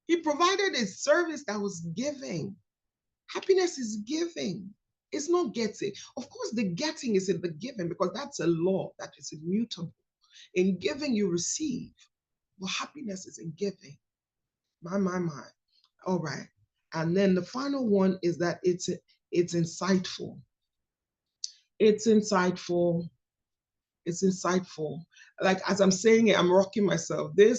he provided a service that was giving. Happiness is giving. It's not getting. Of course, the getting is in the giving because that's a law that is immutable. In giving, you receive. But happiness is in giving. My. All right. And then the final one is that it's insightful. It's insightful. It's insightful. Like, as I'm saying it, I'm rocking myself. I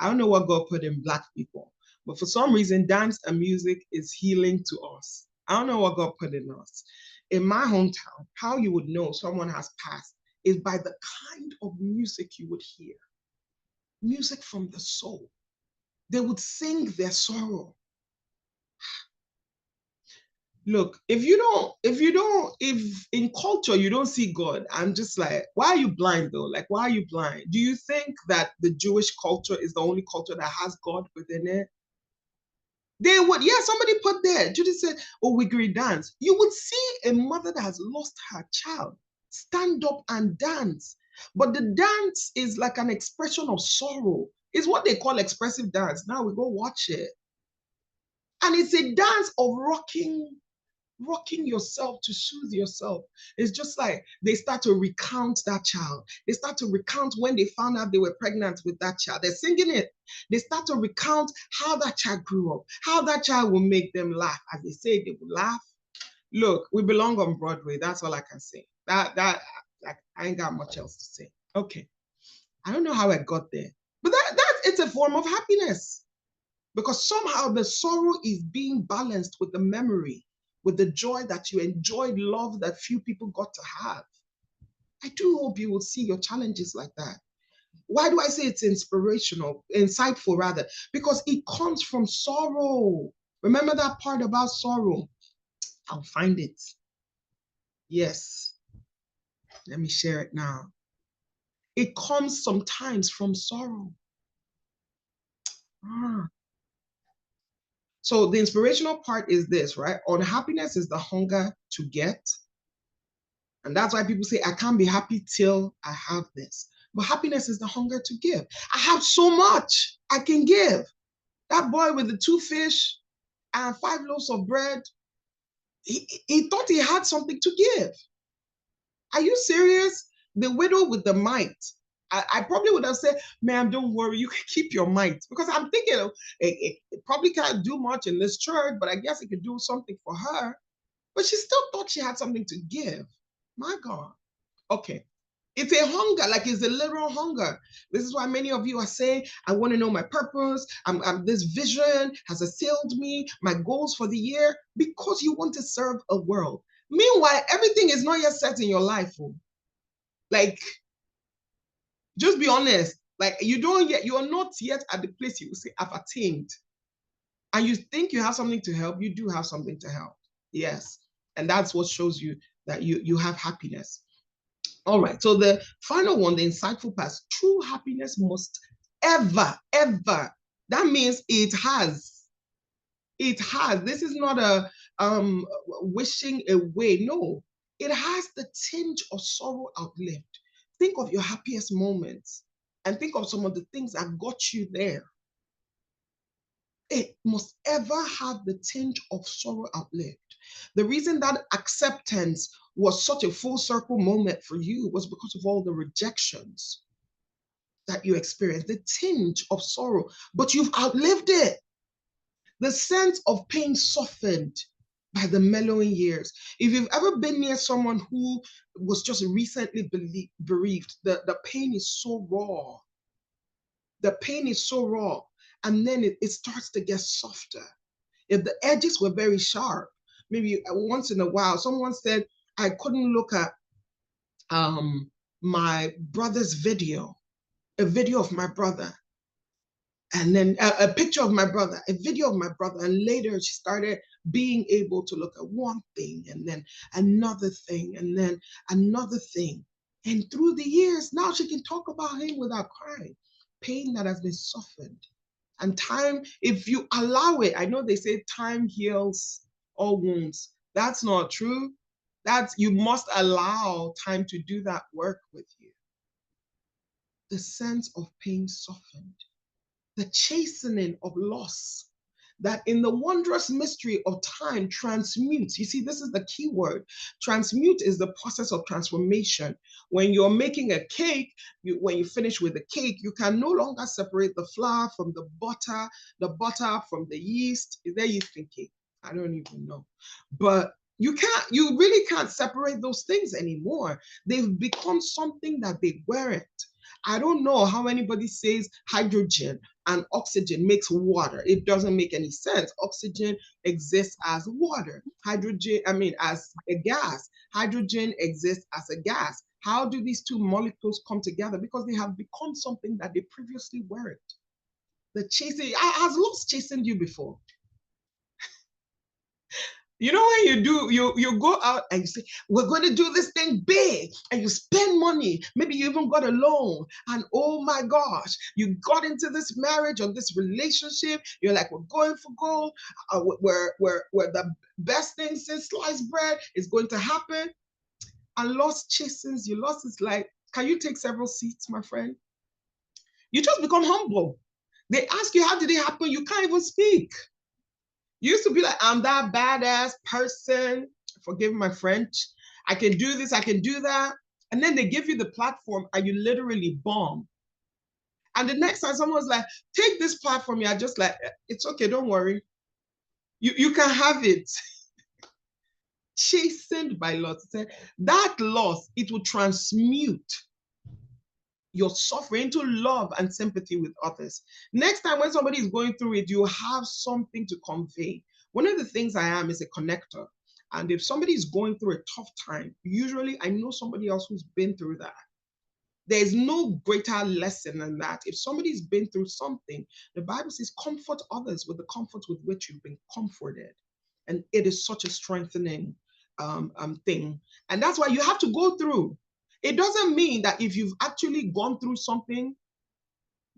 don't know what God put in Black people, but for some reason, dance and music is healing to us. I don't know what God put in us. In my hometown, how you would know someone has passed is by the kind of music you would hear. Music from the soul. They would sing their sorrow. Look, if in culture you don't see God, I'm just like, why are you blind though? Like, why are you blind? Do you think that the Jewish culture is the only culture that has God within it? They would, yeah, somebody put there, Judy said, oh, Wiggery dance. You would see a mother that has lost her child stand up and dance. But the dance is like an expression of sorrow. It's what they call expressive dance. Now we go watch it. And it's a dance of rocking yourself to soothe yourself. It's just like they start to recount that child. They start to recount when they found out they were pregnant with that child. They're singing it. They start to recount how that child grew up, how that child will make them laugh. As they say, they will laugh. Look, we belong on Broadway. That's all I can say. I ain't got much else to say. Okay. I don't know how I got there, but it's a form of happiness because somehow the sorrow is being balanced with the memory, with the joy that you enjoyed, love that few people got to have. I do hope you will see your challenges like that. Why do I say it's insightful rather? Because it comes from sorrow. Remember that part about sorrow? I'll find it. Yes. Let me share it now. It comes sometimes from sorrow. So the inspirational part is this, right? Unhappiness is the hunger to get. And that's why people say, I can't be happy till I have this. But happiness is the hunger to give. I have so much I can give. That boy with the 2 fish and 5 loaves of bread, he thought he had something to give. Are you serious? The widow with the mite. I probably would have said, ma'am, don't worry, you can keep your mite. Because I'm thinking it probably can't do much in this church, but I guess it could do something for her. But she still thought she had something to give. My God. Okay. It's a hunger, like it's a literal hunger. This is why many of you are saying, I want to know my purpose. This vision has assailed me, my goals for the year, because you want to serve a world. Meanwhile, everything is not yet set in your life. Like, just be honest. Like, you're not yet at the place you will say, I've attained. And you think you have something to help, you do have something to help. Yes. And that's what shows you that you have happiness. All right. So the final one, the insightful part, true happiness must ever. That means it has. It has. This is not a wishing away. No, it has the tinge of sorrow outlived. Think of your happiest moments and think of some of the things that got you there. It must ever have the tinge of sorrow outlived. The reason that acceptance was such a full circle moment for you was because of all the rejections that you experienced, the tinge of sorrow, but you've outlived it. The sense of pain softened by the mellowing years. If you've ever been near someone who was just recently bereaved, the pain is so raw. The pain is so raw. And then it starts to get softer. If the edges were very sharp, maybe once in a while, someone said, I couldn't look at my brother's video, a video of my brother, and then a picture of my brother, a video of my brother. And later she started being able to look at one thing and then another thing and then another thing. And through the years, now she can talk about him without crying. Pain that has been softened. And time, if you allow it, I know they say time heals all wounds. That's not true. You must allow time to do that work with you. The sense of pain softened. The chastening of loss that in the wondrous mystery of time transmutes. You see, this is the key word. Transmute is the process of transformation. When you're making a cake, when you finish with the cake, you can no longer separate the flour from the butter from the yeast. Is there yeast in cake? I don't even know. But you really can't separate those things anymore. They've become something that they weren't. I don't know how anybody says hydrogen and oxygen makes water. It doesn't make any sense. Oxygen exists as water. As a gas. Hydrogen exists as a gas. How do these two molecules come together? Because they have become something that they previously weren't. Has loss chastened you before? You know, when you go out and you say, we're going to do this thing big, and you spend money. Maybe you even got a loan, and oh my gosh, you got into this marriage or this relationship. You're like, we're going for gold. Where the best thing since sliced bread is going to happen. And loss chastens you. Loss is like, can you take several seats, my friend? You just become humble. They ask you, how did it happen? You can't even speak. You used to be like, I'm that badass person, forgive my French. I can do this, I can do that. And then they give you the platform and you literally bomb. And the next time someone's like, take this platform, you're just like, it's okay, don't worry. You can have it. Chastened by loss. That loss, it will transmute your suffering into love and sympathy with others. Next time when somebody is going through it, you have something to convey. One of the things I am is a connector. And if somebody is going through a tough time, usually I know somebody else who's been through that. There's no greater lesson than that. If somebody's been through something, the Bible says, comfort others with the comfort with which you've been comforted. And it is such a strengthening thing. And that's why you have to go through. It doesn't mean that if you've actually gone through something,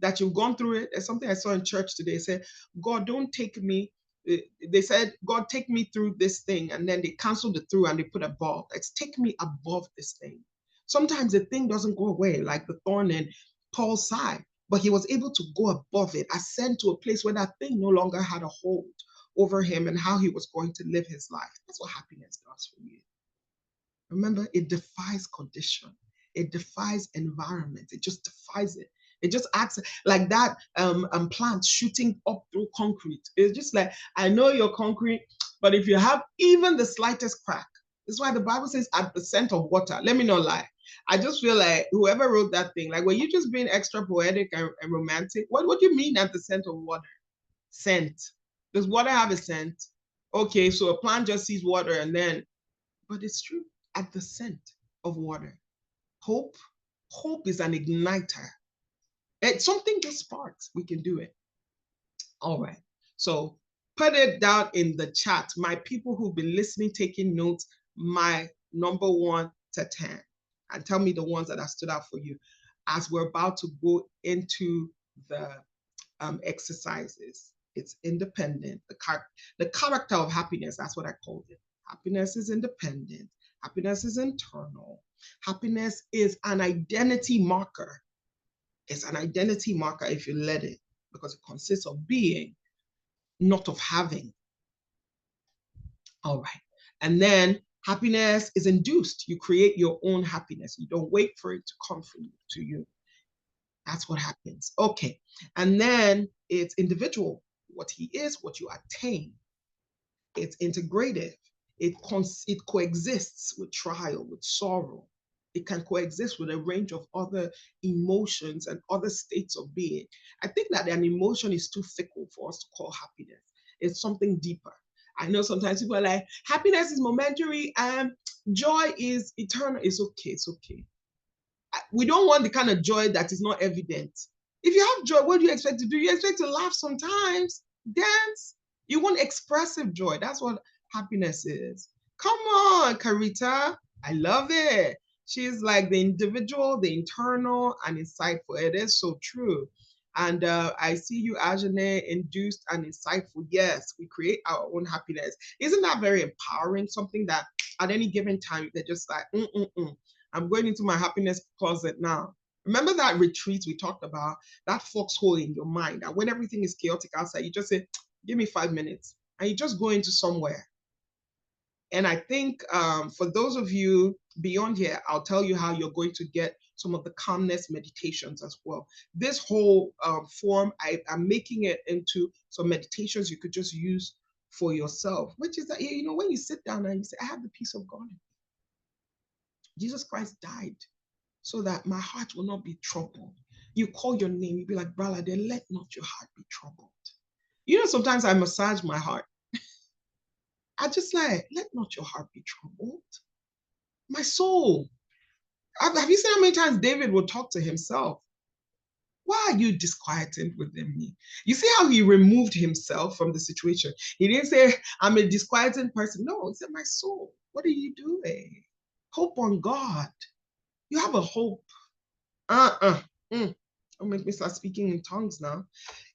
that you've gone through it. There's something I saw in church today. It said, God, don't take me. They said, God, take me through this thing. And then they canceled the through and they put above. It's take me above this thing. Sometimes the thing doesn't go away, like the thorn in Paul's side, but he was able to go above it, ascend to a place where that thing no longer had a hold over him and how he was going to live his life. That's what happiness does for you. Remember, it defies condition. It defies environment. It just defies it. It just acts like that plant shooting up through concrete. It's just like, I know you're concrete, but if you have even the slightest crack, that's why the Bible says at the scent of water. Let me not lie. I just feel like whoever wrote that thing, like, were you just being extra poetic and romantic? What do you mean at the scent of water? Scent. Does water have a scent? Okay, so a plant just sees water and then, but it's true. At the scent of water. Hope is an igniter. It's something just sparks. We can do it. All right. So put it down in the chat. My people who've been listening, taking notes, my number 1 to 10. And tell me the ones that have stood out for you as we're about to go into the exercises. It's independent. The character of happiness, that's what I called it. Happiness is independent. Happiness is internal. Happiness is an identity marker. It's an identity marker if you let it, because it consists of being, not of having. All right. And then happiness is induced. You create your own happiness. You don't wait for it to come to you. That's what happens. Okay. And then it's individual. What he is, what you attain. It's integrative. It coexists with trial, with sorrow. It can coexist with a range of other emotions and other states of being. I think that an emotion is too fickle for us to call happiness. It's something deeper. I know sometimes people are like, happiness is momentary and joy is eternal. It's okay, it's okay. We don't want the kind of joy that is not evident. If you have joy, what do you expect to do? You expect to laugh sometimes, dance. You want expressive joy. That's what happiness is. Come on, Carita. I love it. She's like the individual, the internal, and insightful. It is so true. And I see you, Ajane, induced and insightful. Yes, we create our own happiness. Isn't that very empowering? Something that at any given time, they're just like, I'm going into my happiness closet now. Remember that retreat we talked about, that foxhole in your mind, and when everything is chaotic outside, you just say, give me 5 minutes, and you just go into somewhere. And I think for those of you beyond here, I'll tell you how you're going to get some of the calmness meditations as well. This whole form, I'm making it into some meditations you could just use for yourself, which is that, you know, when you sit down and you say, I have the peace of God. Jesus Christ died so that my heart will not be troubled. You call your name, you be like, brother, then let not your heart be troubled. You know, sometimes I massage my heart. I just like, let not your heart be troubled. My soul. Have you seen how many times David would talk to himself? Why are you disquieted within me? You see how he removed himself from the situation. He didn't say, I'm a disquieting person. No, he said, my soul, what are you doing? Hope on God. You have a hope. Don't make me start speaking in tongues now.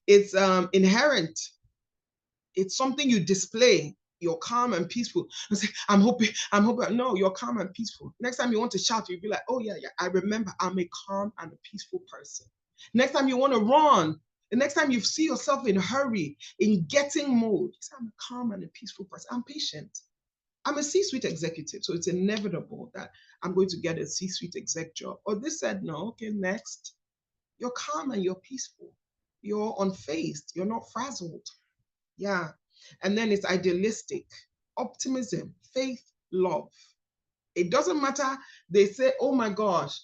It's inherent. It's something you display. You're calm and peaceful. I say, I'm hoping. No, you're calm and peaceful. Next time you want to shout, you'll be like, oh yeah, I remember I'm a calm and a peaceful person. Next time you want to run, the next time you see yourself in a hurry, in getting mode, you say, I'm a calm and a peaceful person. I'm patient. I'm a C-suite executive, so it's inevitable that I'm going to get a C-suite exec job. Or this said, no, okay, next. You're calm and you're peaceful. You're unfazed. You're not frazzled. Yeah. And then it's idealistic, optimism, faith, love. It doesn't matter. They say, oh my gosh,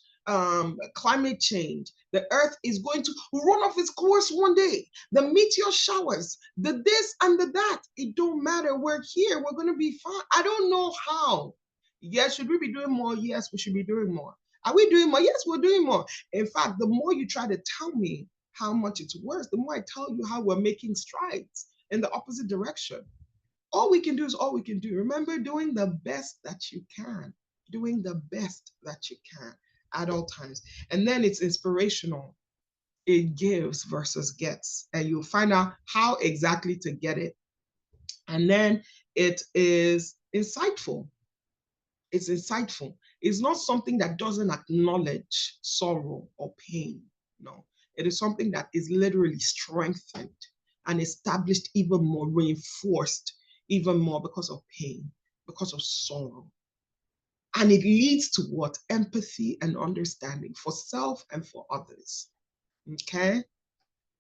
climate change. The earth is going to run off its course one day. The meteor showers, the this and the that. It don't matter. We're here. We're going to be fine. I don't know how. Yes, should we be doing more? Yes, we should be doing more. Are we doing more? Yes, we're doing more. In fact, the more you try to tell me how much it's worse, the more I tell you how we're making strides in the opposite direction. all we can do is all we can do. Remember, doing the best that you can, doing the best that you can at all times. And then it's inspirational. It gives versus gets, and you'll find out how exactly to get it. And then it is insightful. It's insightful. It's not something that doesn't acknowledge sorrow or pain. No, it is something that is literally strengthened and established even more, reinforced even more because of pain, because of sorrow. And it leads to what? Empathy and understanding for self and for others. Okay?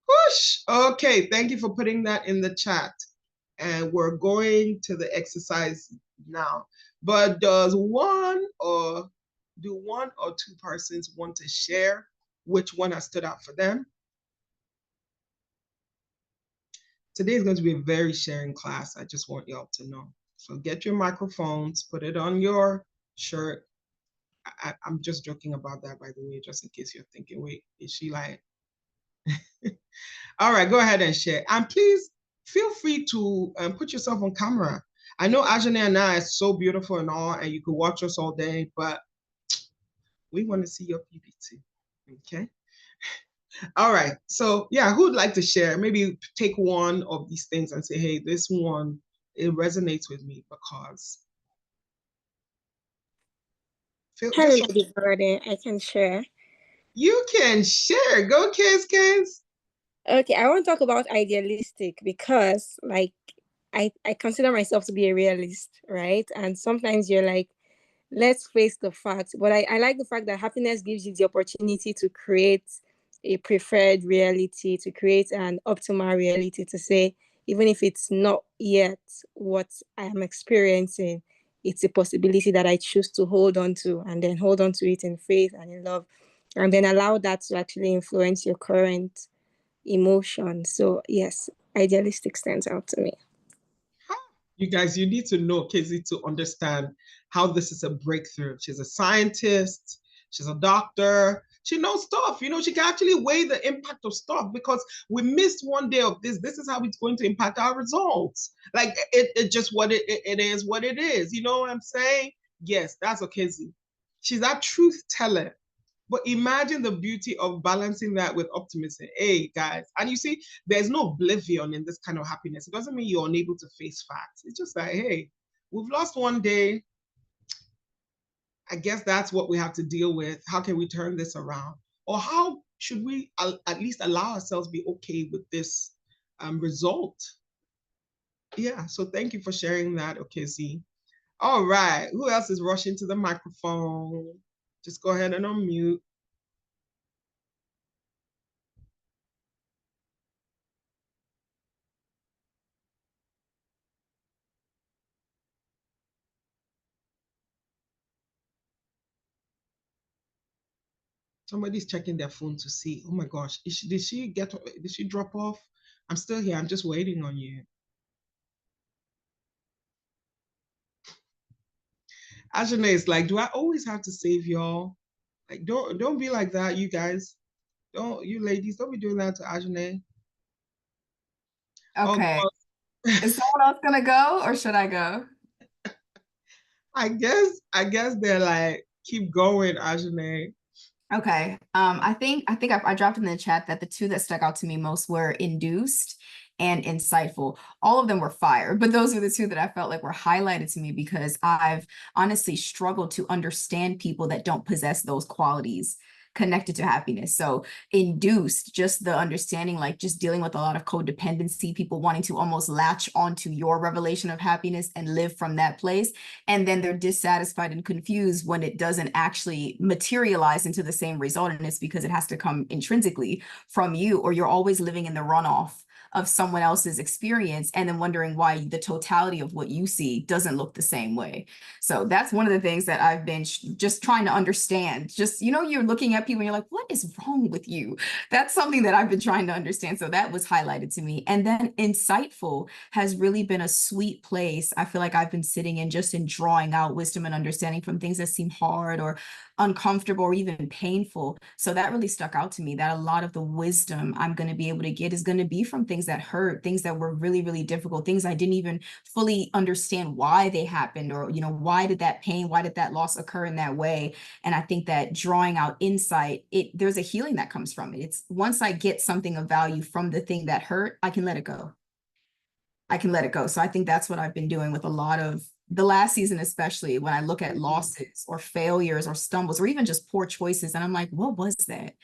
Whoosh! Okay, thank you for putting that in the chat. And we're going to the exercise now. But do one or two persons want to share which one has stood out for them? Today is going to be a very sharing class. I just want y'all to know. So get your microphones, put it on your shirt. I'm just joking about that, by the way, just in case you're thinking, wait, is she like... All right, go ahead and share. And please feel free to put yourself on camera. I know Ajane and I are so beautiful and all, and you could watch us all day, but we want to see your PPT, okay? All right, so yeah, who'd like to share? Maybe take one of these things and say, hey, this one, it resonates with me because... Hello, everybody. I can share. You can share. Go, Kiz. Okay, I want to talk about idealistic because, like, I consider myself to be a realist, right? And sometimes you're like, let's face the facts. But I like the fact that happiness gives you the opportunity to create a preferred reality, to create an optimal reality, to say, even if it's not yet what I am experiencing, it's a possibility that I choose to hold on to, and then hold on to it in faith and in love, and then allow that to actually influence your current emotion. So yes, idealistic stands out to me. You guys, you need to know Kizzy to understand how this is a breakthrough. She's a scientist, she's a doctor, she knows stuff. You know, she can actually weigh the impact of stuff because we missed one day of this. This is how it's going to impact our results. Like it just what it is what it is. You know what I'm saying? Yes, that's a Kizzy. She's that truth teller. But imagine the beauty of balancing that with optimism. Hey, guys. And you see, there's no oblivion in this kind of happiness. It doesn't mean you're unable to face facts. It's just like, hey, we've lost one day. I guess that's what we have to deal with. How can we turn this around? Or how should we at least allow ourselves be okay with this result? Yeah, so thank you for sharing that, Okezie. All right, who else is rushing to the microphone? Just go ahead and unmute. Somebody's checking their phone to see, oh my gosh, did she drop off? I'm still here, I'm just waiting on you. Ajane is like, do I always have to save y'all? Like, don't be like that, you guys. You ladies, don't be doing that to Ajane. Okay. Oh, is someone else gonna go or should I go? I guess they're like, keep going, Ajane. Okay. I think I dropped in the chat that the two that stuck out to me most were induced and insightful. All of them were fire, but those were the two that I felt like were highlighted to me because I've honestly struggled to understand people that don't possess those qualities connected to happiness. So induced, just the understanding, like just dealing with a lot of codependency, people wanting to almost latch onto your revelation of happiness and live from that place. And then they're dissatisfied and confused when it doesn't actually materialize into the same result. And it's because it has to come intrinsically from you, or you're always living in the runoff of someone else's experience and then wondering why the totality of what you see doesn't look the same way. So that's one of the things that I've been just trying to understand. Just, you know, you're looking at people and you're like, what is wrong with you? That's something that I've been trying to understand. So that was highlighted to me. And then insightful has really been a sweet place. I feel like I've been sitting in just in drawing out wisdom and understanding from things that seem hard or uncomfortable or even painful. So that really stuck out to me, that a lot of the wisdom I'm going to be able to get is going to be from things that hurt, things that were really, really difficult, things I didn't even fully understand why they happened, or, you know, why did that pain, why did that loss occur in that way? And I think that drawing out insight, there's a healing that comes from it. It's once I get something of value from the thing that hurt, I can let it go. I can let it go. So I think that's what I've been doing with a lot of the last season, especially when I look at losses or failures or stumbles or even just poor choices. And I'm like, what was that?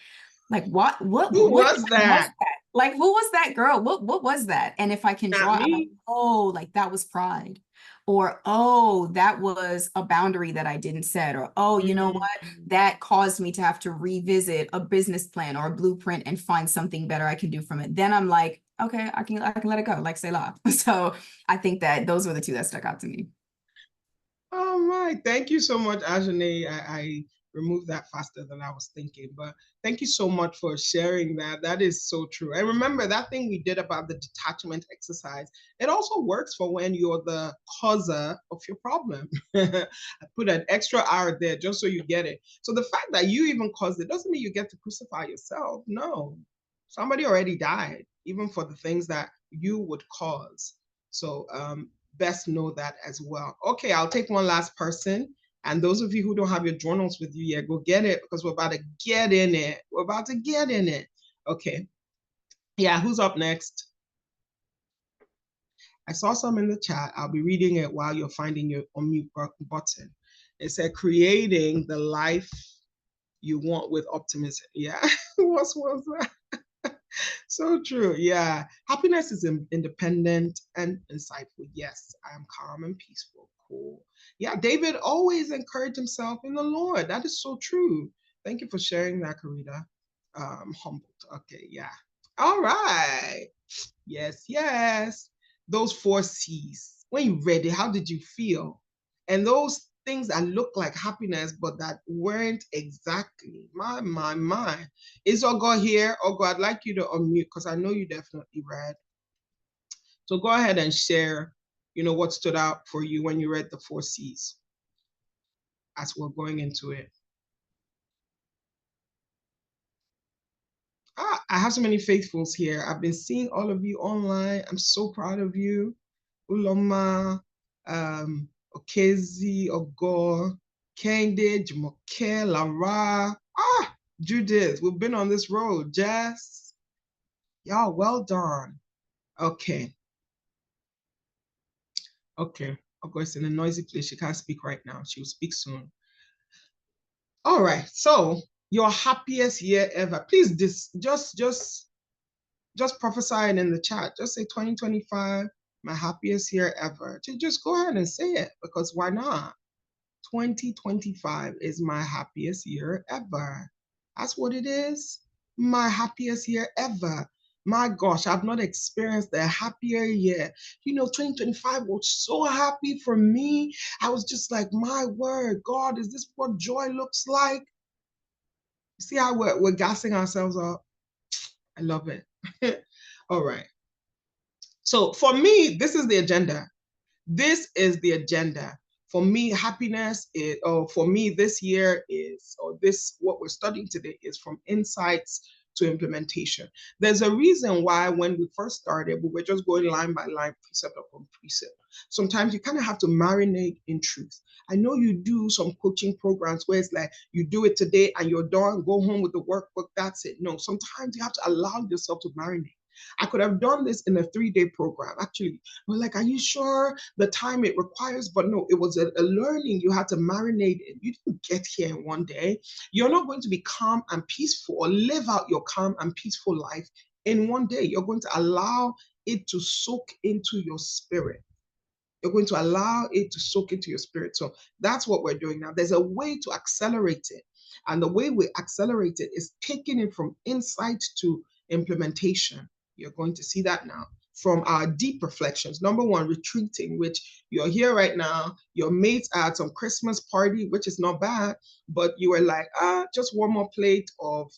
Like, Who what was that? Like, who was that girl? What was that? And if I can Not draw, I'm like, me. oh, like that was pride. Or, oh, that was a boundary that I didn't set. Or, oh, you know what? That caused me to have to revisit a business plan or a blueprint and find something better I can do from it. Then I'm like, okay, I can let it go, like Selah. So I think that those were the two that stuck out to me. All right. Thank you so much, Ajane. I removed that faster than I was thinking, but thank you so much for sharing that. That is so true. And remember that thing we did about the detachment exercise, it also works for when you're the causer of your problem. I put an extra hour there just so you get it. So the fact that you even caused it doesn't mean you get to crucify yourself. No, somebody already died, even for the things that you would cause. So best know that as well. Okay, I'll take one last person. And those of you who don't have your journals with you yet, go get it, because we're about to get in it. We're about to get in it. Okay. Yeah, who's up next? I saw some in the chat. I'll be reading it while you're finding your unmute button. It said, creating the life you want with optimism. Yeah, what was that? So true. Yeah. Happiness is independent and insightful. Yes, I am calm and peaceful. Cool. Yeah, David always encouraged himself in the Lord. That is so true. Thank you for sharing that, Karita. Humbled. Okay, yeah. All right. Yes, yes. Those 4 C's. When you read it, how did you feel? And those things that look like happiness, but that weren't exactly. My. Is Ogo here? Ogo, I'd like you to unmute because I know you definitely read. So go ahead and share, what stood out for you when you read the 4 C's as we're going into it. I have so many faithfuls here. I've been seeing all of you online. I'm so proud of you. Uloma, Okezi, Ogo, Kende, Jumoke, Lara, Judith. We've been on this road. Jess, y'all, well done. Okay. Okay. Ogo is in a noisy place. She can't speak right now. She will speak soon. All right. So your happiest year ever. Please, just prophesy it in the chat. Just say 2025. My happiest year ever. Just go ahead and say it, because why not? 2025 is my happiest year ever. That's what it is. My happiest year ever. My gosh, I've not experienced a happier year. 2025 was so happy for me. I was just like, my word, God, is this what joy looks like? See how we're gassing ourselves up? I love it. All right. So for me, this is the agenda. This is the agenda. For me, happiness is, for me, this year is, what we're studying today is from insights to implementation. There's a reason why when we first started, we were just going line by line, precept upon precept. Sometimes you kind of have to marinate in truth. I know you do some coaching programs where it's like, you do it today and you're done, go home with the workbook, that's it. No, sometimes you have to allow yourself to marinate. I could have done this in a 3-day program. Actually, we're like, are you sure the time it requires? But no, it was a learning you had to marinate in. You didn't get here in one day. You're not going to be calm and peaceful or live out your calm and peaceful life in one day. You're going to allow it to soak into your spirit. You're going to allow it to soak into your spirit. So that's what we're doing now. There's a way to accelerate it. And the way we accelerate it is taking it from insight to implementation. You're going to see that now from our deep reflections. Number 1, retreating, which you're here right now. Your mates are at some Christmas party, which is not bad, but you were like, just one more plate of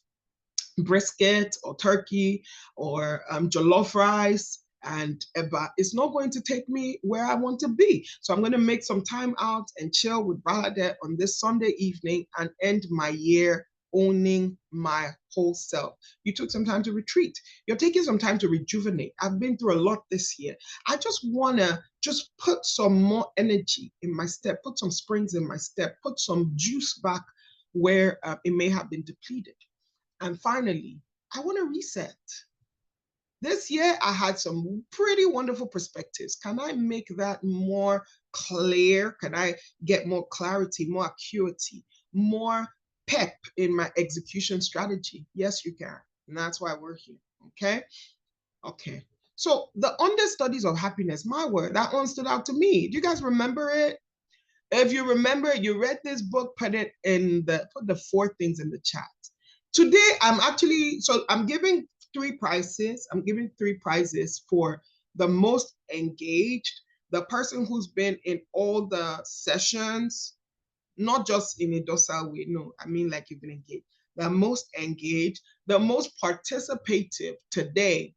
brisket or turkey or jollof rice. but it's not going to take me where I want to be. So I'm going to make some time out and chill with Bernadette on this Sunday evening and end my year owning my whole self. You took some time to retreat. You're taking some time to rejuvenate. I've been through a lot this year. I just want to just put some more energy in my step, put some springs in my step, put some juice back where it may have been depleted. And finally, I want to reset. This year, I had some pretty wonderful perspectives. Can I make that more clear? Can I get more clarity, more acuity, more pep in my execution strategy? Yes, you can. And that's why we're here. Okay? Okay. So the understudies of happiness, my word, that one stood out to me. Do you guys remember it? If you remember, you read this book, put the 4 things in the chat. Today, I'm giving 3 prizes. I'm giving 3 prizes for the most engaged, the person who's been in all the sessions, not just in a docile way. No, I mean like you've been engaged. The most engaged, the most participative today.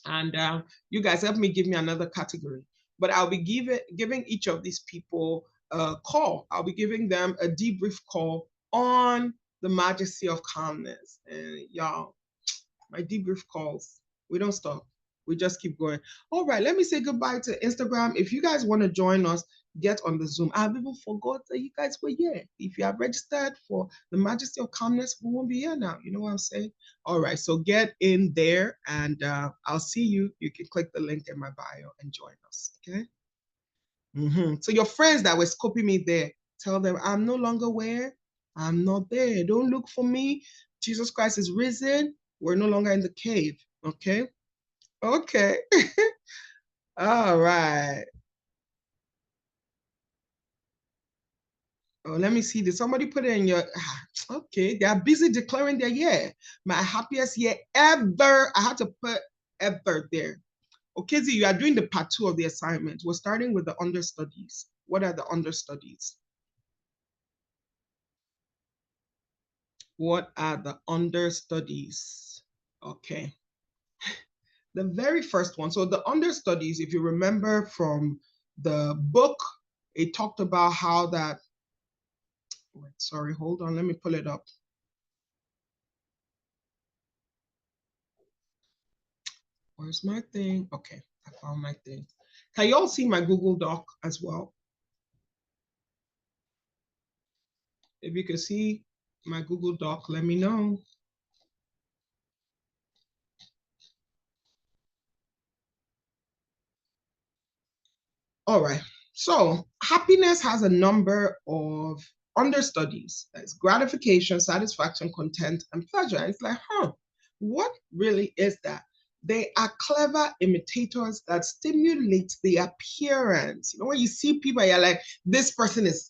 And you guys help me give me another category. But I'll be giving each of these people a call. I'll be giving them a debrief call on the Majesty of Calmness. And y'all, my debrief calls, we don't stop. We just keep going. All right, let me say goodbye to Instagram. If you guys want to join us, get on the Zoom. I've even forgot that you guys were here. If you have registered for the Majesty of Calmness, we won't be here now. You know what I'm saying? All right, so get in there and I'll see you. You can click the link in my bio and join us, okay? So your friends that were scoping me there, tell them I'm no longer where? I'm not there. Don't look for me. Jesus Christ is risen. We're no longer in the cave, okay? Okay. All right. Oh, let me see. Did somebody put it in your... Okay, they are busy declaring their year. My happiest year ever. I had to put ever there. Okay, so you are doing the part 2 of the assignment. We're starting with the understudies. What are the understudies? What are the understudies? Okay. The very first one. So the understudies, if you remember from the book, it talked about how that... Wait, sorry, hold on. Let me pull it up. Where's my thing? Okay, I found my thing. Can you all see my Google Doc as well? If you can see my Google Doc, let me know. All right, so happiness has a number of understudies. That's gratification, satisfaction, content, and pleasure. And it's like, what really is that? They are clever imitators that stimulate the appearance. You know, when you see people, you're like, this person is,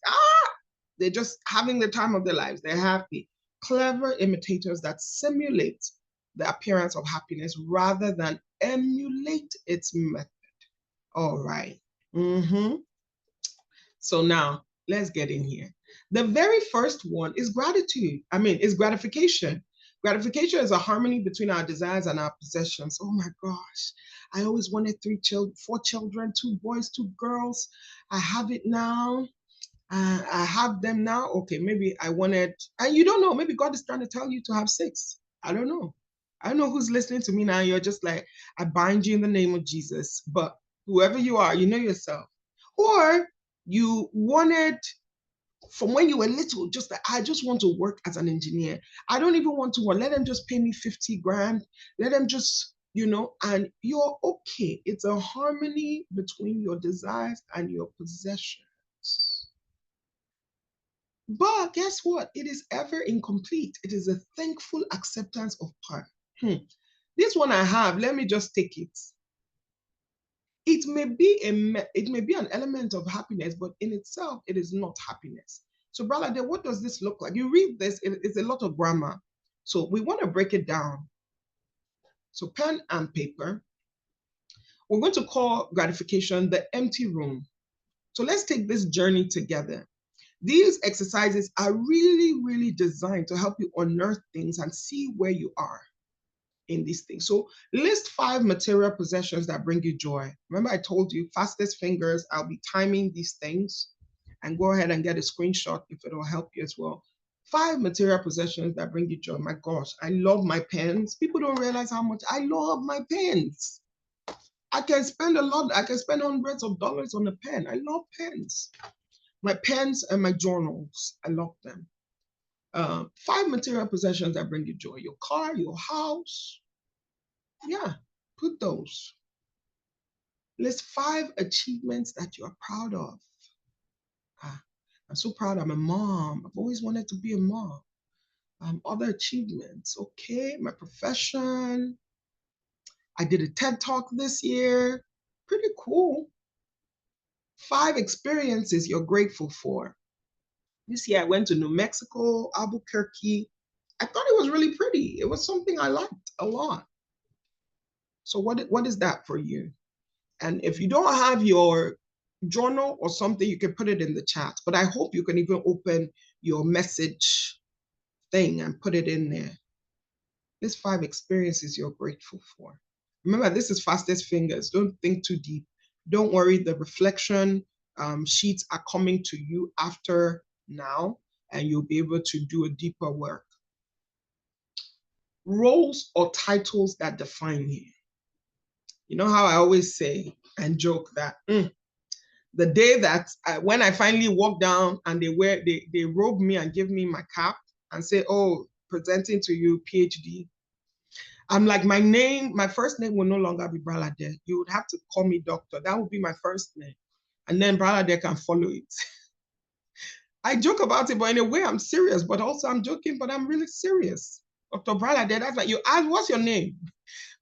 they're just having the time of their lives. They're happy. Clever imitators that simulate the appearance of happiness rather than emulate its method. All right. So now let's get in here. The very first one is gratitude. Is gratification. Gratification is a harmony between our desires and our possessions. Oh my gosh. I always wanted 4 children, 2 boys, 2 girls. I have it now. I have them now. Okay, maybe I wanted, and you don't know, maybe God is trying to tell you to have 6. I don't know. I don't know who's listening to me now. You're just like, I bind you in the name of Jesus. But whoever you are, you know yourself. Or you wanted, from when you were little, just like, I just want to work as an engineer. I don't even want to work. Let them just pay me 50 grand. Let them just, and you're okay. It's a harmony between your desires and your possessions. But guess what? It is ever incomplete. It is a thankful acceptance of part. This one I have, let me just take it. It may be an element of happiness, but in itself, it is not happiness. So brother, what does this look like? You read this, it's a lot of grammar. So we want to break it down. So pen and paper. We're going to call gratification the empty room. So let's take this journey together. These exercises are really, really designed to help you unearth things and see where you are in these things. So list 5 material possessions that bring you joy. Remember I told you, fastest fingers, I'll be timing these things, and go ahead and get a screenshot if it'll help you as well. 5 material possessions that bring you joy. My gosh, I love my pens. People don't realize how much I love my pens. I can spend a lot, I can spend hundreds of dollars on a pen. I love pens. My pens and my journals, I love them. 5 material possessions that bring you joy. Your car, your house. Yeah, put those. List 5 achievements that you are proud of. I'm so proud I'm a mom. I've always wanted to be a mom. Other achievements, okay, my profession. I did a TED Talk this year. Pretty cool. 5 experiences you're grateful for. This year I went to New Mexico, Albuquerque. I thought it was really pretty. It was something I liked a lot. So what is that for you? And if you don't have your journal or something, you can put it in the chat. But I hope you can even open your message thing and put it in there. These 5 experiences you're grateful for. Remember, this is fastest fingers. Don't think too deep. Don't worry, the reflection sheets are coming to you after now, and you'll be able to do a deeper work. Roles or titles that define you. You know how I always say and joke that the day that when I finally walk down and they robe me and give me my cap and say, oh, presenting to you PhD, I'm like, my first name will no longer be Bralade. You would have to call me doctor. That would be my first name. And then Bralade can follow it. I joke about it, but in a way I'm serious, but also I'm joking, but I'm really serious. Dr. Bralade, that's like, you ask, what's your name?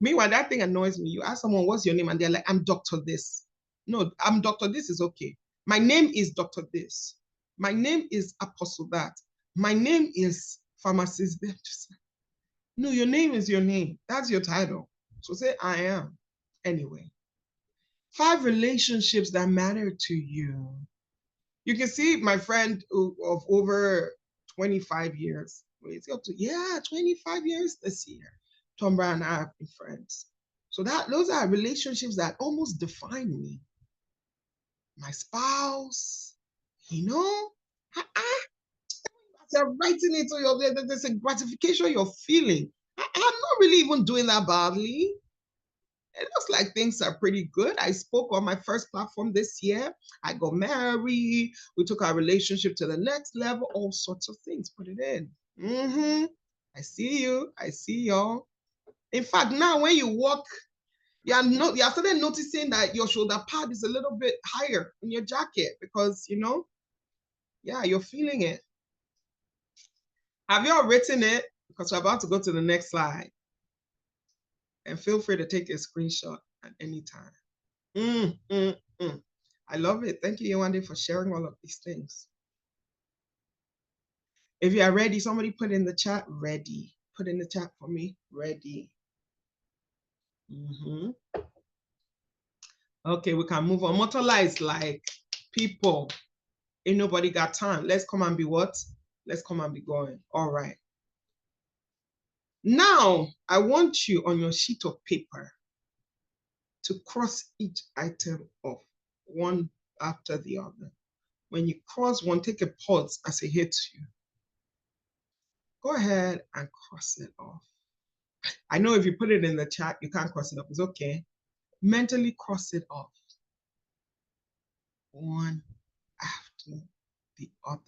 Meanwhile, that thing annoys me. You ask someone, what's your name? And they're like, I'm Dr. This. No, I'm Dr. This is okay. My name is Dr. This. My name is Apostle That. My name is Pharmacist This. No, your name is your name. That's your title. So say, I am. Anyway, 5 relationships that matter to you. You can see my friend of over 25 years. Wait, up to, yeah, 25 years this year. Tombra and I have been friends. So those are relationships that almost define me. My spouse, you know, they're writing it to your, there's a gratification you're feeling. I'm not really even doing that badly. It looks like things are pretty good. I spoke on my first platform this year. I got married. We took our relationship to the next level, all sorts of things. Put it in. I see you. I see y'all. In fact, now when you walk, you are started noticing that your shoulder pad is a little bit higher in your jacket because, you know, yeah, you're feeling it. Have you all written it? Because we're about to go to the next slide. And feel free to take a screenshot at any time. I love it. Thank you, Yewande, for sharing all of these things. If you are ready, somebody put in the chat, ready. Put in the chat for me, ready. Okay, we can move on. Motola is like, people, ain't nobody got time. Let's come and be what? Let's come and be going. All right. Now, I want you on your sheet of paper to cross each item off, one after the other. When you cross one, take a pause as it hits you. Go ahead and cross it off. I know if you put it in the chat, you can't cross it off. It's okay. Mentally cross it off. One after the other.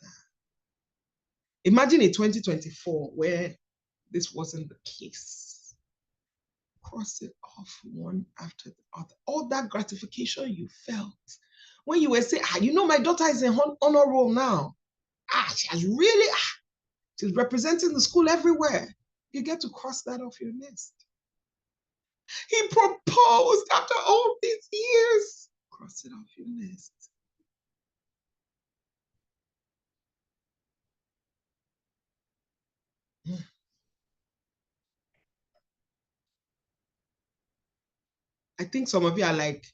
Imagine a 2024 where this wasn't the case. Cross it off one after the other. All that gratification you felt when you were saying, you know, my daughter is in honor roll now. She has really, she's representing the school everywhere. You get to cross that off your list. He proposed after all these years. Cross it off your list. I think some of you are like,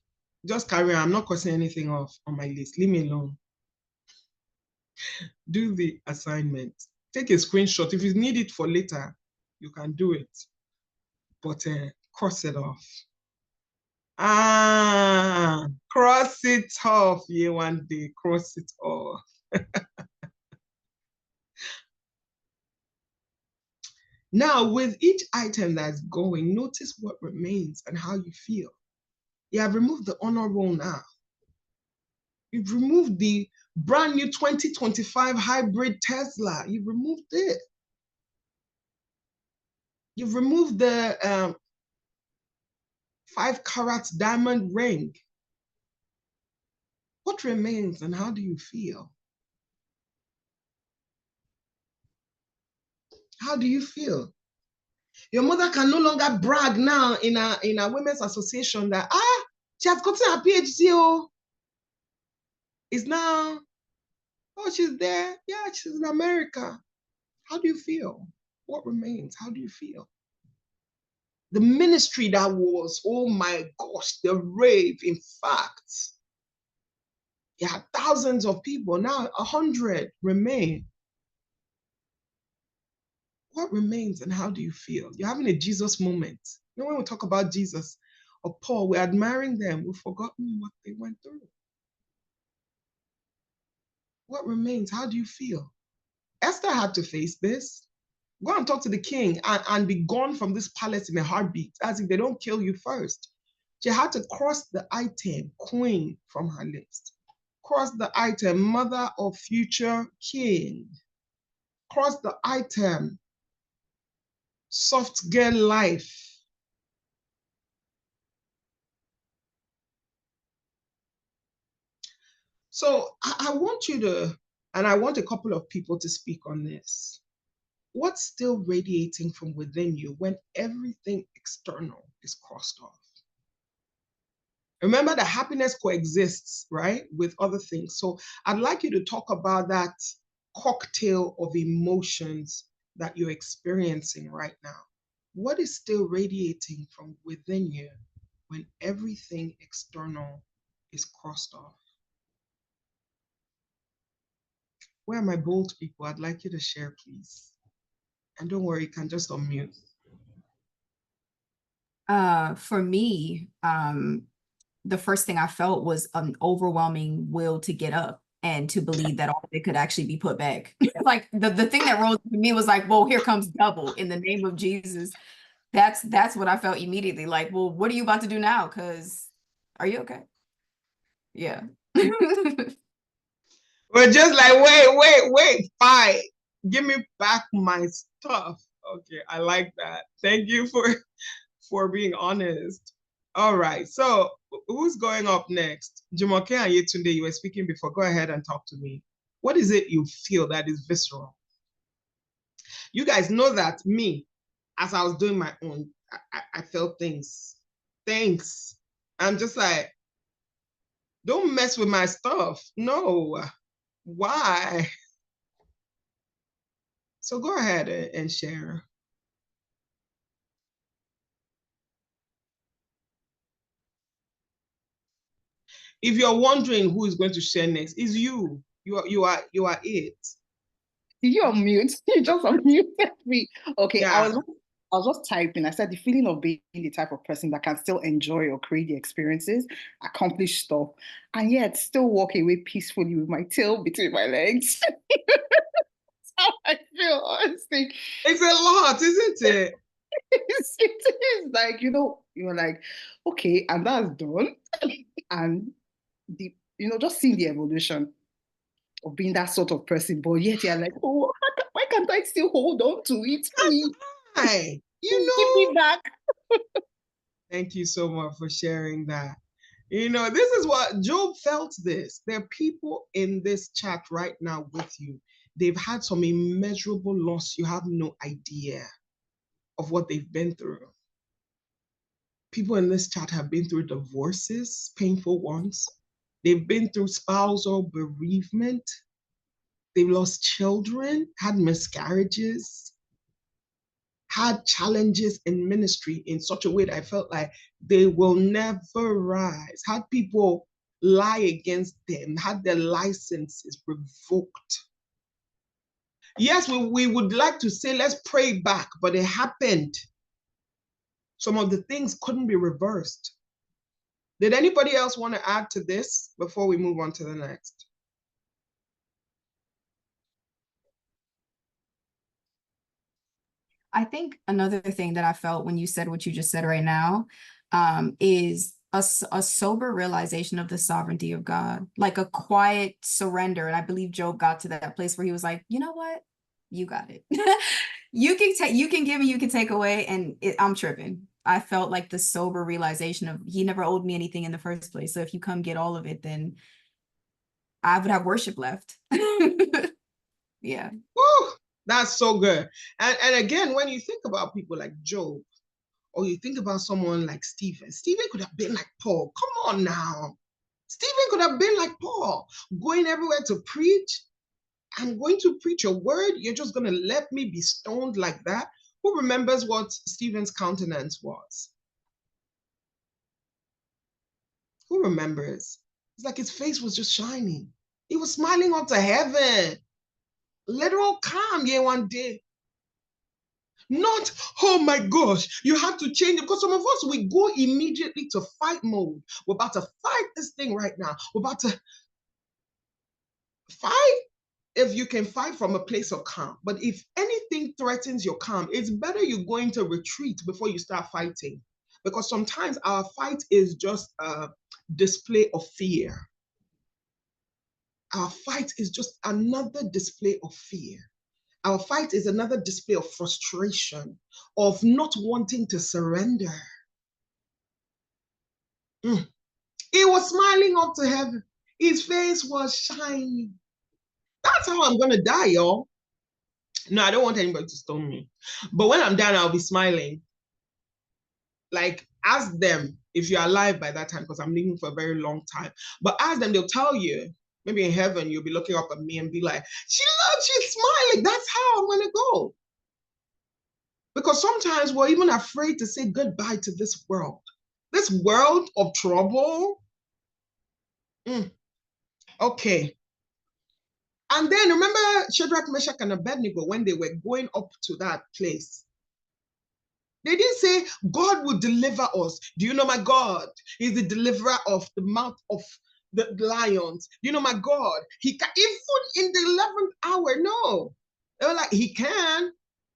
just carry on. I'm not crossing anything off on my list. Leave me alone. Do the assignment. Take a screenshot. If you need it for later, you can do it. but cross it off. Cross it off. Yeah, one day, cross it off. Now, with each item that's going, notice what remains and how you feel. You have removed the honor roll now. You've removed the brand new 2025 hybrid Tesla. You've removed it. You've removed the 5-carat diamond ring. What remains and how do you feel? How do you feel? Your mother can no longer brag now in a women's association that, she has gotten her PhD. Oh. It's now, oh, she's there. Yeah, she's in America. How do you feel? What remains? How do you feel? The ministry that was, oh my gosh, the rave, in fact, you had thousands of people. Now 100 remain. What remains and how do you feel? You're having a Jesus moment. You know, when we talk about Jesus or Paul, we're admiring them. We've forgotten what they went through. What remains? How do you feel? Esther had to face this. Go and talk to the king and be gone from this palace in a heartbeat, as if they don't kill you first. She had to cross the item queen from her list. Cross the item mother of future king. Cross the item soft girl life. So I want you to, and I want a couple of people to speak on this. What's still radiating from within you when everything external is crossed off? Remember that happiness coexists, right, with other things. So I'd like you to talk about that cocktail of emotions that you're experiencing right now. What is still radiating from within you when everything external is crossed off? Where are my bold people? I'd like you to share, please. And don't worry, you can just unmute. For me, the first thing I felt was an overwhelming will to get up and to believe that all of it could actually be put back. Like the thing that rose to me was like, well, here comes double in the name of Jesus. That's what I felt immediately. Like, well, what are you about to do now? Because are you okay? Yeah. We're just like, wait, fine. Give me back my stuff. Okay, I like that. Thank you for being honest. All right, so who's going up next? Jumoke and Yetunde, you were speaking before. Go ahead and talk to me. What is it you feel that is visceral? You guys know that me, as I was doing my own, I felt things. I'm just like, don't mess with my stuff. No. Why? So go ahead and share. If you're wondering who is going to share next, is you. You are it. Did you unmute? You just unmuted me. Okay, Yeah. I was just typing. I said the feeling of being the type of person that can still enjoy or create the experiences, accomplish stuff, and yet still walk away peacefully with my tail between my legs. That's how I feel, honestly. It's a lot, isn't it? It is like, you're like, okay, and that's done. And just seeing the evolution of being that sort of person, but yet you're like, oh, why can't I still hold on to it, please? Hi, Give me back. Thank you so much for sharing that. This is what Job felt this. There are people in this chat right now with you. They've had some immeasurable loss. You have no idea of what they've been through. People in this chat have been through divorces, painful ones. They've been through spousal bereavement. They've lost children, had miscarriages, had challenges in ministry in such a way that I felt like they will never rise, had people lie against them, had their licenses revoked. Yes, we would like to say, let's pray back, but it happened. Some of the things couldn't be reversed. Did anybody else want to add to this before we move on to the next? I think another thing that I felt when you said what you just said right now, is a sober realization of the sovereignty of God, like a quiet surrender. And I believe Job got to that place where he was like, you know what? You got it. You can give me, you can take away, and I'm tripping. I felt like the sober realization of he never owed me anything in the first place. So if you come get all of it, then I would have worship left. Yeah. Woo, that's so good. And again, when you think about people like Job, or you think about someone like Stephen, Stephen could have been like Paul. Come on now. Stephen could have been like Paul, going everywhere to preach. I'm going to preach a word. You're just going to let me be stoned like that? Who remembers what Stephen's countenance was? Who remembers? It's like his face was just shining. He was smiling up to heaven. Literal calm, yeah, one day. Not, oh my gosh, you have to change it. Because some of us, we go immediately to fight mode. We're about to fight this thing right now. We're about to fight. If you can fight from a place of calm. But if anything threatens your calm, it's better you go into retreat before you start fighting. Because sometimes our fight is just a display of fear. Our fight is just another display of fear. Our fight is another display of frustration, of not wanting to surrender. He was smiling up to heaven. His face was shining. That's how I'm going to die, y'all. No, I don't want anybody to stone me. But when I'm done, I'll be smiling. Like, ask them if you're alive by that time, because I'm living for a very long time. But ask them, they'll tell you. Maybe in heaven, you'll be looking up at me and be like, she's smiling. That's how I'm going to go. Because sometimes we're even afraid to say goodbye to this world. This world of trouble. Okay. And then remember Shadrach, Meshach, and Abednego, when they were going up to that place. They didn't say, God will deliver us. Do you know my God? He's the deliverer of the mouth of the lions. Do you know my God? He can, even in the 11th hour, no. They were like, he can.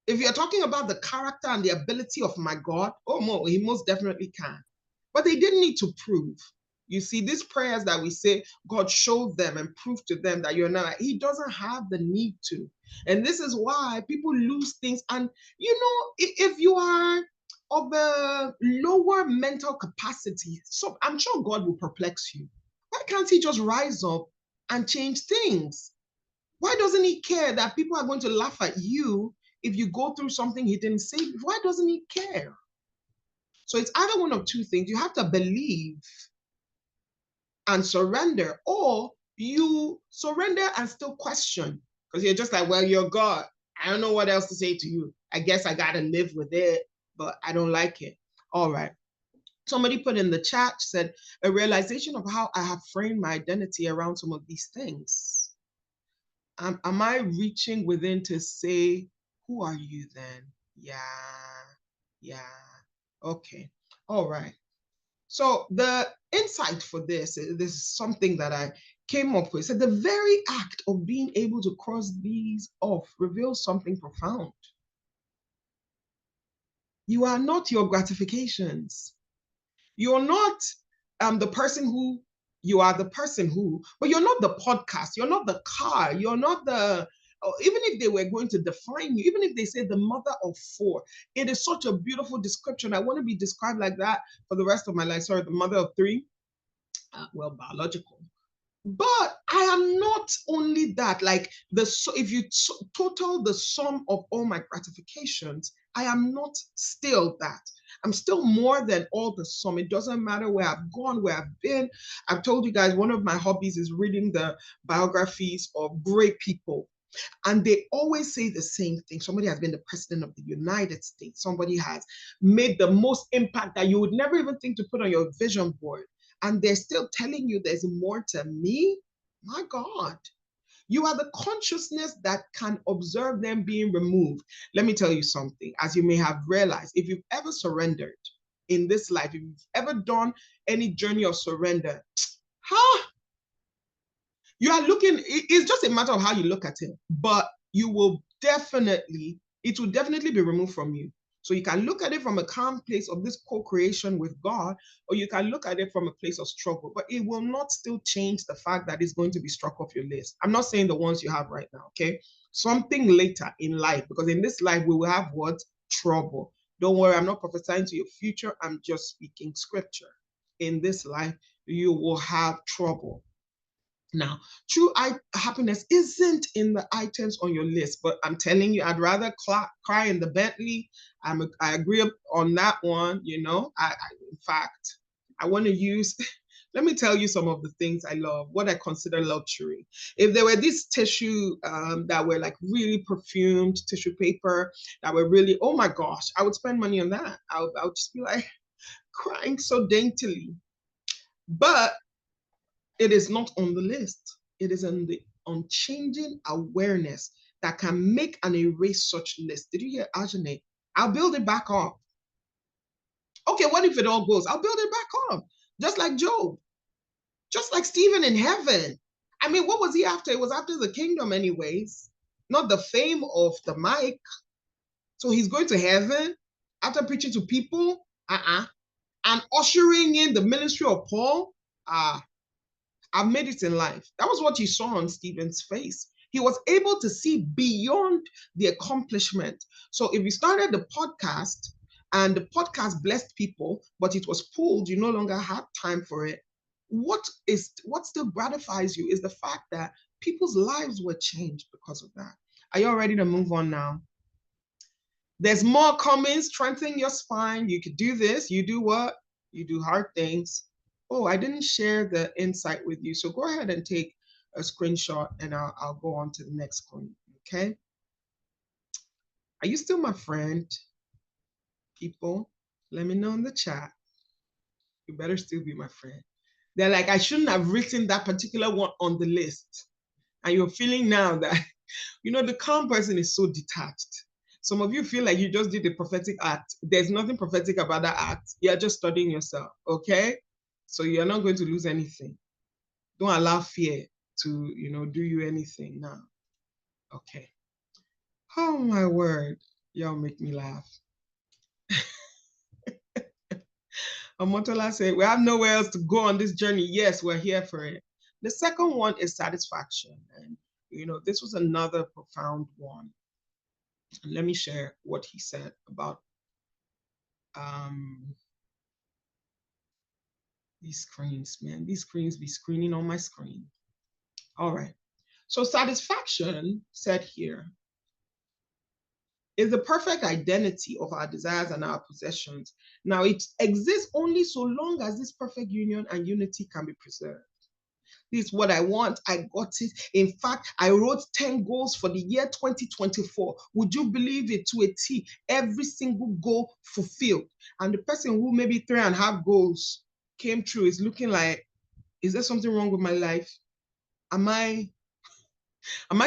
If you're talking about the character and the ability of my God, oh, he most definitely can. But they didn't need to prove. You see, these prayers that we say, God showed them and proved to them that you're not, he doesn't have the need to. And this is why people lose things. And, you know, if you are of a lower mental capacity, so I'm sure God will perplex you. Why can't he just rise up and change things? Why doesn't he care that people are going to laugh at you if you go through something he didn't say? Why doesn't he care? So it's either one of two things. You have to believe and surrender, or you surrender and still question, because you're just like, well, you're God. I don't know what else to say to you. I guess I got to live with it, but I don't like it. All right. Somebody put in the chat, said, a realization of how I have framed my identity around some of these things. Am I reaching within to say, who are you then? Yeah. Okay. All right. So the insight for this is something that I came up with. So the very act of being able to cross these off reveals something profound. You are not your gratifications. You're not the person who, you are the person who, but you're not the podcast, you're not the car, you're not the, even if they were going to define you, even if they say the mother of four, it is such a beautiful description. I want to be described like that for the rest of my life. Sorry, the mother of three, well, biological. But I am not only that, like if you total the sum of all my gratifications, I am not still that. I'm still more than all the sum. It doesn't matter where I've gone, where I've been. I've told you guys, one of my hobbies is reading the biographies of great people. And they always say the same thing. Somebody has been the president of the United States. Somebody has made the most impact that you would never even think to put on your vision board. And they're still telling you there's more to me. My God. You are the consciousness that can observe them being removed. Let me tell you something, as you may have realized, if you've ever surrendered in this life, if you've ever done any journey of surrender, you are looking, it's just a matter of how you look at it, but it will definitely be removed from you. So you can look at it from a calm place of this co-creation with God, or you can look at it from a place of struggle, but it will not still change the fact that it's going to be struck off your list. I'm not saying the ones you have right now, okay? Something later in life, because in this life we will have what? Trouble. Don't worry, I'm not prophesying to your future. I'm just speaking scripture. In this life, you will have trouble. Now, true happiness isn't in the items on your list, but I'm telling you, I'd rather cry in the Bentley. I agree on that one, you know. In fact, I want to use, let me tell you some of the things I love, what I consider luxury. If there were these tissue that were like really perfumed tissue paper that were really, oh my gosh, I would spend money on that. I would just be like crying so daintily. But it is not on the list. It is on the unchanging awareness that can make and erase such lists. Did you hear Ajane? I'll build it back up. Okay, what if it all goes? I'll build it back up. Just like Job. Just like Stephen in heaven. I mean, what was he after? It was after the kingdom anyways. Not the fame of the mic. So he's going to heaven after preaching to people. And ushering in the ministry of Paul. I've made it in life. That was what you saw on Stephen's face. He was able to see beyond the accomplishment. So if you started the podcast and the podcast blessed people, but it was pulled, you no longer had time for it. What still gratifies you is the fact that people's lives were changed because of that. Are you all ready to move on now? There's more coming. Strengthen your spine. You could do this. You do what? You do hard things. Oh, I didn't share the insight with you. So go ahead and take a screenshot and I'll go on to the next screen, okay? Are you still my friend? People, let me know in the chat. You better still be my friend. They're like, I shouldn't have written that particular one on the list. And you're feeling now that, you know, the calm person is so detached. Some of you feel like you just did a prophetic act. There's nothing prophetic about that act. You're just studying yourself, okay? So you're not going to lose anything. Don't allow fear to, you know, do you anything now. Okay. Oh my word. Y'all make me laugh. Omotola said, we have nowhere else to go on this journey. Yes, we're here for it. The second one is satisfaction. And, you know, this was another profound one. And let me share what he said about these screens, man. These screens be screening on my screen. All right. So satisfaction, said here, is the perfect identity of our desires and our possessions. Now, it exists only so long as this perfect union and unity can be preserved. This is what I want. I got it. In fact, I wrote 10 goals for the year 2024. Would you believe it, to a T? Every single goal fulfilled. And the person who maybe 3.5 goals came true is looking like, is there something wrong with my life? Am I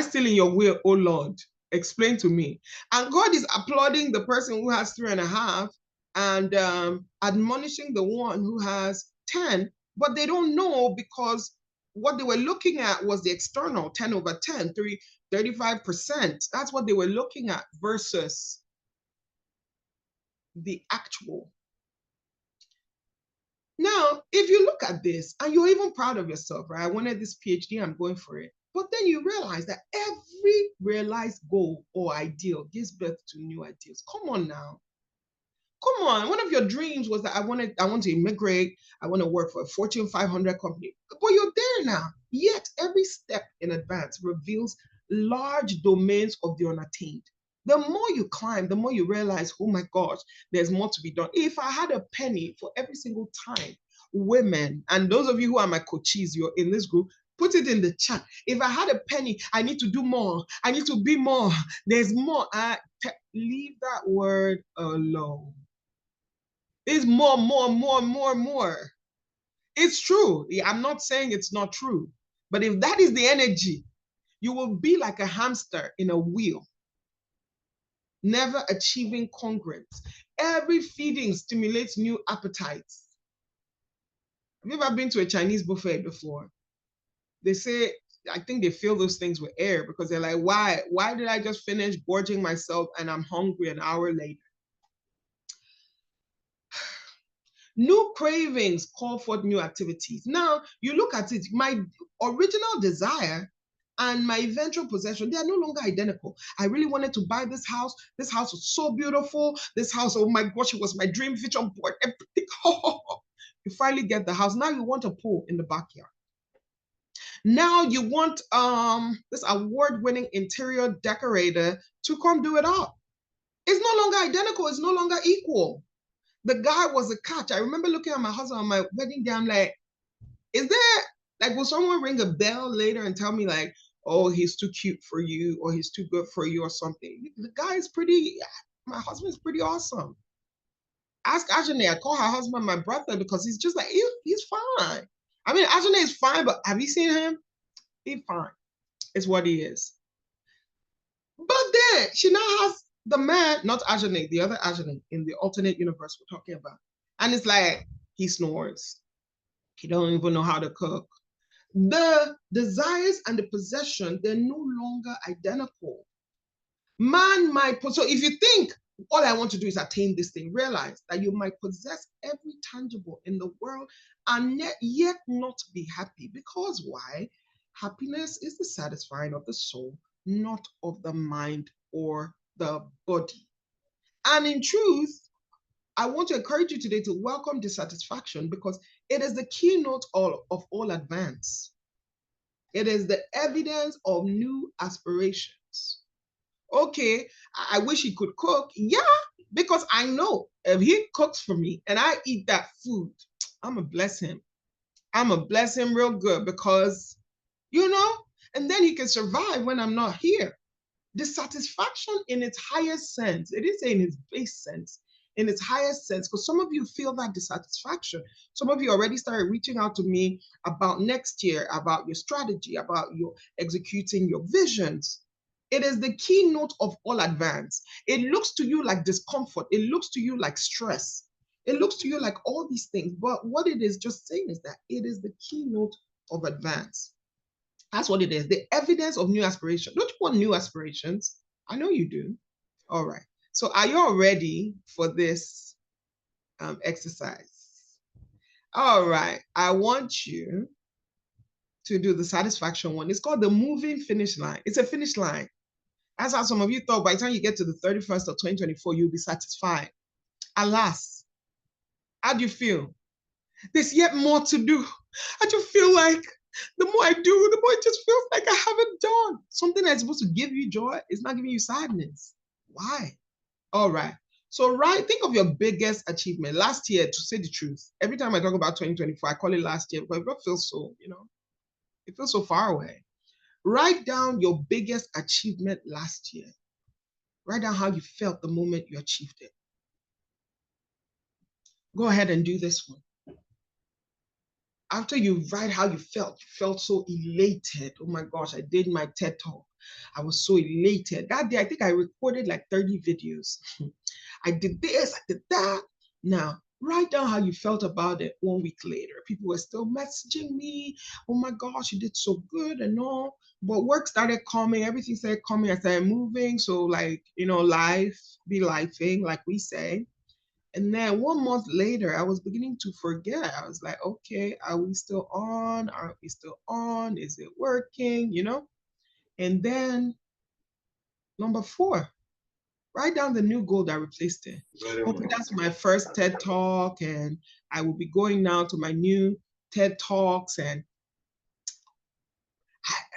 still in your will, oh Lord? Explain to me. And God is applauding the person who has 3.5 and admonishing the one who has 10, but they don't know because what they were looking at was the external 10 over 10, 35%. That's what they were looking at versus the actual. Now, if you look at this and you're even proud of yourself, right? I wanted this PhD, I'm going for it. But then you realize that every realized goal or ideal gives birth to new ideas. Come on now. Come on. One of your dreams was that I want to immigrate. I want to work for a Fortune 500 company. But you're there now. Yet every step in advance reveals large domains of the unattained. The more you climb, the more you realize, oh my gosh, there's more to be done. If I had a penny for every single time women, and those of you who are my coaches, you're in this group, put it in the chat. If I had a penny, I need to do more. I need to be more. There's more. Leave that word alone. It's more, more, more, more, more. It's true. I'm not saying it's not true. But if that is the energy You will be like a hamster in a wheel, never achieving congruence. Every feeding stimulates new appetites. Have you ever been to a Chinese buffet before? They say, I think they fill those things with air because they're like, why? Why did I just finish gorging myself and I'm hungry an hour later? New cravings call for new activities. Now, you look at it, my original desire and my eventual possession, they are no longer identical. I really wanted to buy this house. This house was so beautiful. This house, oh my gosh, it was my dream vision board. Everything. You finally get the house. Now you want a pool in the backyard. Now you want this award-winning interior decorator to come do it up. It's no longer identical. It's no longer equal. The guy was a catch. I remember looking at my husband on my wedding day. I'm like, is there, like, will someone ring a bell later and tell me like, oh, he's too cute for you or he's too good for you or something? The guy is pretty, my husband's pretty awesome. Ask Ajane. I call her husband my brother because he's just like, he's fine. I mean, Ajane is fine, but have you seen him? He's fine. It's what he is. But then she now has the man, not Ajane, the other Ajane in the alternate universe we're talking about. And it's like, he snores. He don't even know how to cook. The desires and the possession, they're no longer identical. Man might, so if you think all I want to do is attain this thing, realize that you might possess every tangible in the world and yet not be happy. Because why? Happiness is the satisfying of the soul, not of the mind or the body. And in truth, I want to encourage you today to welcome dissatisfaction because it is the keynote of all advance. It is the evidence of new aspirations. Okay, I wish he could cook. Yeah, because I know if he cooks for me and I eat that food, I'm gonna bless him. I'm gonna bless him real good because, you know, and then he can survive when I'm not here. Dissatisfaction in its highest sense, it is in its base sense, in its highest sense, because some of you feel that dissatisfaction. Some of you already started reaching out to me about next year, about your strategy, about your executing your visions. It is the keynote of all advance. It looks to you like discomfort. It looks to you like stress. It looks to you like all these things. But what it is just saying is that it is the keynote of advance. That's what it is. The evidence of new aspiration. Don't you want new aspirations? I know you do. All right. So are you all ready for this exercise? All right. I want you to do the satisfaction one. It's called the moving finish line. It's a finish line. That's how some of you thought by the time you get to the 31st of 2024, you'll be satisfied. Alas, how do you feel? There's yet more to do. I just feel like the more I do, the more it just feels like I haven't done. Something that's supposed to give you joy is not giving you sadness. Why? All right. So, think of your biggest achievement. Last year, to say the truth, every time I talk about 2024, I call it last year because it feels so, it feels so far away. Write down your biggest achievement last year. Write down how you felt the moment you achieved it. Go ahead and do this one. After you write how you felt so elated. Oh my gosh, I did my TED Talk. I was so elated. That day, I think I recorded like 30 videos. I did this, I did that. Now, write down how you felt about it 1 week later. People were still messaging me. Oh my gosh, you did so good and all. But work started coming, everything started coming. I started moving. So life be lifing, like we say. And then 1 month later, I was beginning to forget. I was like, okay, are we still on? Aren't we still on? Is it working? And then number 4, write down the new goal that replaced it. Okay, that's my first TED Talk, and I will be going now to my new TED Talks. And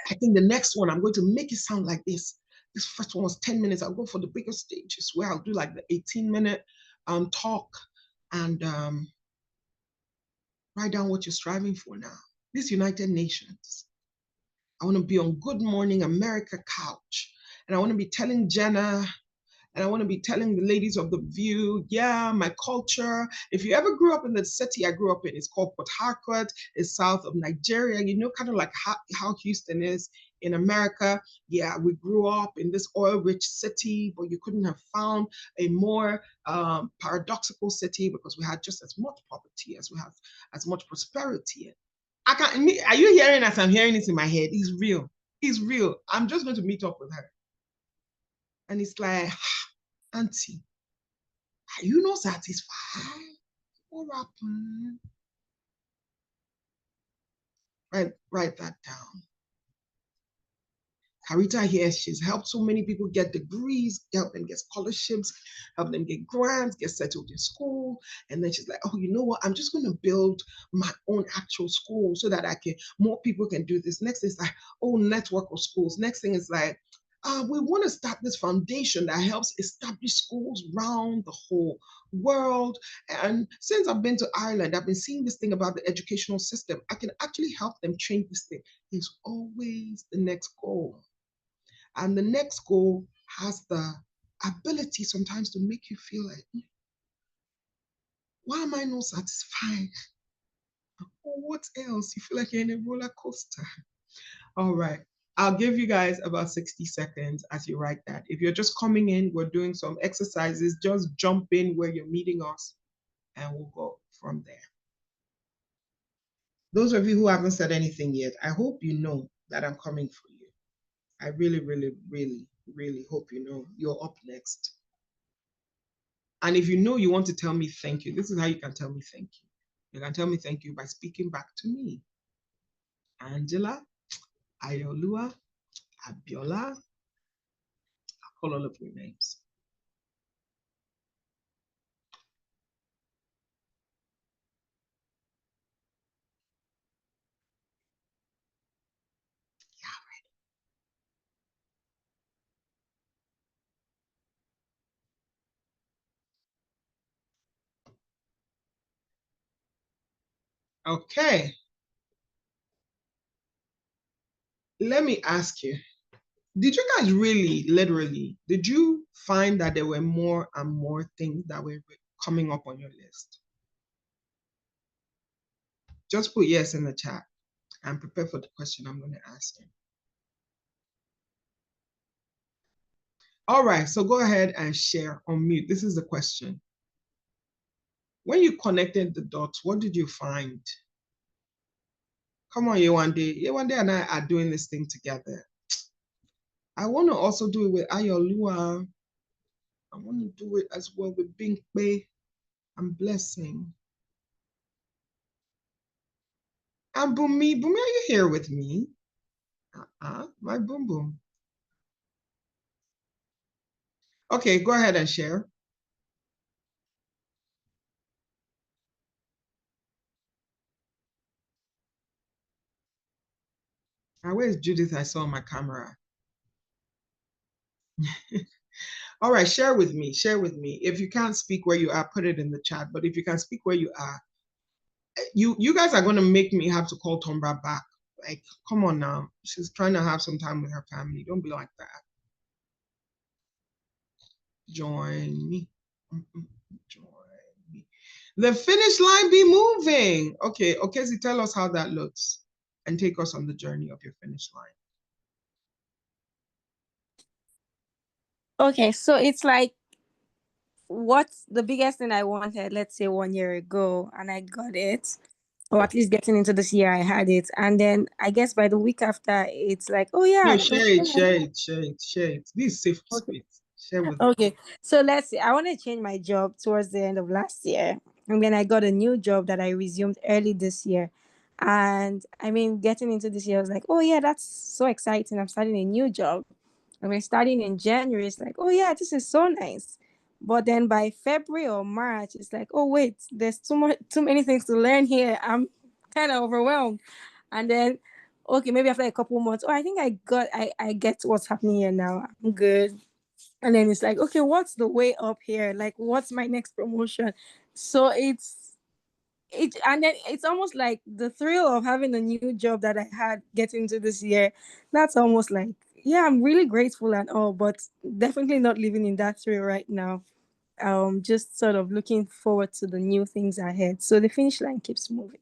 I think the next one, I'm going to make it sound like this. This first one was 10 minutes. I'll go for the bigger stages where I'll do like the 18-minute talk and write down what you're striving for now. This United Nations. I want to be on Good Morning America couch. And I want to be telling Jenna, and I want to be telling the ladies of The View, yeah, my culture. If you ever grew up in the city I grew up in, it's called Port Harcourt. It's south of Nigeria. Kind of like how Houston is in America, yeah, we grew up in this oil-rich city, but you couldn't have found a more paradoxical city because we had just as much poverty as we have as much prosperity. I can't. Are you hearing as I'm hearing it in my head? It's real. It's real. I'm just going to meet up with her, and it's like, Auntie, are you not satisfied? What happened? Write that down. Carita here, she's helped so many people get degrees, help them get scholarships, help them get grants, get settled in school. And then she's like, oh, you know what? I'm just going to build my own actual school so that more people can do this. Next is like, oh, network of schools. Next thing is like, we want to start this foundation that helps establish schools around the whole world. And since I've been to Ireland, I've been seeing this thing about the educational system. I can actually help them change this thing. There's always the next goal. And the next goal has the ability sometimes to make you feel like, why am I not satisfied? Or what else? You feel like you're in a roller coaster. All right. I'll give you guys about 60 seconds as you write that. If you're just coming in, we're doing some exercises. Just jump in where you're meeting us and we'll go from there. Those of you who haven't said anything yet, I hope you know that I'm coming for you. I really, really, really, really hope you know you're up next. And if you know you want to tell me thank you, this is how you can tell me thank you. You can tell me thank you by speaking back to me. Angela, Ayolua, Abiola, I'll call all of your names. Okay. Let me ask you, did you guys really, literally, did you find that there were more and more things that were coming up on your list? Just put yes in the chat and prepare for the question I'm going to ask you. All right, so go ahead and share on mute. This is the question. When you connected the dots, what did you find? Come on, Yewande. Yewande and I are doing this thing together. I want to also do it with Ayolua. I want to do it as well with Binkbe and Blessing. And Bumi. Bumi, are you here with me? My boom boom. Okay, go ahead and share. Where's Judith? I saw on my camera. All right, share with me. Share with me. If you can't speak where you are, put it in the chat. But if you can speak where you are, you guys are going to make me have to call Tombra back. Like, come on now. She's trying to have some time with her family. Don't be like that. Join me. Join me. The finish line be moving. Okay, Okezi, tell us how that looks and take us on the journey of your finish line. Okay, so it's like, what's the biggest thing I wanted, let's say 1 year ago, and I got it, or at least getting into this year I had it, and then I guess by the week after it's like, oh yeah, No, share it. This is safe space. Share with okay. So let's see, I want to change my job towards the end of last year, and then I got a new job that I resumed early this year. And I mean, getting into this year, I was like, oh yeah, that's so exciting, I'm starting a new job. And we're starting in January, it's like, oh yeah, this is so nice. But then by February or March, it's like, oh wait, there's too many things to learn here. I'm kind of overwhelmed. And then, okay, maybe after a couple months, oh, I think I get what's happening here now. I'm good. And then it's like, okay, what's the way up here? Like, what's my next promotion? So and then it's almost like the thrill of having a new job that I had getting into this year. That's almost like, yeah, I'm really grateful and all, but definitely not living in that thrill right now. Just sort of looking forward to the new things ahead. So the finish line keeps moving.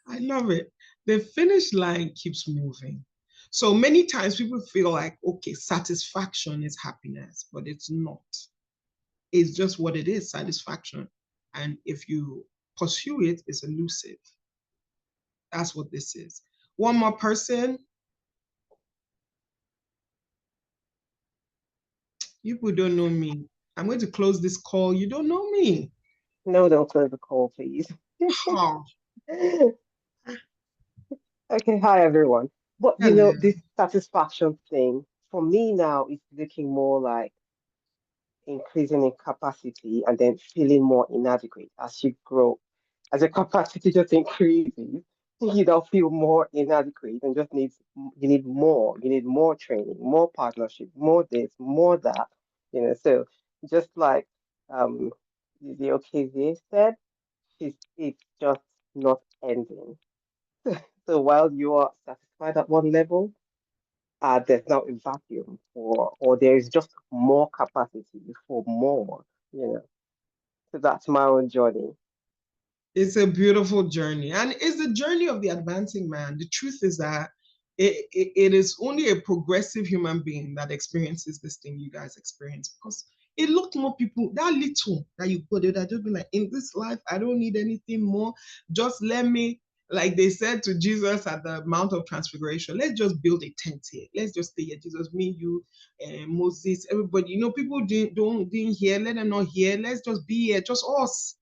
I love it. The finish line keeps moving. So many times people feel like, okay, satisfaction is happiness, but it's not. It's just what it is, satisfaction. And if you pursue it, it's elusive. That's what this is. One more person. You people don't know me. I'm going to close this call. You don't know me. No, don't close the call, please. Oh, Okay, hi everyone. But hello. this satisfaction thing, for me now, it's looking more like increasing in capacity and then feeling more inadequate as you grow. As your capacity just increases, you don't feel more inadequate and just you need more. You need more training, more partnership, more this, more that. So just like the Okezie said, it's just not ending. So while you are satisfied at one level, there's now a vacuum or there is just more capacity for more, you know. So that's my own journey. It's a beautiful journey. And it's the journey of the advancing man. The truth is that it is only a progressive human being that experiences this thing you guys experience, because a lot more people, that little that you put it, that just be like, in this life, I don't need anything more. Just let me, like they said to Jesus at the Mount of Transfiguration, let's just build a tent here. Let's just stay here. Jesus, me, you, Moses, everybody. People didn't hear. Let them not hear. Let's just be here, just us.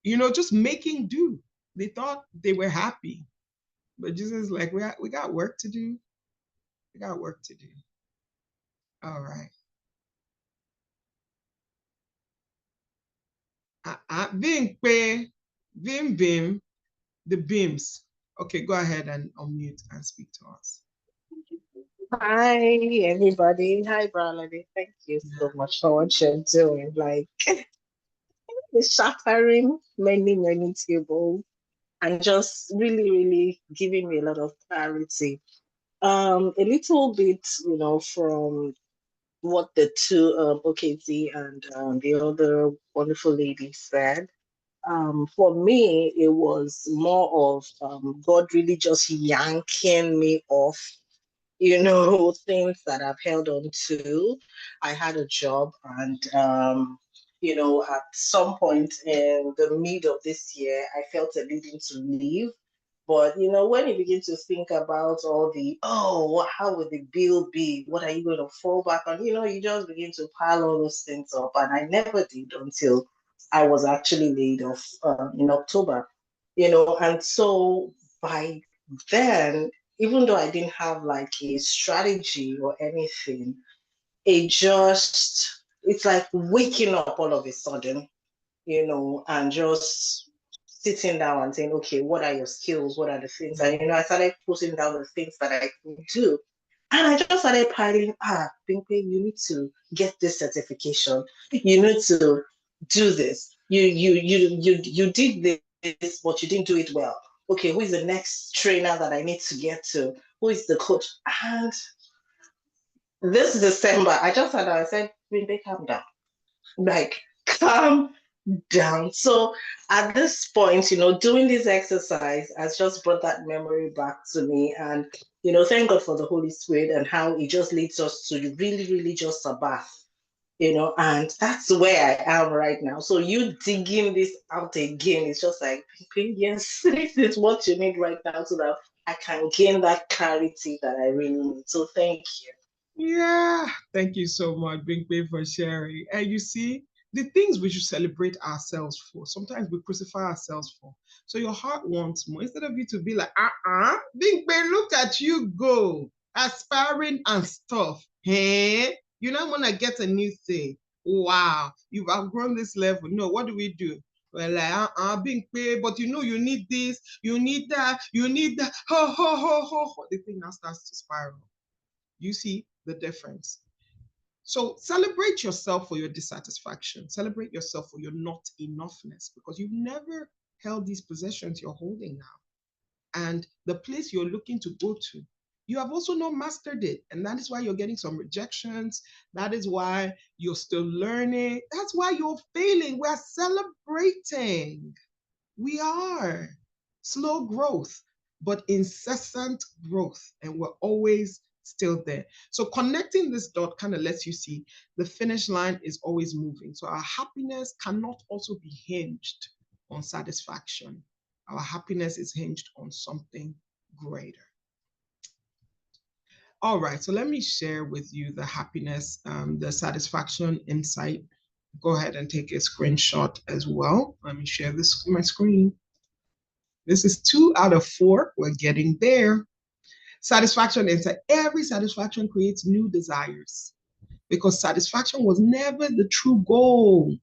Just making do. They thought they were happy. But Jesus is like, we got work to do. We got work to do. All right. Vim, Vim, the beams. Okay, go ahead and unmute and speak to us. Hi, everybody. Hi, Bralady. Thank you so much for what you're doing. Like, it's shattering many tables and just really, really giving me a lot of clarity. A little bit, from what the two OKZ and the other wonderful lady said. For me, it was more of God really just yanking me off, things that I've held on to. I had a job, and at some point in the mid of this year, I felt a leading to leave. But when you begin to think about all how would the bill be? What are you going to fall back on? You just begin to pile all those things up. And I never did until I was actually laid off in October. And so by then, even though I didn't have like a strategy or anything, it's like waking up all of a sudden, and just sitting down and saying, okay, what are your skills? What are the things? And, I started putting down the things that I could do. And I just started piling, Pinkpe, you need to get this certification. You need to do this. You did this, but you didn't do it well. Okay, who is the next trainer that I need to get to? Who is the coach? And this December, I just had, I said, Pinkpe, calm down. Like, calm down. So at this point, doing this exercise has just brought that memory back to me. And, thank God for the Holy Spirit and how it just leads us to really, really just a bath, and that's where I am right now. So you digging this out again, it's just like, yes, this is what you need right now so that I can gain that clarity that I really need. So thank you. Yeah, thank you so much, Binkpe, for sharing. And you see, the things we should celebrate ourselves for, sometimes we crucify ourselves for. So your heart wants more. Instead of you to be like, Binkpe, look at you go, aspiring and stuff. Hey, you now want to get a new thing. Wow, you've outgrown this level. No, what do? Well, like, Binkpe, but you need this, you need that, Ho, ho, ho, ho, ho. The thing now starts to spiral. You see the difference. So celebrate yourself for your dissatisfaction. Celebrate yourself for your not enoughness, because you've never held these possessions you're holding now. And the place you're looking to go to, you have also not mastered it. And that is why you're getting some rejections. That is why you're still learning. That's why you're failing. We're celebrating. We are. Slow growth. but incessant growth, and we're always still there. So connecting this dot kind of lets you see the finish line is always moving. So our happiness cannot also be hinged on satisfaction. Our happiness is hinged on something greater. All right, so let me share with you the happiness, the satisfaction insight. Go ahead and take a screenshot as well. Let me share this on my screen. This is 2 out of 4. We're getting there. Satisfaction insight. Every satisfaction creates new desires because satisfaction was never the true goal.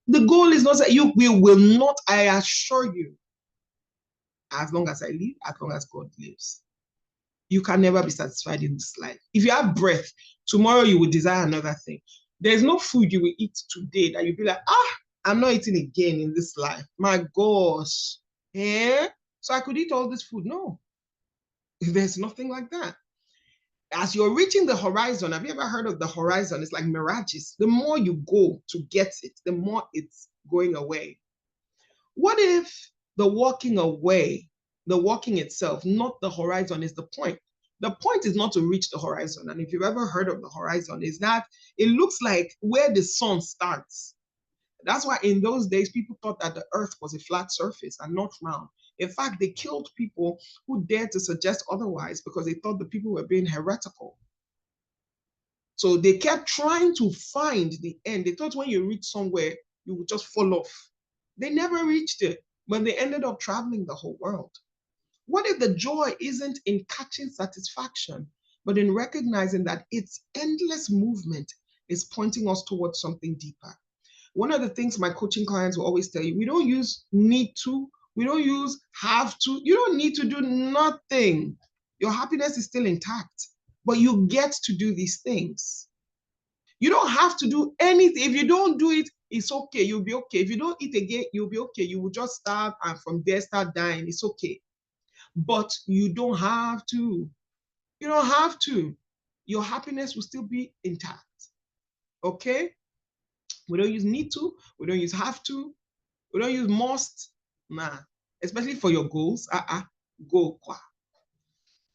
The goal is not that we will not, I assure you, as long as I live, as long as God lives. You can never be satisfied in this life. If you have breath, tomorrow you will desire another thing. There's no food you will eat today that you'll be like, I'm not eating again in this life. My gosh. Yeah? So I could eat all this food. No. There's nothing like that. As you're reaching the horizon, have you ever heard of the horizon? It's like mirages. The more you go to get it, the more it's going away. What if the walking away, the walking itself, not the horizon, is the point? The point is not to reach the horizon. And if you've ever heard of the horizon, is that it looks like where the sun starts. That's why in those days, people thought that the earth was a flat surface and not round. In fact, they killed people who dared to suggest otherwise because they thought the people were being heretical. So they kept trying to find the end. They thought when you reach somewhere, you would just fall off. They never reached it, but they ended up traveling the whole world. What if the joy isn't in catching satisfaction, but in recognizing that its endless movement is pointing us towards something deeper? One of the things my coaching clients will always tell you, we don't use need to, we don't use have to. You don't need to do nothing. Your happiness is still intact, but you get to do these things. You don't have to do anything. If you don't do it, it's okay. You'll be okay. If you don't eat again, you'll be okay. You will just starve and from there start dying. It's okay. But you don't have to. You don't have to. Your happiness will still be intact. Okay? We don't use need to. We don't use have to. We don't use must. Nah. Especially for your goals. Go qua.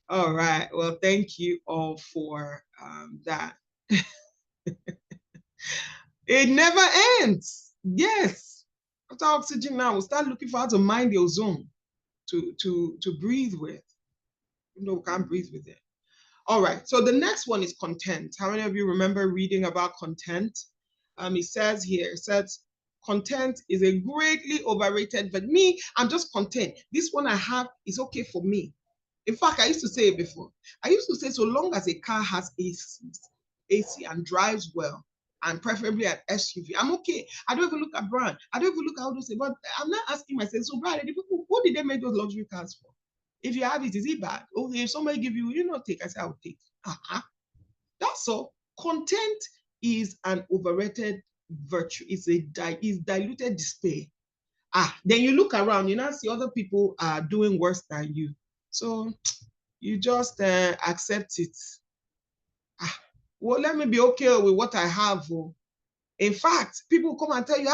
All right. Well, thank you all for that. It never ends. Yes. After oxygen now, we'll start looking for how to mine the ozone to breathe with. Even though we can't breathe with it. All right. So the next one is content. How many of you remember reading about content? It says here, it says, content is a greatly overrated, but me, I'm just content. This one I have is okay for me. In fact, I used to say it before. I used to say, so long as a car has AC and drives well, and preferably an SUV, I'm okay. I don't even look at brand. I don't even look at how those, but I'm not asking myself, so brand, who did they make those luxury cars for? If you have it, is it bad? Okay, if somebody give you not take, I say, I'll take. That's all. Content is an overrated virtue. It's diluted despair. Then you look around, you now see other people are doing worse than you. So you just accept it. Well, let me be okay with what I have. In fact, people come and tell you,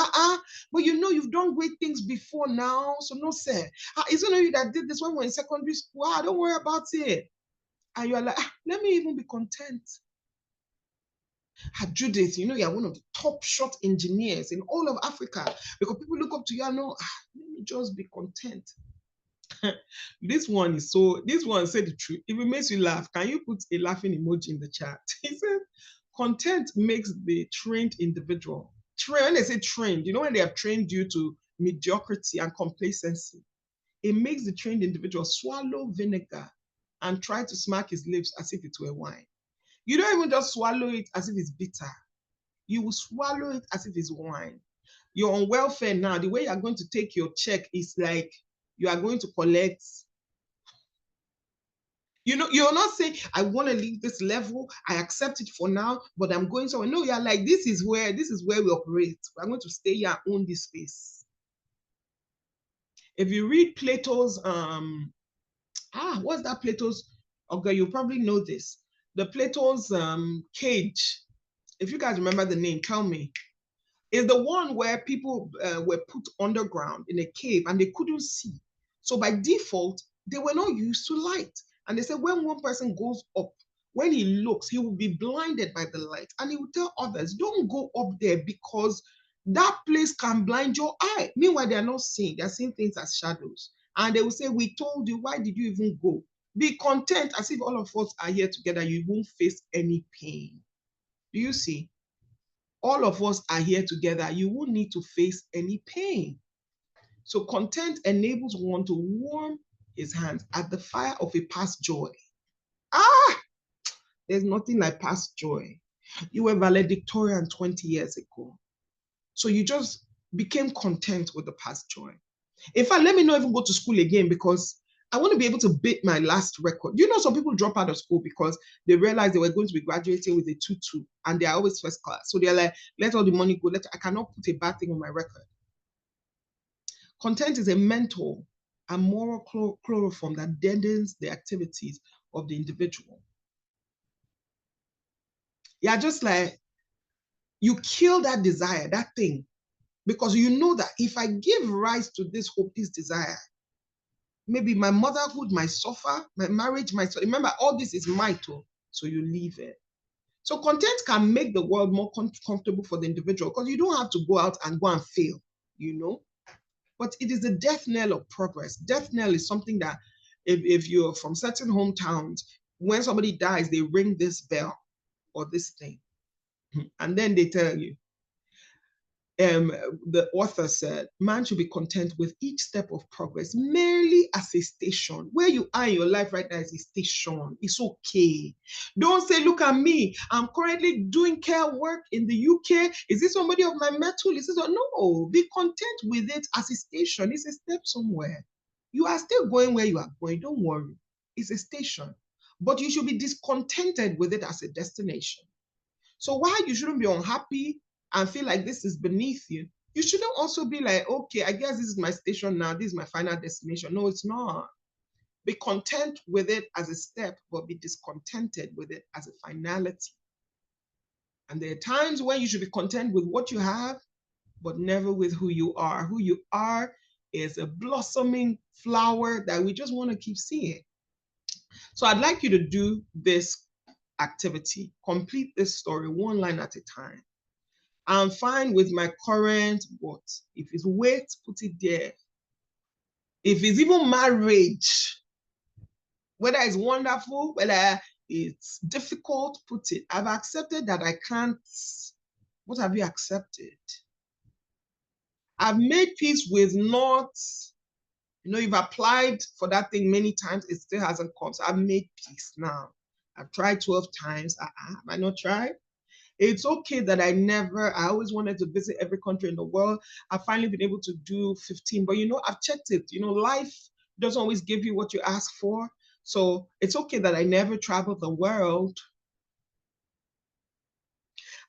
but you know you've done great things before now, so no sir. It's only you that did this when we're in secondary school. Don't worry about it. And you're like, let me even be content. Judith, you know you're one of the top shot engineers in all of Africa because people look up to you and know, let me just be content. This one said the truth. If it makes you laugh, can you put a laughing emoji in the chat? He said, content makes the trained individual. When they say trained, you know when they have trained you to mediocrity and complacency, it makes the trained individual swallow vinegar and try to smack his lips as if it were wine. You don't even just swallow it as if it's bitter. You will swallow it as if it's wine. You're on welfare now. The way you're going to take your check is like you are going to collect. You know, you're not saying, I want to leave this level. I accept it for now, but I'm going somewhere. No, you're like, this is where we operate. We're going to stay here and own this space. If you read Plato's, what's that Plato's? Okay, you probably know this. The Plato's cage. If you guys remember the name, tell me. Is the one where people were put underground in a cave and they couldn't see. So by default, they were not used to light. And they said when one person goes up, when he looks, he will be blinded by the light. And he will tell others, don't go up there because that place can blind your eye. Meanwhile, they are not seeing. They are seeing things as shadows. And they will say, we told you, why did you even go? Be content as if all of us are here together. You won't face any pain. Do you see? All of us are here together. You won't need to face any pain. So content enables one to warm his hands at the fire of a past joy. There's nothing like past joy. You were valedictorian 20 years ago. So you just became content with the past joy. In fact, let me not even go to school again because I want to be able to beat my last record. You know, some people drop out of school because they realized they were going to be graduating with a 2.2 and they're always first class. So they're like, let all the money go. I cannot put a bad thing on my record. Content is a mental and moral chloroform that deadens the activities of the individual. Yeah, just like you kill that desire, that thing, because you know that if I give rise to this hope, this desire, maybe my motherhood might suffer, my marriage might suffer. Remember, all this is might, so you leave it. So content can make the world more comfortable for the individual because you don't have to go out and go and fail, you know. But it is the death knell of progress. Death knell is something that if you're from certain hometowns, when somebody dies, they ring this bell or this thing. And then they tell you, the author said, man should be content with each step of progress merely as a station. Where you are in your life right now is a station. It's okay. Don't say, look at me. I'm currently doing care work in the UK. Is this somebody of my metal? Is this no? Be content with it as a station. It's a step somewhere. You are still going where you are going. Don't worry. It's a station. But you should be discontented with it as a destination. So while you shouldn't be unhappy and feel like this is beneath you, you shouldn't also be like, okay, I guess this is my station now. This is my final destination. No, it's not. Be content with it as a step, but be discontented with it as a finality. And there are times when you should be content with what you have, but never with who you are. Who you are is a blossoming flower that we just want to keep seeing. So I'd like you to do this activity. Complete this story one line at a time. I'm fine with my current what? If it's weight, put it there. If it's even marriage, whether it's wonderful, whether it's difficult, put it. I've accepted that I can't. What have you accepted? I've made peace with not, you've applied for that thing many times, it still hasn't come. So I've made peace now. I've tried 12 times. Have I not tried? It's okay that I always wanted to visit every country in the world. I've finally been able to do 15, but I've checked it. Life doesn't always give you what you ask for. So it's okay that I never traveled the world.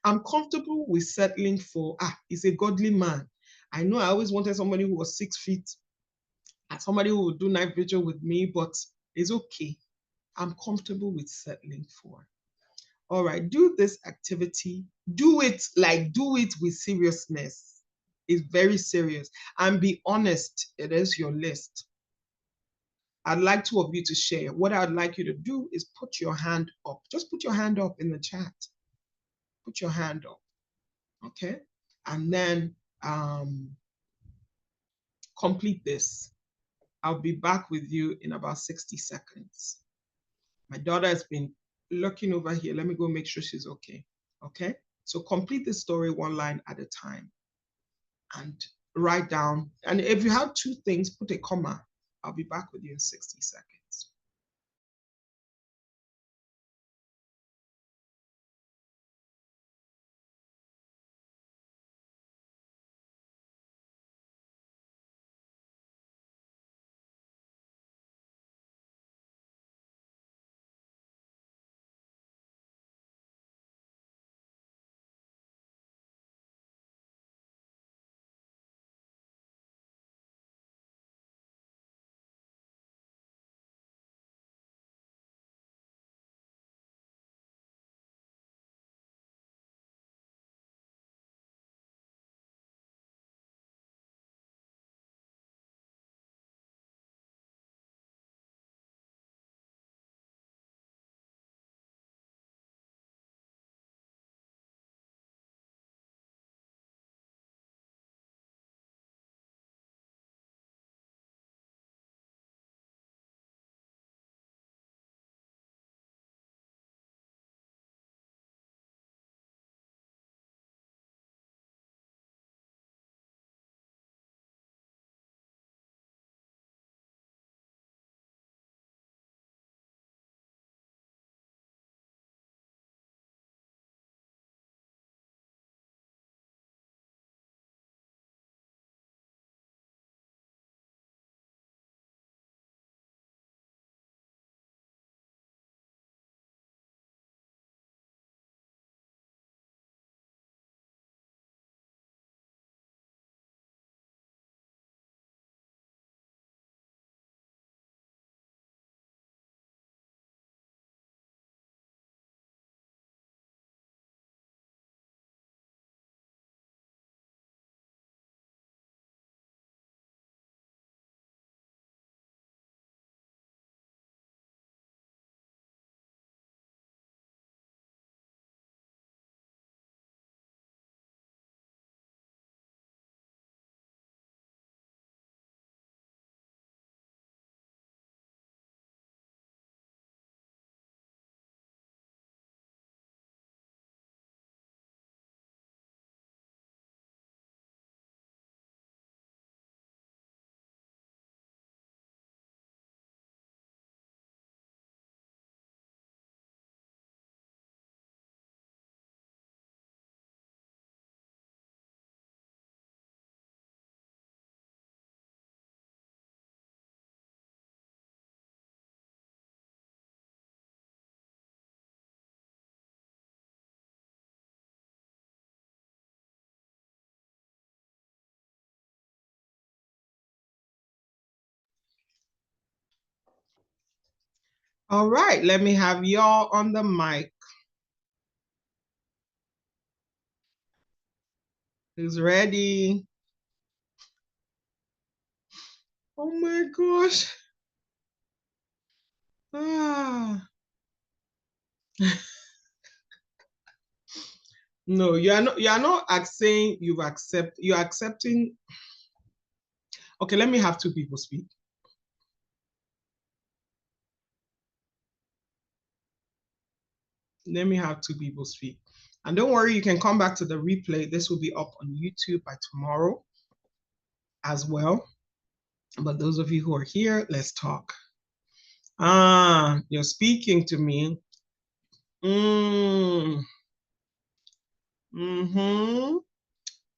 I'm comfortable with settling for, he's a godly man. I know I always wanted somebody who was 6 feet, and somebody who would do night vigil with me, but it's okay. I'm comfortable with settling for. All right, do this activity. Do it with seriousness. It's very serious. And be honest, it is your list. I'd like 2 of you to share. What I'd like you to do is put your hand up. Just put your hand up in the chat. Put your hand up, okay? And then complete this. I'll be back with you in about 60 seconds. My daughter has been looking over here. Let me go make sure she's okay. Okay? So complete the story one line at a time and write down. And if you have 2 things, put a comma. I'll be back with you in 60 seconds. All right, let me have y'all on the mic. Who's ready? Oh my gosh. Ah. No, you are not saying you're accepting. Okay, let me have two people speak. Let me have two people speak. And don't worry, you can come back to the replay. This will be up on YouTube by tomorrow as well. But those of you who are here, let's talk. You're speaking to me.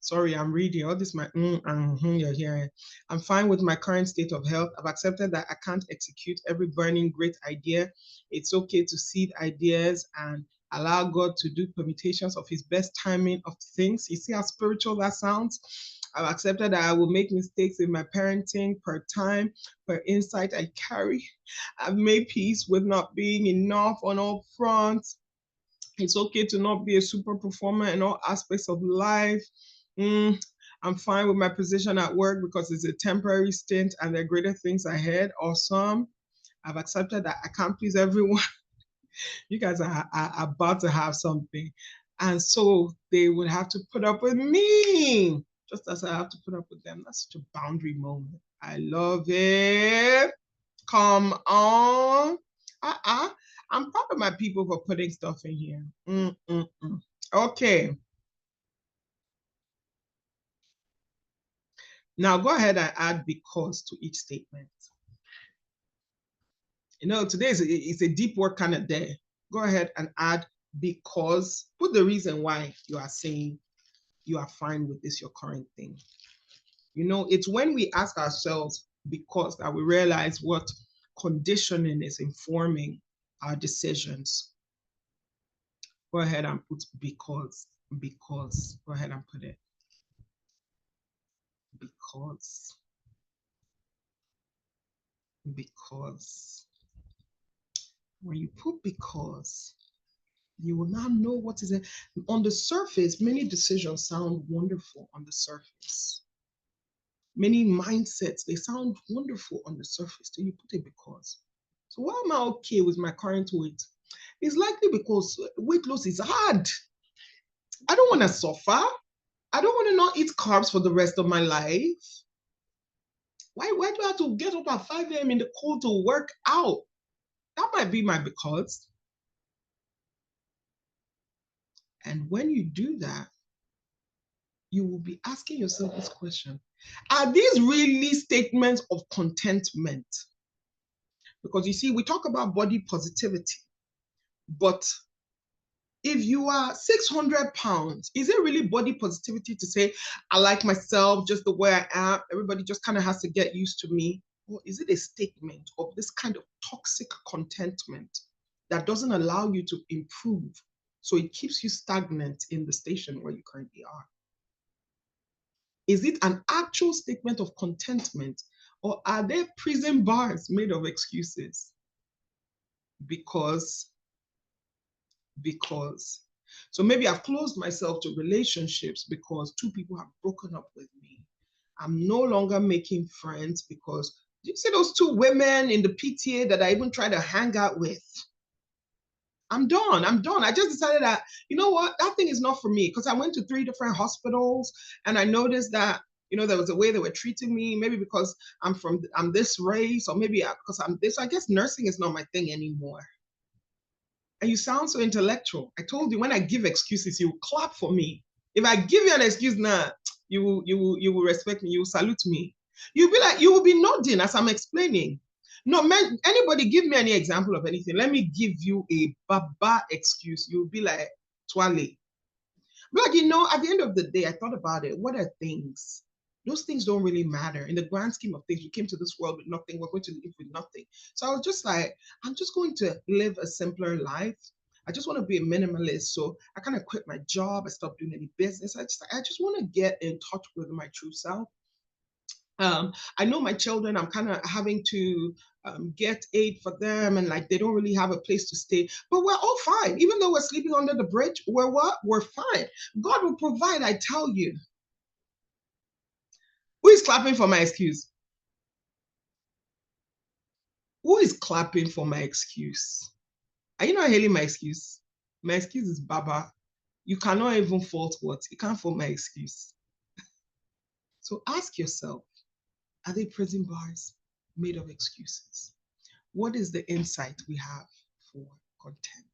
Sorry, I'm reading. All this, you're hearing. I'm fine with my current state of health. I've accepted that I can't execute every burning great idea. It's okay to seed ideas and allow God to do permutations of his best timing of things. You see how spiritual that sounds? I've accepted that I will make mistakes in my parenting per time, per insight I carry. I've made peace with not being enough on all fronts. It's okay to not be a super performer in all aspects of life. I'm fine with my position at work because it's a temporary stint and there are greater things ahead. Awesome. I've accepted that I can't please everyone. You guys are about to have something. And so they would have to put up with me, just as I have to put up with them. That's such a boundary moment. I love it. Come on. I'm proud of my people for putting stuff in here. Okay. Now go ahead and add because to each statement. You know, today is a deep work kind of day. Go ahead and add because. Put the reason why you are saying you are fine with this, your current thing. You know, it's when we ask ourselves because that we realize what conditioning is informing our decisions. Go ahead and put because. Go ahead and put it. Because when you put because, you will now know what is it. On the surface, many decisions sound wonderful on the surface. Many mindsets, they sound wonderful on the surface till you put a because. So why am I okay with my current weight? It's likely because weight loss is hard. I don't want to suffer. I don't want to not eat carbs for the rest of my life. Why do I have to get up at 5 a.m. in the cold to work out? That might be my because. And when you do that, you will be asking yourself this question. Are these really statements of contentment? Because you see, we talk about body positivity, but if you are 600 pounds, is it really body positivity to say, I like myself just the way I am, everybody just kind of has to get used to me? Or is it a statement of this kind of toxic contentment that doesn't allow you to improve? So it keeps you stagnant in the station where you currently are. Is it an actual statement of contentment, or are there prison bars made of excuses? Because. So maybe I've closed myself to relationships because two people have broken up with me. I'm no longer making friends because, do you see those two women in the PTA that I even try to hang out with? I'm done. I just decided that, you know what, that thing is not for me, because I went to 3 different hospitals and I noticed that, you know, there was a way they were treating me, maybe because I'm this race, or maybe because I'm this. I guess nursing is not my thing anymore. And you sound so intellectual. I told you, when I give excuses, you will clap for me. If I give you an excuse now, you will respect me, you will salute me. You'll be like, you will be nodding as I'm explaining. No, man, anybody give me any example of anything. Let me give you a baba excuse. You'll be like, Twale. But like, you know, at the end of the day, I thought about it. What are things? Those things don't really matter. In the grand scheme of things, we came to this world with nothing. We're going to live with nothing. So I was just like, I'm just going to live a simpler life. I just want to be a minimalist. So I kind of quit my job. I stopped doing any business. I just want to get in touch with my true self. I know my children, I'm kind of having to get aid for them, and like they don't really have a place to stay, but we're all fine. Even though we're sleeping under the bridge, we're what? We're fine. God will provide, I tell you. Who is clapping for my excuse? Who is clapping for my excuse? Are you not hailing my excuse? My excuse is Baba. You cannot even fault what? You can't fault my excuse. So ask yourself, are they prison bars made of excuses? What is the insight we have for content?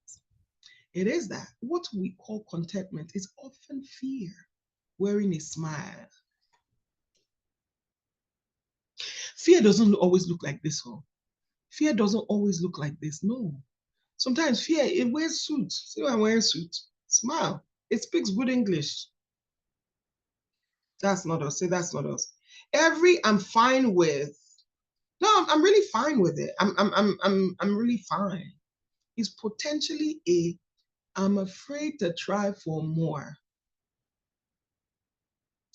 It is that what we call contentment is often fear wearing a smile. Fear doesn't always look like this, huh? Fear doesn't always look like this, no. Sometimes fear, it wears suits. See, I'm wearing suit. Smile. It speaks good English. That's not us. Say that's not us. I'm fine with. No, I'm really fine with it. I'm really fine. It's potentially I'm afraid to try for more.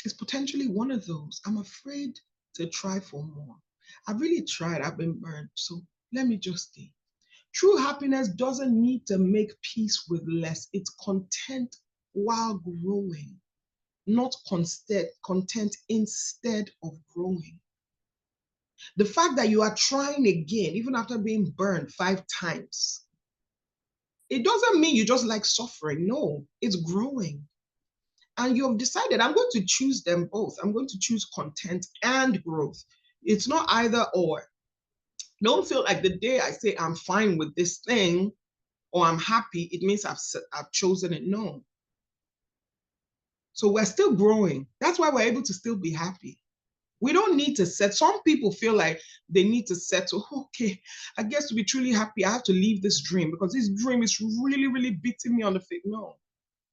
It's potentially one of those. I'm afraid to try for more. I've really tried. I've been burned. So let me just stay. True happiness doesn't need to make peace with less. It's content while growing, not content instead of growing. The fact that you are trying again, even after being burned 5 times, it doesn't mean you just like suffering. No, it's growing. And you have decided, I'm going to choose them both. I'm going to choose content and growth. It's not either or. Don't feel like the day I say I'm fine with this thing or I'm happy, it means I've chosen it. No. So we're still growing. That's why we're able to still be happy. We don't need to set. Some people feel like they need to settle. Okay, I guess to be truly happy, I have to leave this dream because this dream is really, really beating me on the face. No.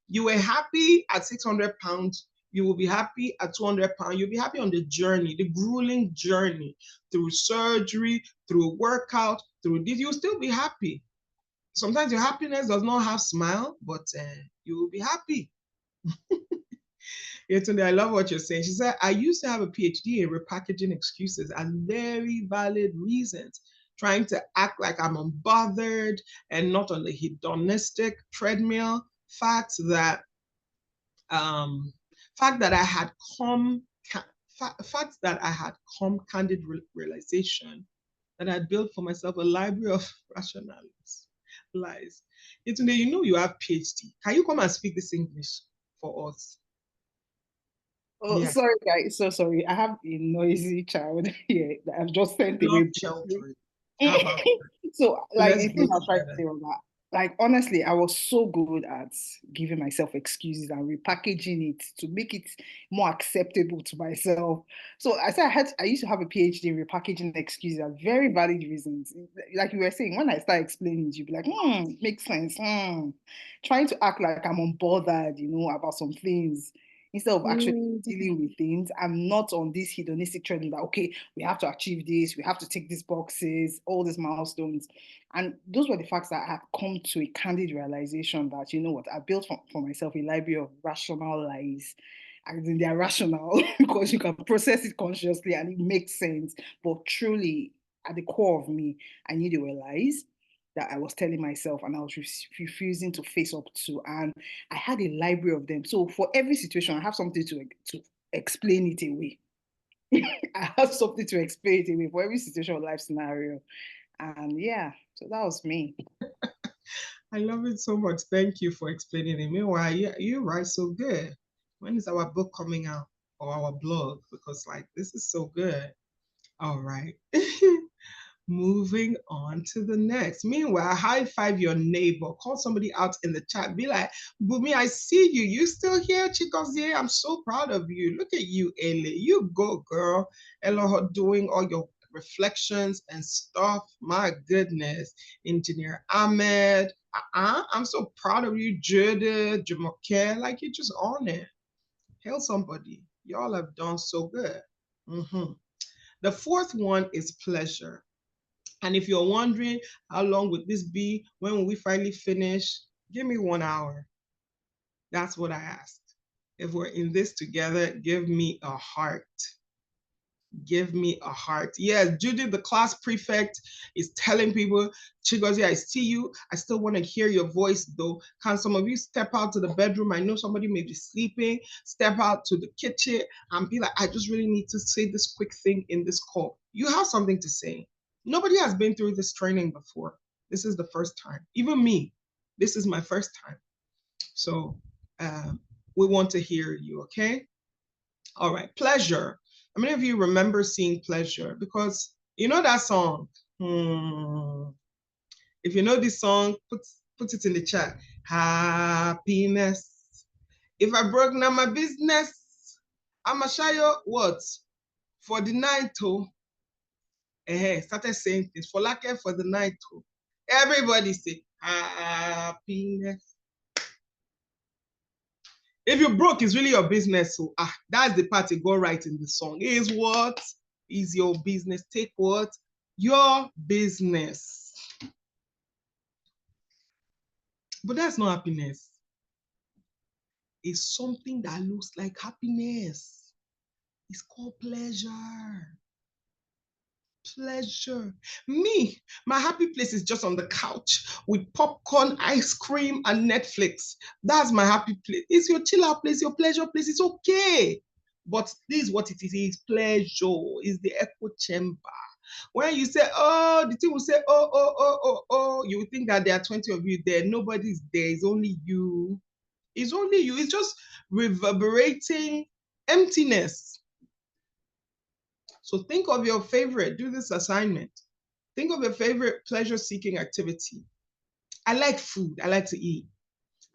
You were happy at 600 pounds. You will be happy at 200 pounds. You'll be happy on the journey, the grueling journey, through surgery, through workout, through this. You'll still be happy. Sometimes your happiness does not have smile, but you will be happy. Yetunde, I love what you're saying. She said, I used to have a PhD in repackaging excuses and very valid reasons, trying to act like I'm unbothered and not on the hedonistic treadmill. Fact that I had candid realization that I had built for myself a library of rationales, lies. Yetunde, you know you have PhD. Can you come and speak this English for us? Oh, Yeah. sorry, guys. So sorry. I have a noisy child here that I've just sent Love away. children. How about So, like, let's the grow thing I was trying to together? say was that, like, honestly, I was so good at giving myself excuses and repackaging it to make it more acceptable to myself. So I said I used to have a PhD in repackaging excuses and very valid reasons. Like you were saying, when I start explaining it, you'd be like, makes sense. Trying to act like I'm unbothered, about some things instead of actually dealing with things. I'm not on this hedonistic trend that, okay, we have to achieve this, we have to tick these boxes, all these milestones. And those were the facts that I had come to a candid realization that, you know what, I built for myself a library of rational lies. And they're rational because you can process it consciously and it makes sense. But truly, at the core of me, I knew they were lies that I was telling myself and I was refusing to face up to. And I had a library of them. So for every situation, I have something to explain it away. I have something to explain it away for every situation or life scenario. And yeah, so that was me. I love it so much. Thank you for explaining it. Meanwhile, you write so good. When is our book coming out or our blog? Because like this is so good. All right. Moving on to the next. Meanwhile, high five your neighbor. Call somebody out in the chat. Be like, Bumi, I see you. You still here, Chikozie? I'm so proud of you. Look at you, Ele. You go, girl. Eloho doing all your reflections and stuff. My goodness. Engineer Ahmed. I'm so proud of you, Judah, Jumoke. Like you just on it. Hail somebody. Y'all have done so good. The fourth one is pleasure. And if you're wondering how long would this be, when will we finally finish? Give me 1 hour. That's what I asked. If we're in this together, give me a heart. Give me a heart. Yes, Judy, the class prefect, is telling people, Chigozie, I see you. I still want to hear your voice, though. Can some of you step out to the bedroom? I know somebody may be sleeping. Step out to the kitchen and be like, I just really need to say this quick thing in this call. You have something to say. Nobody has been through this training before. This is the first time. Even me, this is my first time. So we want to hear you, okay? All right, pleasure. How many of you remember seeing pleasure? Because you know that song. If you know this song, put it in the chat. Happiness. If I broke now my business, I'ma show you what? For the night, oh. Started saying things. For like for the night, oh. Everybody say happiness. If you broke, it's really your business. So that's the part you go right in the song. Is what is your business? Take what? Your business. But that's not happiness. It's something that looks like happiness. It's called pleasure. Pleasure. Me, my happy place is just on the couch with popcorn, ice cream, and Netflix. That's my happy place. It's your chill out place, your pleasure place. It's okay. But this is what it is. It's pleasure. It's the echo chamber. When you say, oh, the team will say, oh, you will think that there are 20 of you there. Nobody's there. It's only you. It's only you. It's just reverberating emptiness. So think of your favorite, do this assignment. Think of your favorite pleasure-seeking activity. I like food, I like to eat.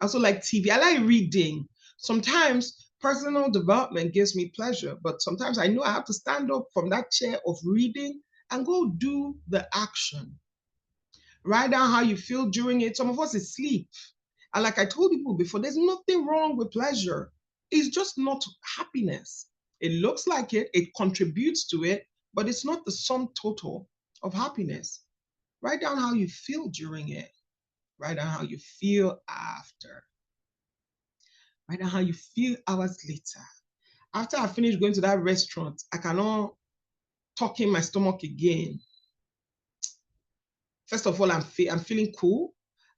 I also like TV, I like reading. Sometimes personal development gives me pleasure, but sometimes I know I have to stand up from that chair of reading and go do the action. Write down how you feel during it. Some of us is sleep. And like I told people before, there's nothing wrong with pleasure. It's just not happiness. It looks like it contributes to it, but it's not the sum total of happiness. Write down how you feel during it. Write down how you feel after. Write down how you feel hours later. After I finish going to that restaurant, I cannot talk in my stomach again. First of all, I'm feeling cool.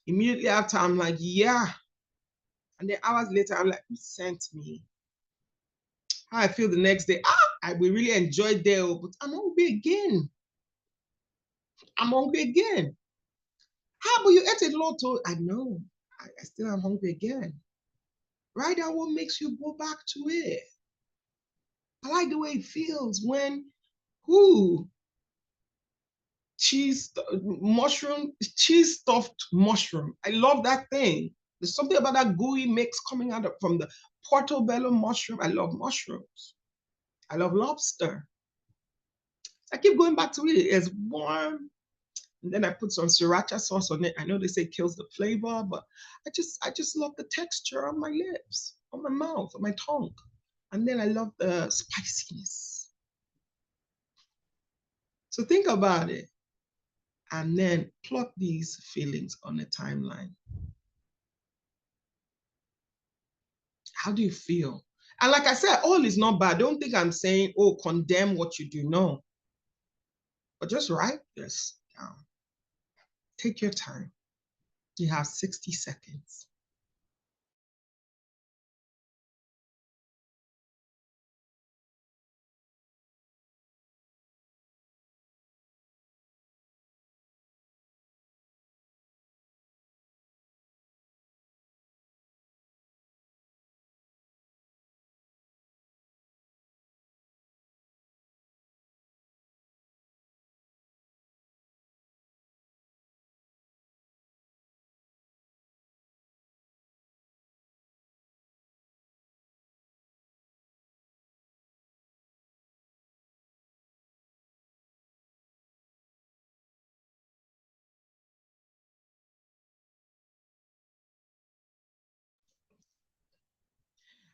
Immediately after, I'm like, yeah. And then hours later, I'm like, who sent me? How I feel the next day, we really enjoyed there, but I'm hungry again. I'm hungry again. How, but you ate a lot too? I know, I still am hungry again. Write down what makes you go back to it. I like the way it feels when, cheese stuffed mushroom. I love that thing. There's something about that gooey mix coming out from the portobello mushroom. I love mushrooms. I love lobster. I keep going back to it. It's warm. And then I put some sriracha sauce on it. I know they say it kills the flavor, but I just love the texture on my lips, on my mouth, on my tongue. And then I love the spiciness. So think about it. And then plot these feelings on a timeline. How do you feel? And like I said, all is not bad. Don't think I'm saying, oh, condemn what you do. No. But just write this down. Take your time. You have 60 seconds.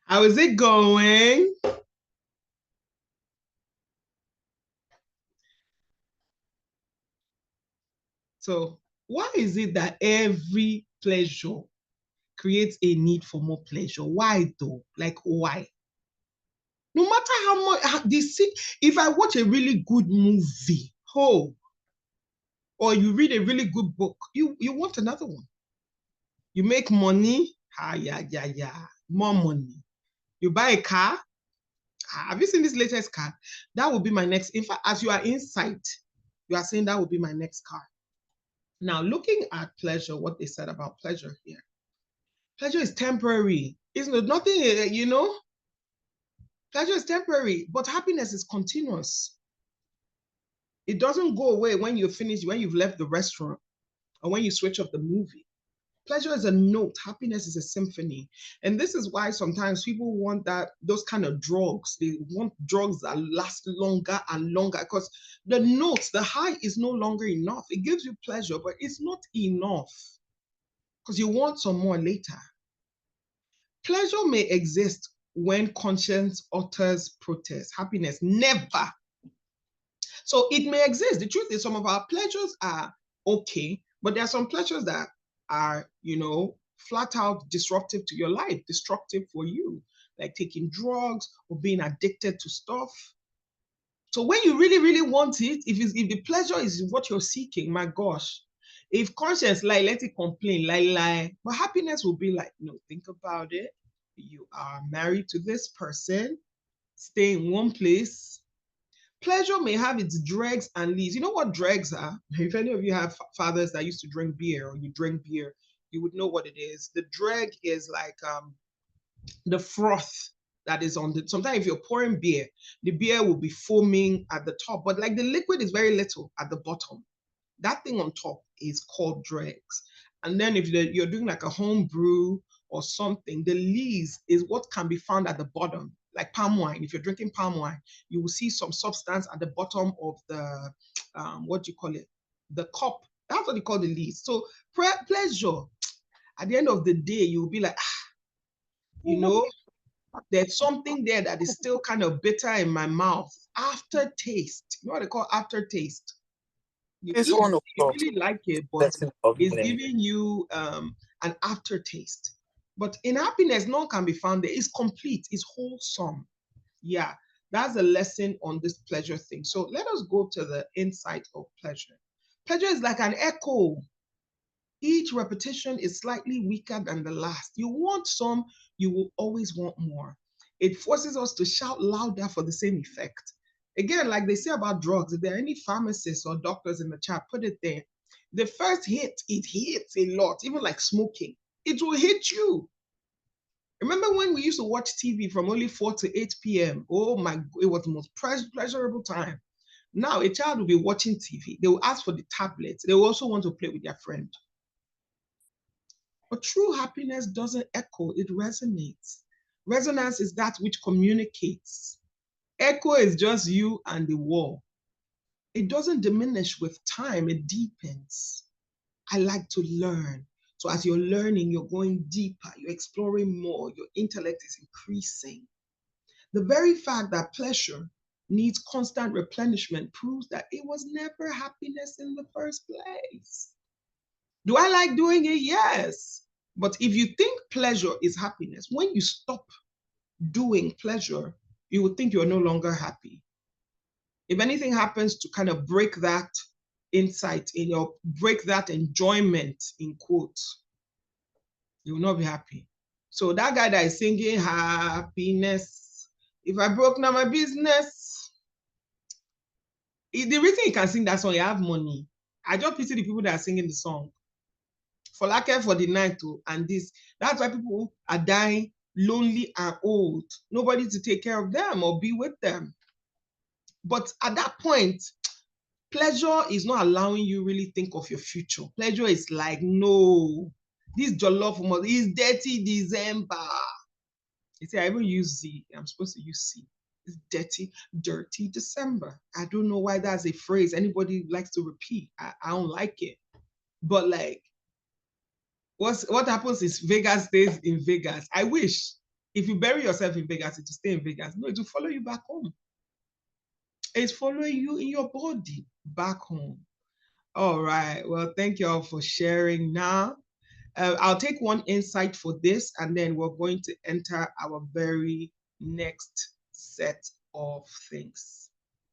How is it going? So why is it that every pleasure creates a need for more pleasure? Why though? Like why? No matter how much if I watch a really good movie, or you read a really good book, you want another one. You make money, more money. You buy a car. Have you seen this latest car? That will be my next. In fact, as you are inside, you are saying that will be my next car. Now, looking at pleasure, what they said about pleasure here. Pleasure is temporary. It's nothing, pleasure is temporary, but happiness is continuous. It doesn't go away when you're finished, when you've left the restaurant, or when you switch off the movie. Pleasure is a note, happiness is a symphony. And this is why sometimes people want those kind of drugs. They want drugs that last longer and longer, because the note, the high is no longer enough. It gives you pleasure, but it's not enough because you want some more later. Pleasure may exist when conscience utters protest. Happiness, never. So it may exist. The truth is some of our pleasures are okay, but there are some pleasures that are, flat out disruptive to your life, destructive for you, like taking drugs or being addicted to stuff. So when you really, really want it, if the pleasure is what you're seeking, my gosh, if conscience lie, let it complain, lie. But happiness will be like, no, think about it. You are married to this person, stay in one place. Pleasure may have its dregs and lees. You know what dregs are? If any of you have fathers that used to drink beer or you drink beer, you would know what it is. The dreg is like the froth that is on the, sometimes if you're pouring beer, the beer will be foaming at the top, but like the liquid is very little at the bottom. That thing on top is called dregs. And then if you're doing like a home brew or something, the lees is what can be found at the bottom, like palm wine. If you're drinking palm wine, you will see some substance at the bottom of the, what do you call it? The cup. That's what they call the lees. So pleasure, at the end of the day, you'll be like, there's something there that is still kind of bitter in my mouth. Aftertaste. You know what they call aftertaste? You eat, you really like it, but it's giving you an aftertaste. But in happiness, none can be found there. It's complete, it's wholesome. Yeah, that's a lesson on this pleasure thing. So let us go to the insight of pleasure. Pleasure is like an echo. Each repetition is slightly weaker than the last. You want some, you will always want more. It forces us to shout louder for the same effect. Again, like they say about drugs, if there are any pharmacists or doctors in the chat, put it there. The first hit, it hits a lot, even like smoking. It will hit you. Remember when we used to watch TV from only 4 to 8 p.m.? Oh my, it was the most pleasurable time. Now a child will be watching TV. They will ask for the tablet. They will also want to play with their friend. But true happiness doesn't echo, it resonates. Resonance is that which communicates. Echo is just you and the wall. It doesn't diminish with time, it deepens. I like to learn. So as you're learning, you're going deeper, you're exploring more, your intellect is increasing. The very fact that pleasure needs constant replenishment proves that it was never happiness in the first place. Do I like doing it? Yes. But if you think pleasure is happiness, when you stop doing pleasure, you would think you're no longer happy. If anything happens to kind of break that insight break that enjoyment in quotes, you will not be happy. So that guy that is singing happiness, if I broke now my business, the reason he can sing that song, he have money. I just pity the people that are singing the song. For lack for the night too, and this. That's why people are dying lonely and old. Nobody to take care of them or be with them. But at that point, pleasure is not allowing you really think of your future. Pleasure is like, no, this jollof is dirty December. You see, I even use Z. I'm supposed to use C. It's dirty December. I don't know why that's a phrase anybody likes to repeat. I don't like it. But like, what happens is Vegas stays in Vegas. I wish if you bury yourself in Vegas, it will stay in Vegas. No, it will follow you back home. It's following you in your body back home. All right. Well, thank you all for sharing now. I'll take one insight for this, and then we're going to enter our very next set of things.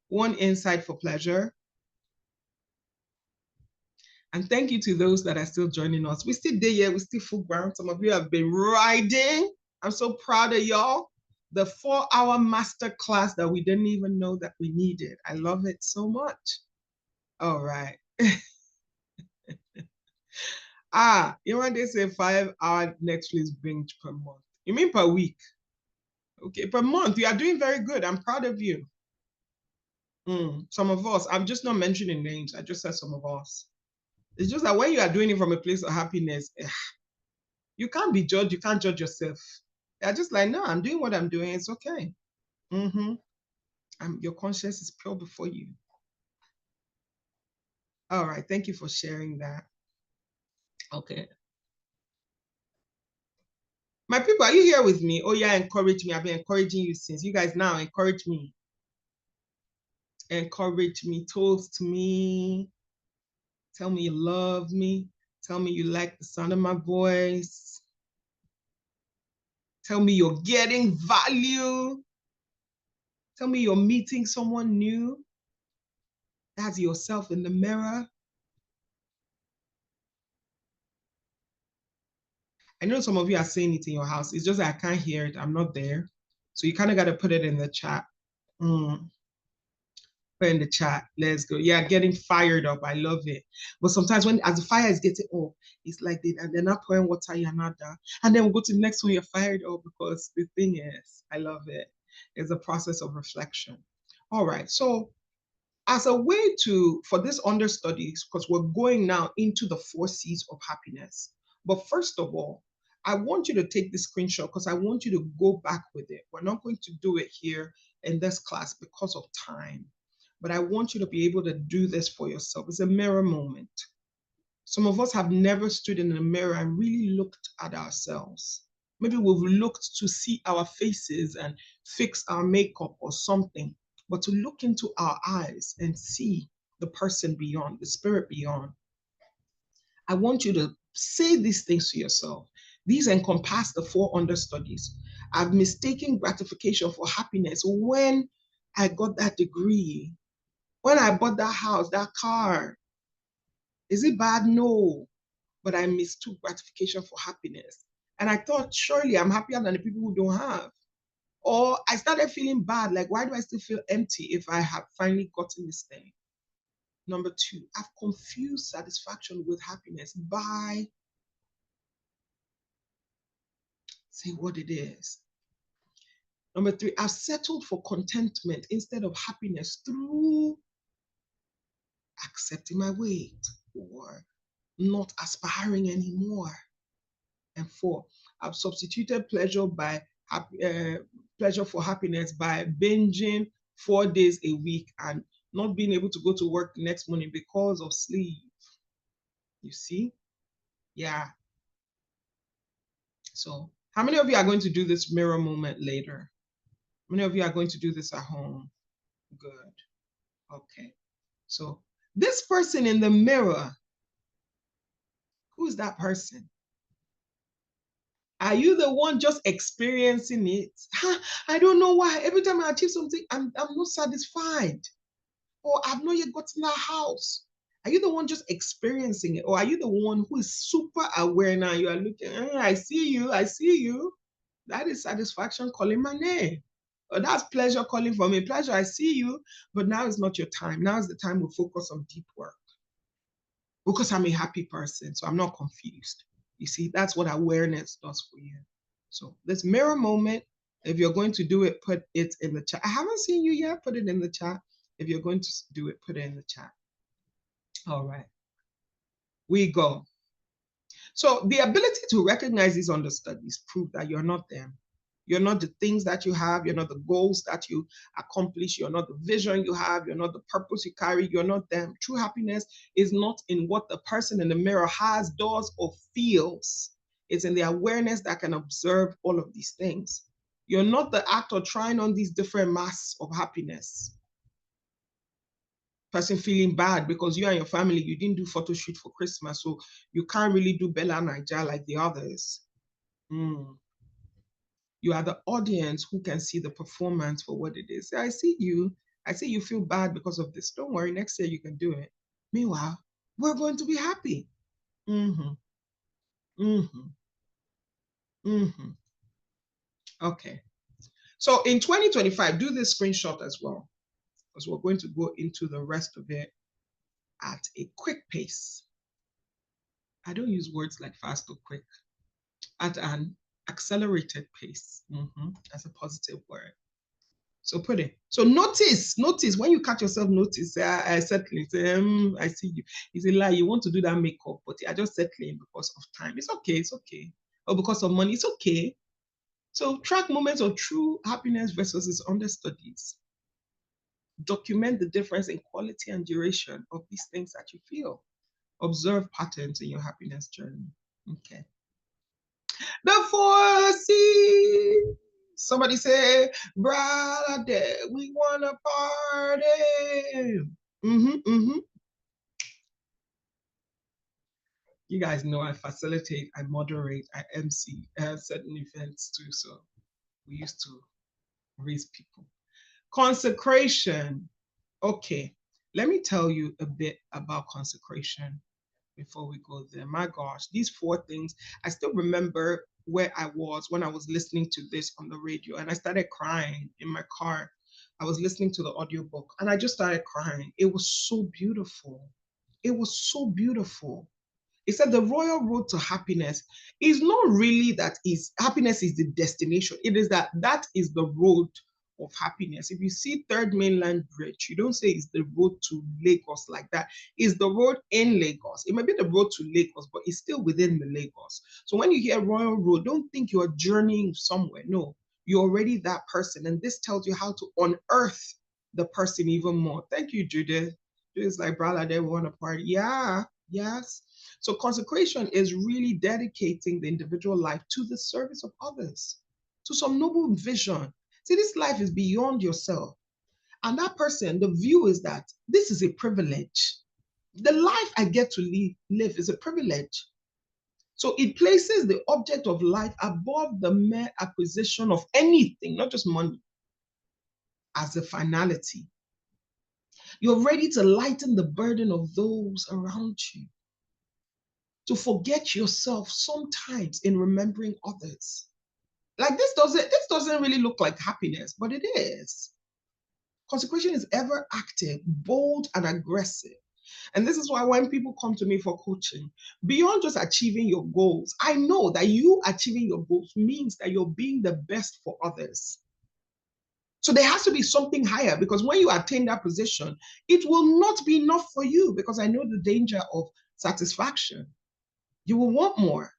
One insight for pleasure. And thank you to those that are still joining us. We still there, we still full ground. Some of you have been riding. I'm so proud of y'all. The 4-hour master class that we didn't even know that we needed. I love it so much. All right. You know when they say 5-hour Netflix binge per month? You mean per week? Okay, per month. You are doing very good. I'm proud of you. Some of us, I'm just not mentioning names. I just said some of us. It's just that when you are doing it from a place of happiness, you can't be judged. You can't judge yourself. You're just like, no, I'm doing what I'm doing. It's okay. Your conscience is pure before you. All right. Thank you for sharing that. Okay. My people, are you here with me? Oh, yeah, encourage me. I've been encouraging you since. You guys now encourage me. Encourage me. Toast me. Tell me you love me. Tell me you like the sound of my voice. Tell me you're getting value. Tell me you're meeting someone new. That's yourself in the mirror. I know some of you are saying it in your house. It's just that I can't hear it. I'm not there. So you kind of got to put it in the chat. Put in the chat. Let's go. Yeah, getting fired up. I love it. But sometimes as the fire is getting up, it's like they're not pouring water, you're not done. And then we'll go to the next one, you're fired up, because the thing is, I love it. It's a process of reflection. All right. So as a way for this understudies, because we're going now into the 4 C's of happiness. But first of all, I want you to take this screenshot because I want you to go back with it. We're not going to do it here in this class because of time, but I want you to be able to do this for yourself. It's a mirror moment. Some of us have never stood in a mirror and really looked at ourselves. Maybe we've looked to see our faces and fix our makeup or something, but to look into our eyes and see the person beyond, the spirit beyond. I want you to say these things to yourself. These encompass the 4 understudies. I've mistaken gratification for happiness when I got that degree, when I bought that house, that car. Is it bad? No, but I mistook gratification for happiness. And I thought, surely I'm happier than the people who don't have. Or I started feeling bad, like, why do I still feel empty if I have finally gotten this thing? Number 2, I've confused satisfaction with happiness by, say what it is. Number 3, I've settled for contentment instead of happiness through accepting my weight or not aspiring anymore. And 4, I've substituted pleasure for happiness by binging 4 days a week and not being able to go to work the next morning because of sleep. You see? Yeah. So how many of you are going to do this mirror moment later? How many of you are going to do this at home? Good. Okay. So this person in the mirror, who's that person? Are you the one just experiencing it? I don't know why. Every time I achieve something, I'm not satisfied. Or I've not yet gotten that house. Are you the one just experiencing it? Or are you the one who is super aware now? You are looking, I see you, I see you. That is satisfaction calling my name. Or that's pleasure calling for me. Pleasure, I see you, but now is not your time. Now is the time we focus on deep work. Because I'm a happy person, so I'm not confused. You see, that's what awareness does for you. So this mirror moment, if you're going to do it, put it in the chat. I haven't seen you yet, put it in the chat. If you're going to do it, put it in the chat. All right, we go. So the ability to recognize these understudies prove that you're not them. You're not the things that you have. You're not the goals that you accomplish. You're not the vision you have. You're not the purpose you carry. You're not them. True happiness is not in what the person in the mirror has, does, or feels. It's in the awareness that can observe all of these things. You're not the actor trying on these different masks of happiness. Person feeling bad because you and your family, you didn't do photo shoot for Christmas, so you can't really do Bella Naija like the others. You are the audience who can see the performance for what it is. I see you feel bad because of this. Don't worry, next year you can do it. Meanwhile, we're going to be happy. Okay. So in 2025, do this screenshot as well, because we're going to go into the rest of it at a quick pace. I don't use words like fast or quick. At an accelerated pace. That's a positive word. So put it. So notice when you catch yourself, notice. I settling. I see you. It's a lie. You want to do that makeup, but I just settling because of time. It's okay. It's okay. Or because of money. It's okay. So track moments of true happiness versus its understudies. Document the difference in quality and duration of these things that you feel. Observe patterns in your happiness journey. Okay. The 4 C's. Somebody say, brother, we wanna party. You guys know I facilitate, I moderate, I MC certain events too. So we used to raise people. Consecration. Okay, let me tell you a bit about consecration before we go there. My gosh, these 4 things, I still remember where I was when I was listening to this on the radio, and I started crying in my car. I was listening to the audiobook and I just started crying. It was so beautiful. It was so beautiful. It said the royal road to happiness is not really that is happiness is the destination. It is that is the road of happiness. If you see Third Mainland Bridge, you don't say it's the road to Lagos like that. It's the road in Lagos. It might be the road to Lagos, but it's still within the Lagos. So when you hear Royal Road, don't think you're journeying somewhere. No, you're already that person. And this tells you how to unearth the person even more. Thank you, Judith. Judith's like, brother, they want to party. Yeah, yes. So consecration is really dedicating the individual life to the service of others, to some noble vision. See, this life is beyond yourself. And that person, the view is that this is a privilege. The life I get to live is a privilege. So it places the object of life above the mere acquisition of anything, not just money, as a finality. You're ready to lighten the burden of those around you, to forget yourself sometimes in remembering others. Like this doesn't really look like happiness, but it is. Consecration is ever active, bold, and aggressive. And this is why when people come to me for coaching, beyond just achieving your goals, I know that you achieving your goals means that you're being the best for others. So there has to be something higher, because when you attain that position, it will not be enough for you, because I know the danger of satisfaction. You will want more.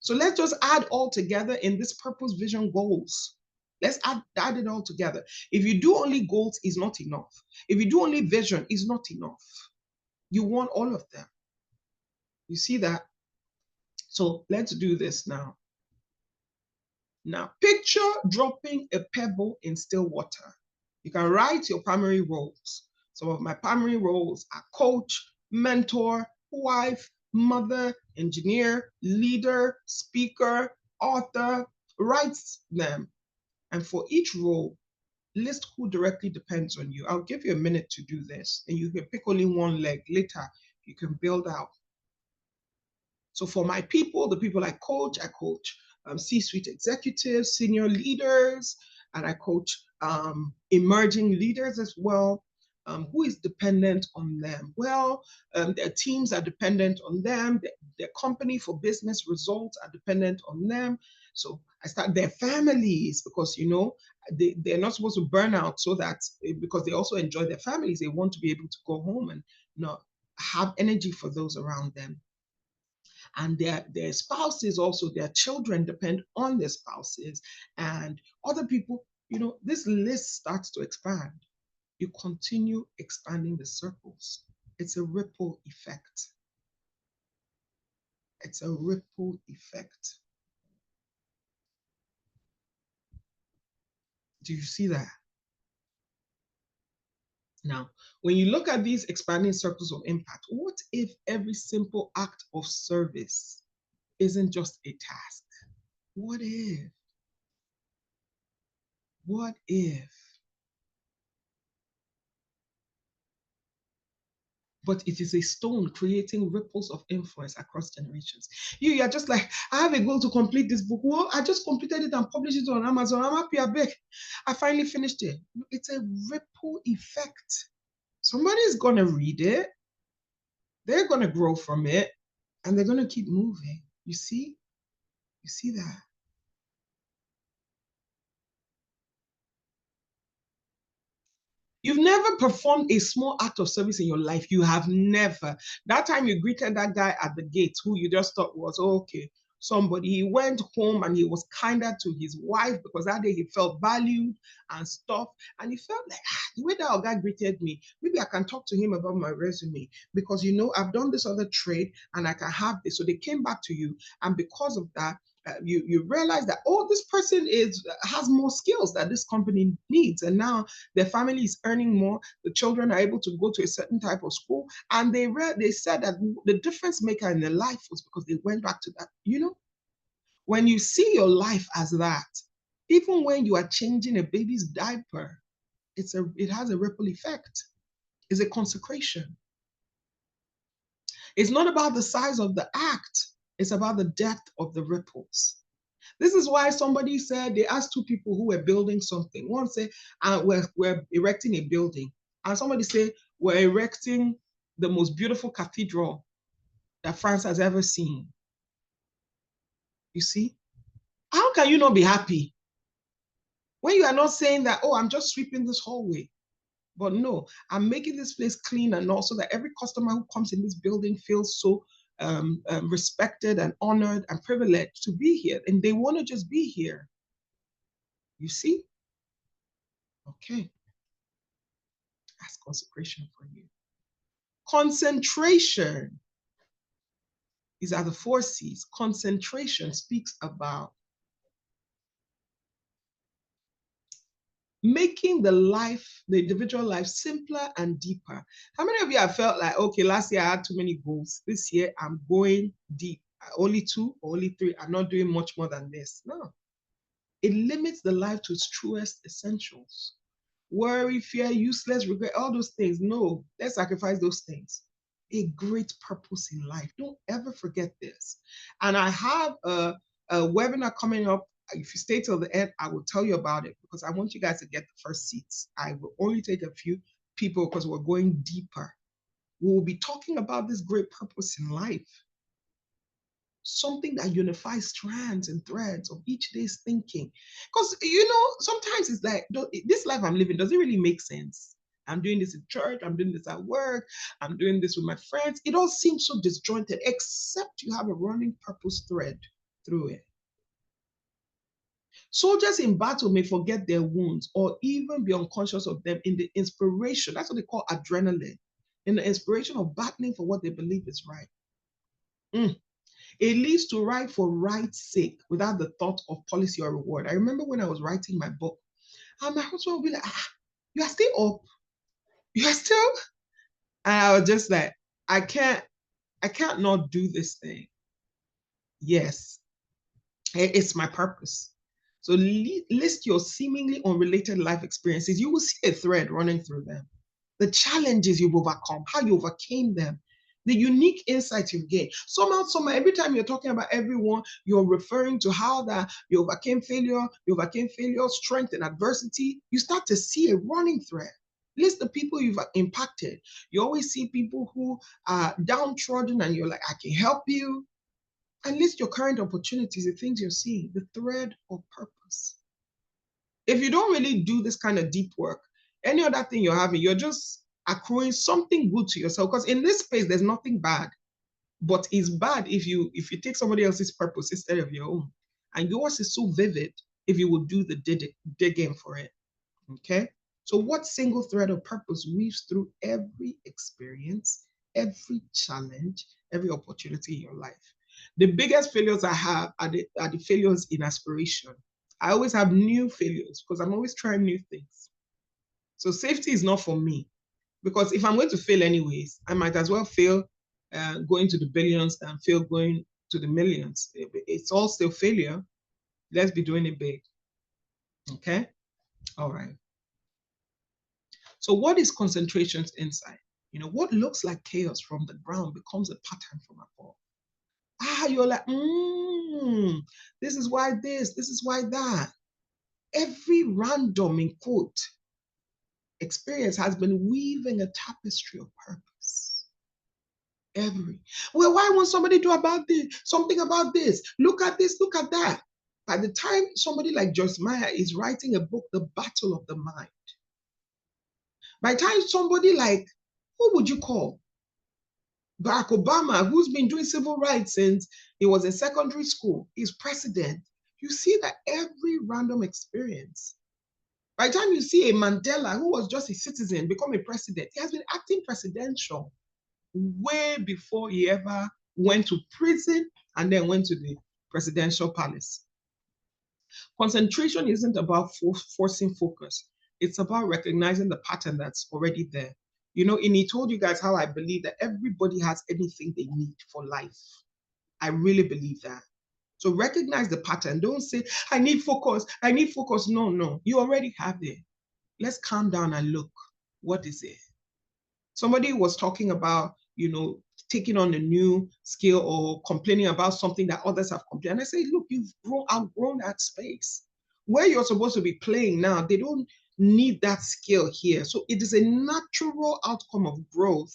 So let's just add all together in this purpose, vision, goals. Let's add it all together. If you do only goals, is not enough. If you do only vision, is not enough. You want all of them. You see that? So let's do this now. Now, picture dropping a pebble in still water. You can write your primary roles. Some of my primary roles are coach, mentor, wife, mother, engineer, leader, speaker, author. Write them. And for each role, list who directly depends on you. I'll give you a minute to do this, and you can pick only one leg. Later, you can build out. So for my people, the people I coach C-suite executives, senior leaders, and I coach emerging leaders as well. Who is dependent on them? Well, their teams are dependent on them. Their company for business results are dependent on them. So I start their families, because they're not supposed to burn out, so that because they also enjoy their families, they want to be able to go home and have energy for those around them. And their spouses also, their children depend on their spouses and other people. This list starts to expand. You continue expanding the circles. It's a ripple effect. It's a ripple effect. Do you see that? Now, when you look at these expanding circles of impact, what if every simple act of service isn't just a task? What if? What if? But it is a stone creating ripples of influence across generations. You're just like, I have a goal to complete this book. Well, I just completed it and published it on Amazon. I'm happy, I beg. I finally finished it. It's a ripple effect. Somebody's going to read it. They're going to grow from it. And they're going to keep moving. You see? You see that? You've never performed a small act of service in your life. You have never. That time you greeted that guy at the gate who you just thought was, oh, okay, somebody. He went home and he was kinder to his wife because that day he felt valued and stuff. And he felt like, the way that guy greeted me, maybe I can talk to him about my resume because, you know, I've done this other trade and I can have this. So they came back to you. And because of that, you realize that, oh, this person has more skills that this company needs. And now their family is earning more. The children are able to go to a certain type of school. And they said that the difference maker in their life was because they went back to that. You know, when you see your life as that, even when you are changing a baby's diaper, it has a ripple effect. It's a consecration. It's not about the size of the act. It's about the depth of the ripples. This is why somebody said, they asked two people who were building something. One said, we're erecting a building. And somebody said, we're erecting the most beautiful cathedral that France has ever seen. You see? How can you not be happy when you are not saying that, oh, I'm just sweeping this hallway? But no, I'm making this place clean and also that every customer who comes in this building feels so respected and honored and privileged to be here. And they want to just be here. You see? Okay. That's consecration for you. Concentration is at the 4 C's. Concentration speaks about making the individual life simpler and deeper. How many of you have felt like, okay, last year I had too many goals. This year I'm going deep. Only 2 or only 3. I'm not doing much more than this. No. It limits the life to its truest essentials. Worry, fear, useless, regret, all those things. No, let's sacrifice those things. A great purpose in life. Don't ever forget this. And I have a webinar coming up. If you stay till the end, I will tell you about it because I want you guys to get the first seats. I will only take a few people because we're going deeper. We will be talking about this great purpose in life. Something that unifies strands and threads of each day's thinking. Because, you know, sometimes it's like, this life I'm living, does it really make sense? I'm doing this in church, I'm doing this at work, I'm doing this with my friends. It all seems so disjointed, except you have a running purpose thread through it. Soldiers in battle may forget their wounds or even be unconscious of them in the inspiration. That's what they call adrenaline. In the inspiration of battling for what they believe is right. It leads to write for right's sake without the thought of policy or reward. I remember when I was writing my book, and my husband would be like, you are still up? You are still? And I was just like, I can't not do this thing. Yes, it's my purpose. So list your seemingly unrelated life experiences. You will see a thread running through them. The challenges you've overcome, how you overcame them, the unique insights you've gained. Somehow, every time you're talking about everyone, you're referring to how that you overcame failure, strength and adversity. You start to see a running thread. List the people you've impacted. You always see people who are downtrodden and you're like, I can help you. And list your current opportunities, the things you're seeing, the thread of purpose. If you don't really do this kind of deep work, any other thing you're having, you're just accruing something good to yourself. Because in this space, there's nothing bad. But it's bad if you take somebody else's purpose instead of your own. And yours is so vivid if you will do the digging for it. Okay? So what single thread of purpose weaves through every experience, every challenge, every opportunity in your life? The biggest failures I have are the failures in aspiration. I always have new failures because I'm always trying new things. So safety is not for me because if I'm going to fail anyways, I might as well fail going to the billions than fail going to the millions. It's all still failure. Let's be doing it big. Okay? All right. So what is concentration's insight? What looks like chaos from the ground becomes a pattern from above. You're like, this is why this is why that. Every random, in quote, experience has been weaving a tapestry of purpose. Well, why won't somebody do about this? Something about this. Look at this, look at that. By the time somebody like Joyce Meyer is writing a book, The Battle of the Mind, by the time somebody like, who would you call? Barack Obama, who's been doing civil rights since he was in secondary school, is president. You see that every random experience. By the time you see a Mandela, who was just a citizen, become a president, he has been acting presidential way before he ever went to prison and then went to the presidential palace. Concentration isn't about forcing focus. It's about recognizing the pattern that's already there. And he told you guys how I believe that everybody has anything they need for life. I really believe that. So recognize the pattern. Don't say, I need focus. I need focus. No. You already have it. Let's calm down and look. What is it? Somebody was talking about, taking on a new skill or complaining about something that others have complained. And I say, look, you've outgrown that space. Where you're supposed to be playing now, they don't need that skill here. So it is a natural outcome of growth.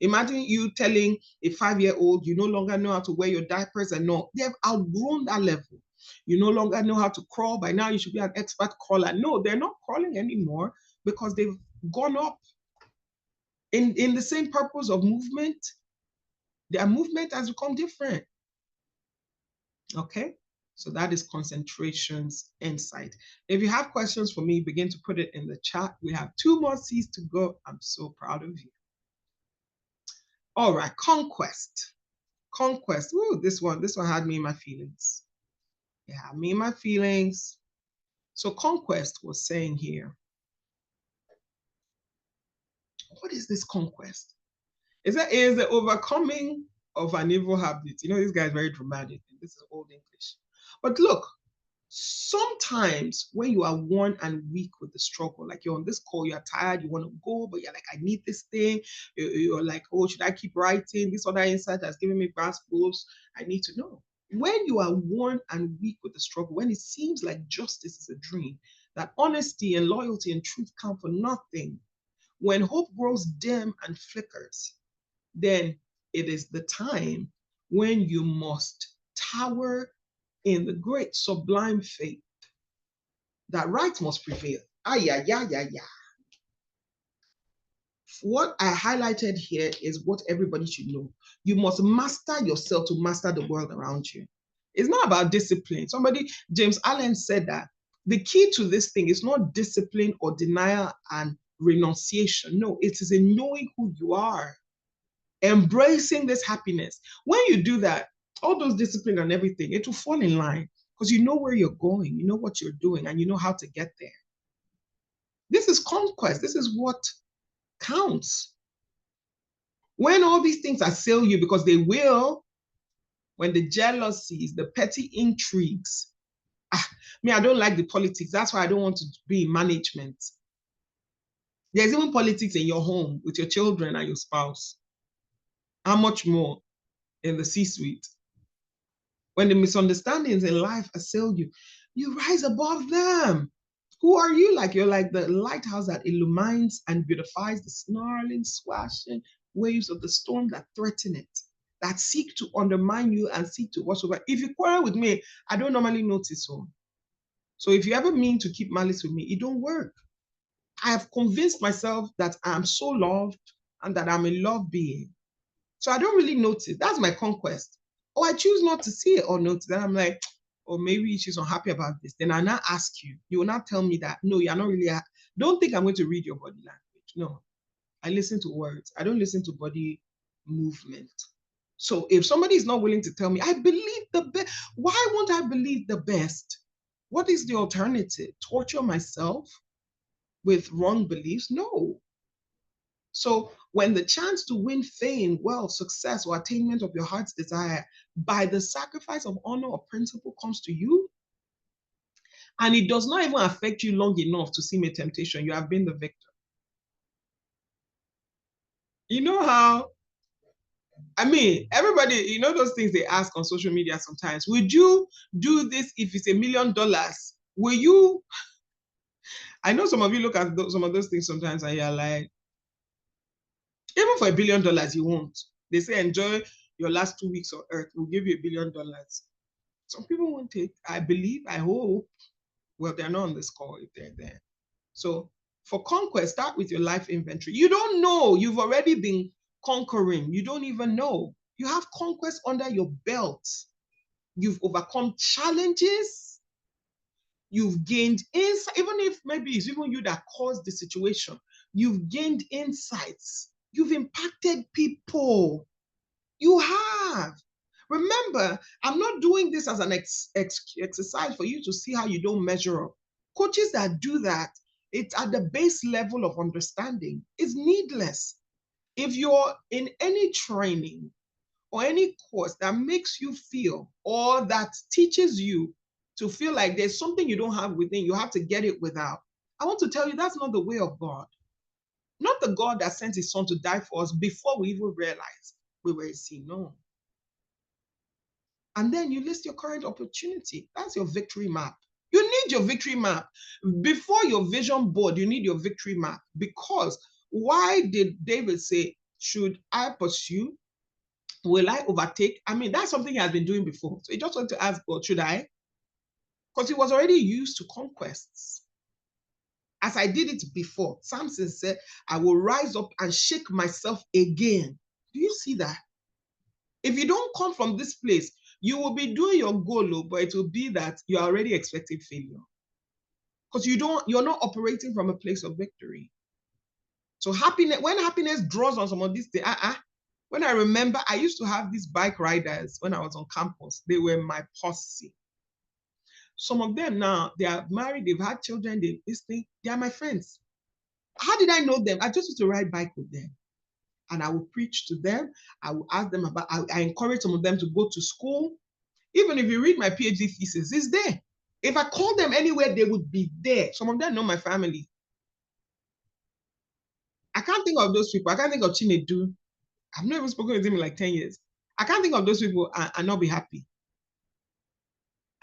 Imagine you telling a 5-year-old you no longer know how to wear your diapers and no, they have outgrown that level. You no longer know how to crawl. By now, you should be an expert crawler. No, they're not crawling anymore because they've gone up. In the same purpose of movement, their movement has become different. Okay, so that is concentration's insight. If you have questions for me, begin to put it in the chat. We have 2 more C's to go. I'm so proud of you. All right, conquest. Conquest. Ooh, this one had me in my feelings. It had me in my feelings. So conquest was saying here, what is this conquest? Is the overcoming of an evil habit. This guy is very dramatic. This is old English. But look, sometimes when you are worn and weak with the struggle, like you're on this call, you're tired, you want to go, but you're like, I need this thing. You're like, oh, should I keep writing? This other insight has given me goals. I need to know. When you are worn and weak with the struggle, when it seems like justice is a dream, that honesty and loyalty and truth count for nothing, when hope grows dim and flickers, then it is the time when you must tower in the great sublime faith that right must prevail. What I highlighted here is what everybody should know. You must master yourself to master the world around you. It's not about discipline. James Allen said that the key to this thing is not discipline or denial and renunciation. No, it is in knowing who you are, embracing this happiness. When you do that, all those discipline and everything, it will fall in line because you know where you're going, you know what you're doing, and you know how to get there. This is conquest. This is what counts. When all these things assail you, because they will, when the jealousies, the petty intrigues, I don't like the politics. That's why I don't want to be in management. There's even politics in your home with your children and your spouse. How much more in the C-suite? When the misunderstandings in life assail you, you rise above them. Who are you? You're like the lighthouse that illumines and beautifies the snarling, swashing waves of the storm that threaten it, that seek to undermine you and seek to wash over. If you quarrel with me, I don't normally notice so. So if you ever mean to keep malice with me, it don't work. I have convinced myself that I'm so loved and that I'm a love being. So I don't really notice. That's my conquest. Or I choose not to see it or notice. Then I'm like, or maybe she's unhappy about this. Then I now ask you. You will not tell me that, no, you're not really, don't think I'm going to read your body language. No, I listen to words. I don't listen to body movement. So if somebody is not willing to tell me, I believe the best, why won't I believe the best? What is the alternative? Torture myself with wrong beliefs? No. So when the chance to win fame, wealth, success, or attainment of your heart's desire by the sacrifice of honor or principle comes to you, And it does not even affect you long enough to see a temptation. You have been the victor. You know how, I mean, everybody, you know those things they ask on social media sometimes. Would you do this if it's $1 million? Will you? I know some of you look at some of those things sometimes and you're like, even for $1 billion, you won't. They say enjoy your last 2 weeks on earth. We'll give you $1 billion. Some people won't take, I believe, I hope. Well, they're not on this call if they're there. So for conquest, start with your life inventory. You don't know. You've already been conquering. You don't even know. You have conquest under your belt. You've overcome challenges. You've gained insight, even if maybe it's even you that caused the situation. You've gained insights. You've impacted people. You have. Remember, I'm not doing this as an exercise for you to see how you don't measure up. Coaches that do that, it's at the base level of understanding. It's needless. If you're in any training or any course that makes you feel or that teaches you to feel like there's something you don't have within, you have to get it without, I want to tell you that's not the way of God. Not the God that sent his son to die for us before we even realized we were a sin. No. And then you list your current opportunity. That's your victory map. You need your victory map. Before your vision board, you need your victory map. Because why did David say, should I pursue? Will I overtake? I mean, that's something he has been doing before. So he just wanted to ask God, should I? Because he was already used to conquests. As I did it before, Samson said, I will rise up and shake myself again. Do you see that? If you don't come from this place, you will be doing your goal, but it will be that you're already expecting failure. Because you're not operating from a place of victory. So happiness, when happiness draws on some of these things, when I remember, I used to have these bike riders when I was on campus. They were my posse. Some of them now, they are married, they've had children, they are my friends. How did I know them? I just used to ride bike with them. And I will preach to them. I will ask them about, I encourage some of them to go to school. Even if you read my PhD thesis, it's there. If I call them anywhere, they would be there. Some of them know my family. I can't think of those people. I can't think of Chinedu. I've not even spoken with him in like 10 years. I can't think of those people and not be happy.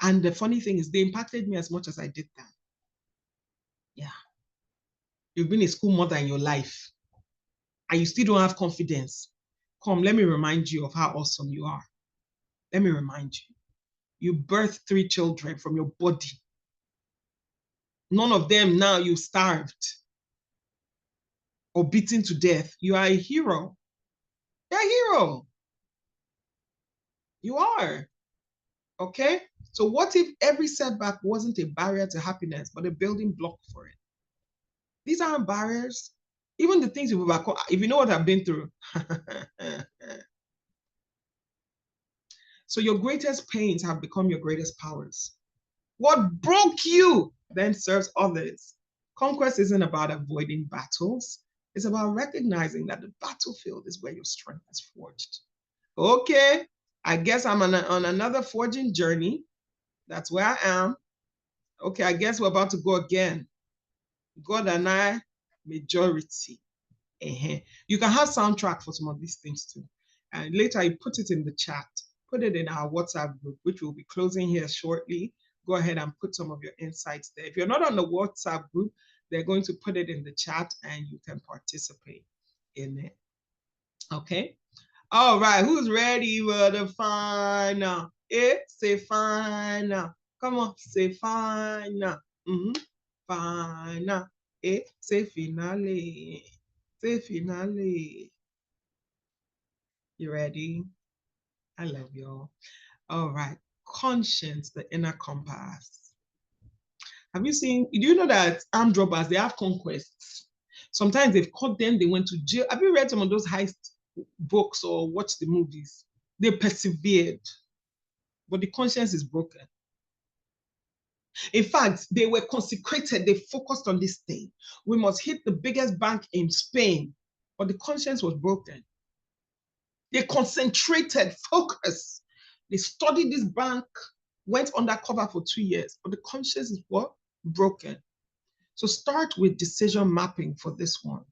And the funny thing is, they impacted me as much as I did them. Yeah. You've been a school mother in your life, and you still don't have confidence. Come, let me remind you of how awesome you are. Let me remind you. You birthed 3 children from your body. None of them now you starved or beaten to death. You are a hero. You're a hero. You are. Okay? So what if every setback wasn't a barrier to happiness, but a building block for it? These aren't barriers. Even the things you've overcome, if you know what I've been through. So your greatest pains have become your greatest powers. What broke you then serves others. Conquest isn't about avoiding battles. It's about recognizing that the battlefield is where your strength is forged. Okay, I guess I'm on another forging journey. That's where I am. Okay, I guess we're about to go again. God and I, majority. You can have soundtrack for some of these things too. And later you put it in the chat. Put it in our WhatsApp group, which will be closing here shortly. Go ahead and put some of your insights there. If you're not on the WhatsApp group, they're going to put it in the chat and you can participate in it. Okay. All right. Who's ready for the final? Say final. Come on. Say final. Final. Say finale. Say finale. You ready? I love y'all. All right. Conscience, the inner compass. Have you seen, do you know that armed robbers, they have conquests? Sometimes they've caught them, they went to jail. Have you read some of those heist books or watched the movies? They persevered, but the conscience is broken. In fact, they were consecrated. They focused on this thing. We must hit the biggest bank in Spain, but the conscience was broken. They concentrated, focused. They studied this bank. went undercover for 2 years, but the conscience is what? Broken. So start with decision mapping for this one.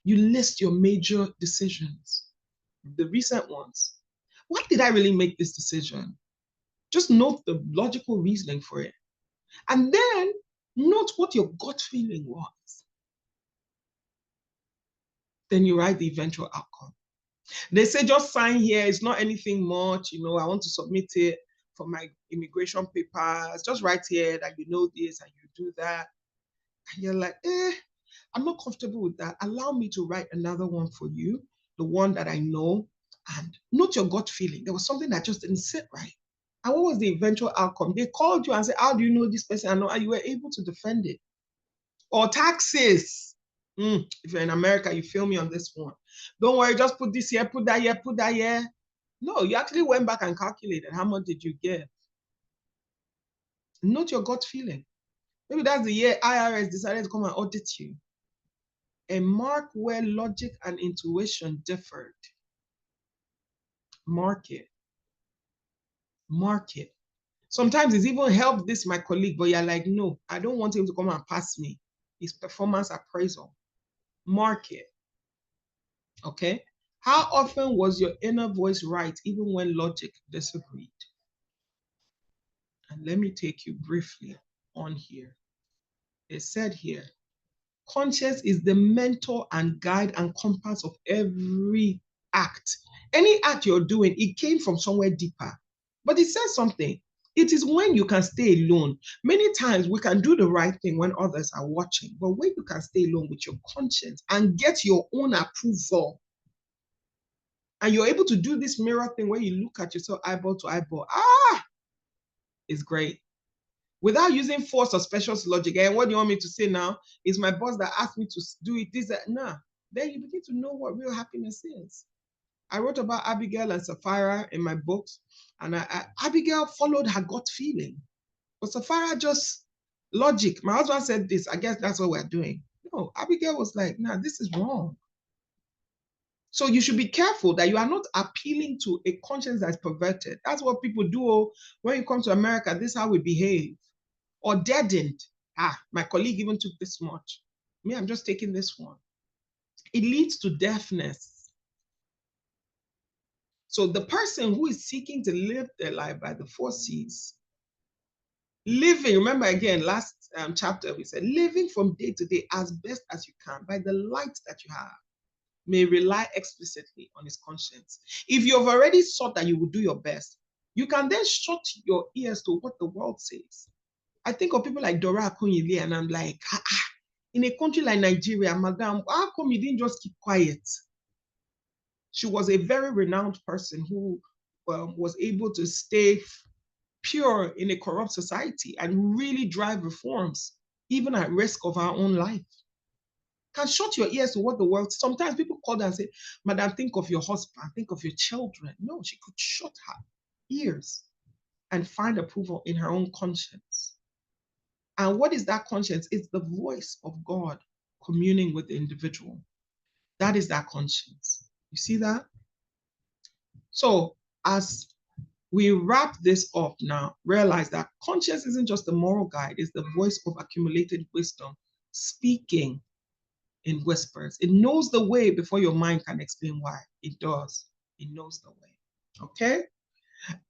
You list your major decisions, the recent ones. Why did I really make this decision? Just note the logical reasoning for it. And then note what your gut feeling was. Then you write the eventual outcome. They say just sign here, it's not anything much, I want to submit it for my immigration papers. Just write here that you know this and you do that. And you're like, I'm not comfortable with that. Allow me to write another one for you, the one that I know, and note your gut feeling. There was something that just didn't sit right. And what was the eventual outcome? They called you and said, how do you know this person? And you were able to defend it. Or taxes. If you're in America, you feel me on this one. Don't worry, just put this here, put that here, put that here. No, you actually went back and calculated how much did you get. Note your gut feeling. Maybe that's the year IRS decided to come and audit you. And mark where logic and intuition differed. Mark it. Mark it. Sometimes it's even helped this my colleague, but you're like, no, I don't want him to come and pass me. It's performance appraisal. Mark it. Okay? How often was your inner voice right, even when logic disagreed? And let me take you briefly on here. It said here, conscience is the mentor and guide and compass of every act. Any act you're doing, it came from somewhere deeper. But it says something. It is when you can stay alone. Many times we can do the right thing when others are watching, but when you can stay alone with your conscience and get your own approval, and you're able to do this mirror thing where you look at yourself eyeball to eyeball, it's great. Without using force or special logic. And what do you want me to say now? Is my boss that asked me to do it, this, that. Nah. Then you begin to know what real happiness is. I wrote about Abigail and Sapphira in my books, and Abigail followed her gut feeling. But Sapphira just logic. My husband said this, I guess that's what we're doing. No, Abigail was like, nah, this is wrong. So you should be careful that you are not appealing to a conscience that's perverted. That's what people do. When you come to America, this is how we behave. Or deadened. My colleague even took this much. Me, I'm just taking this one. It leads to deafness. So the person who is seeking to live their life by the 4 C's, living, remember again, last chapter, we said, living from day to day as best as you can by the light that you have, may rely explicitly on his conscience. If you've already thought that you will do your best, you can then shut your ears to what the world says. I think of people like Dora Akunyili, and I'm like, in a country like Nigeria, madam, how come you didn't just keep quiet? She was a very renowned person who was able to stay pure in a corrupt society and really drive reforms, even at risk of her own life. Can shut your ears to what the world. Sometimes people call her and say, madam, think of your husband, think of your children. No, she could shut her ears and find approval in her own conscience. And what is that conscience? It's the voice of God communing with the individual. That is that conscience. You see that? So as we wrap this up now, realize that conscience isn't just a moral guide, it's the voice of accumulated wisdom speaking in whispers. It knows the way before your mind can explain why. It does. It knows the way. Okay?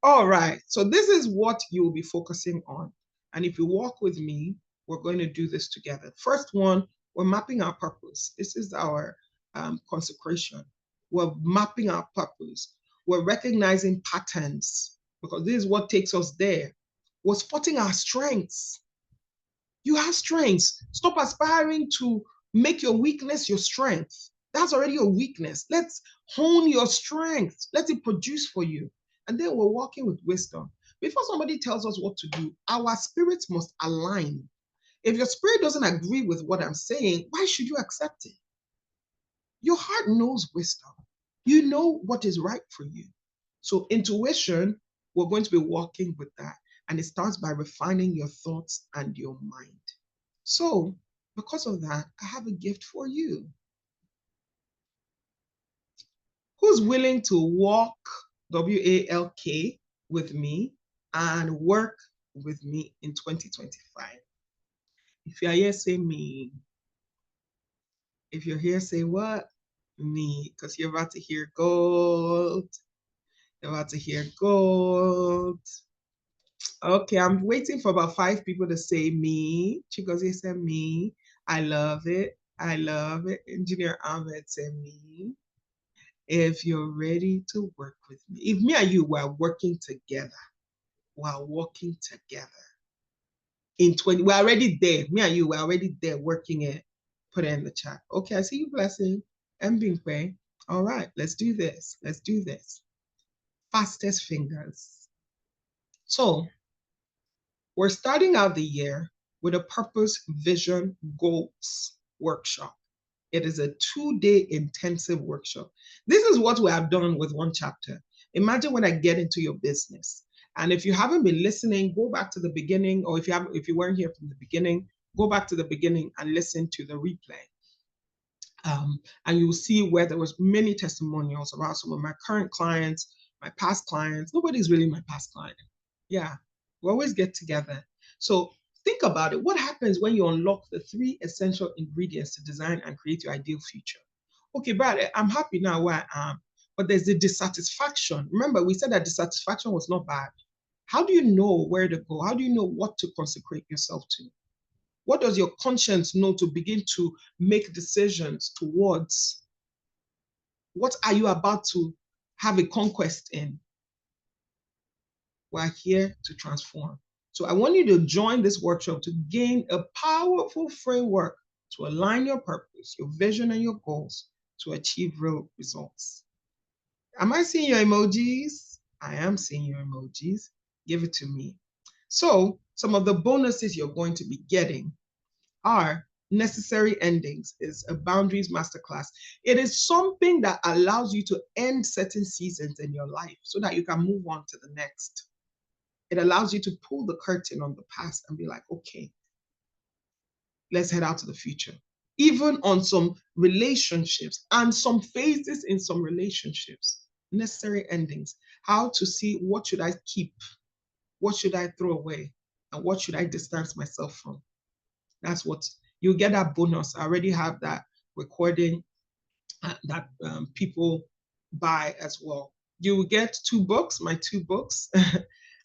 All right. So this is what you'll be focusing on. And if you walk with me, we're going to do this together. First one, we're mapping our purpose. This is our consecration. We're mapping our purpose. We're recognizing patterns because this is what takes us there. We're spotting our strengths. You have strengths. Stop aspiring to make your weakness your strength. That's already your weakness. Let's hone your strength. Let it produce for you. And then we're walking with wisdom. Before somebody tells us what to do, our spirits must align. If your spirit doesn't agree with what I'm saying, why should you accept it? Your heart knows wisdom. You know what is right for you. So intuition, we're going to be walking with that. And it starts by refining your thoughts and your mind. So because of that, I have a gift for you. Who's willing to walk, W-A-L-K, with me and work with me in 2025? If you're here, say me. If you're here, say what? Me, because you're about to hear gold. You're about to hear gold. Okay, I'm waiting for about 5 people to say me. Chigozie said me. I love it. I love it. Engineer Ahmed said me. If you're ready to work with me, if me and you were working together, we're working together. In 20, we're already there. Me and you, we're already there working it. Put it in the chat. Okay, I see you, Blessing. And Bingpe. All right, let's do this. Let's do this. Fastest fingers. So we're starting out the year with a purpose, vision, goals workshop. It is a 2-day intensive workshop. This is what we have done with one chapter. Imagine when I get into your business. And if you haven't been listening, go back to the beginning, or if you weren't here from the beginning, go back to the beginning and listen to the replay. And you'll see where there was many testimonials about some of my current clients, my past clients. Nobody's really my past client. Yeah, we always get together. So think about it. What happens when you unlock the 3 essential ingredients to design and create your ideal future? Okay, Brad, I'm happy now where I am, but there's the dissatisfaction. Remember, we said that dissatisfaction was not bad. How do you know where to go? How do you know what to consecrate yourself to? What does your conscience know to begin to make decisions towards? What are you about to have a conquest in? We're here to transform. So I want you to join this workshop to gain a powerful framework to align your purpose, your vision, and your goals to achieve real results. Am I seeing your emojis? I am seeing your emojis. Give it to me. So some of the bonuses you're going to be getting are necessary endings, is a boundaries masterclass. It is something that allows you to end certain seasons in your life so that you can move on to the next. It allows you to pull the curtain on the past and be like, okay, let's head out to the future. Even on some relationships and some phases in some relationships, necessary endings, how to see what should I keep, what should I throw away, and what should I distance myself from. That's what you get, that bonus. I already have that recording that people buy as well. You will get 2 books, my 2 books,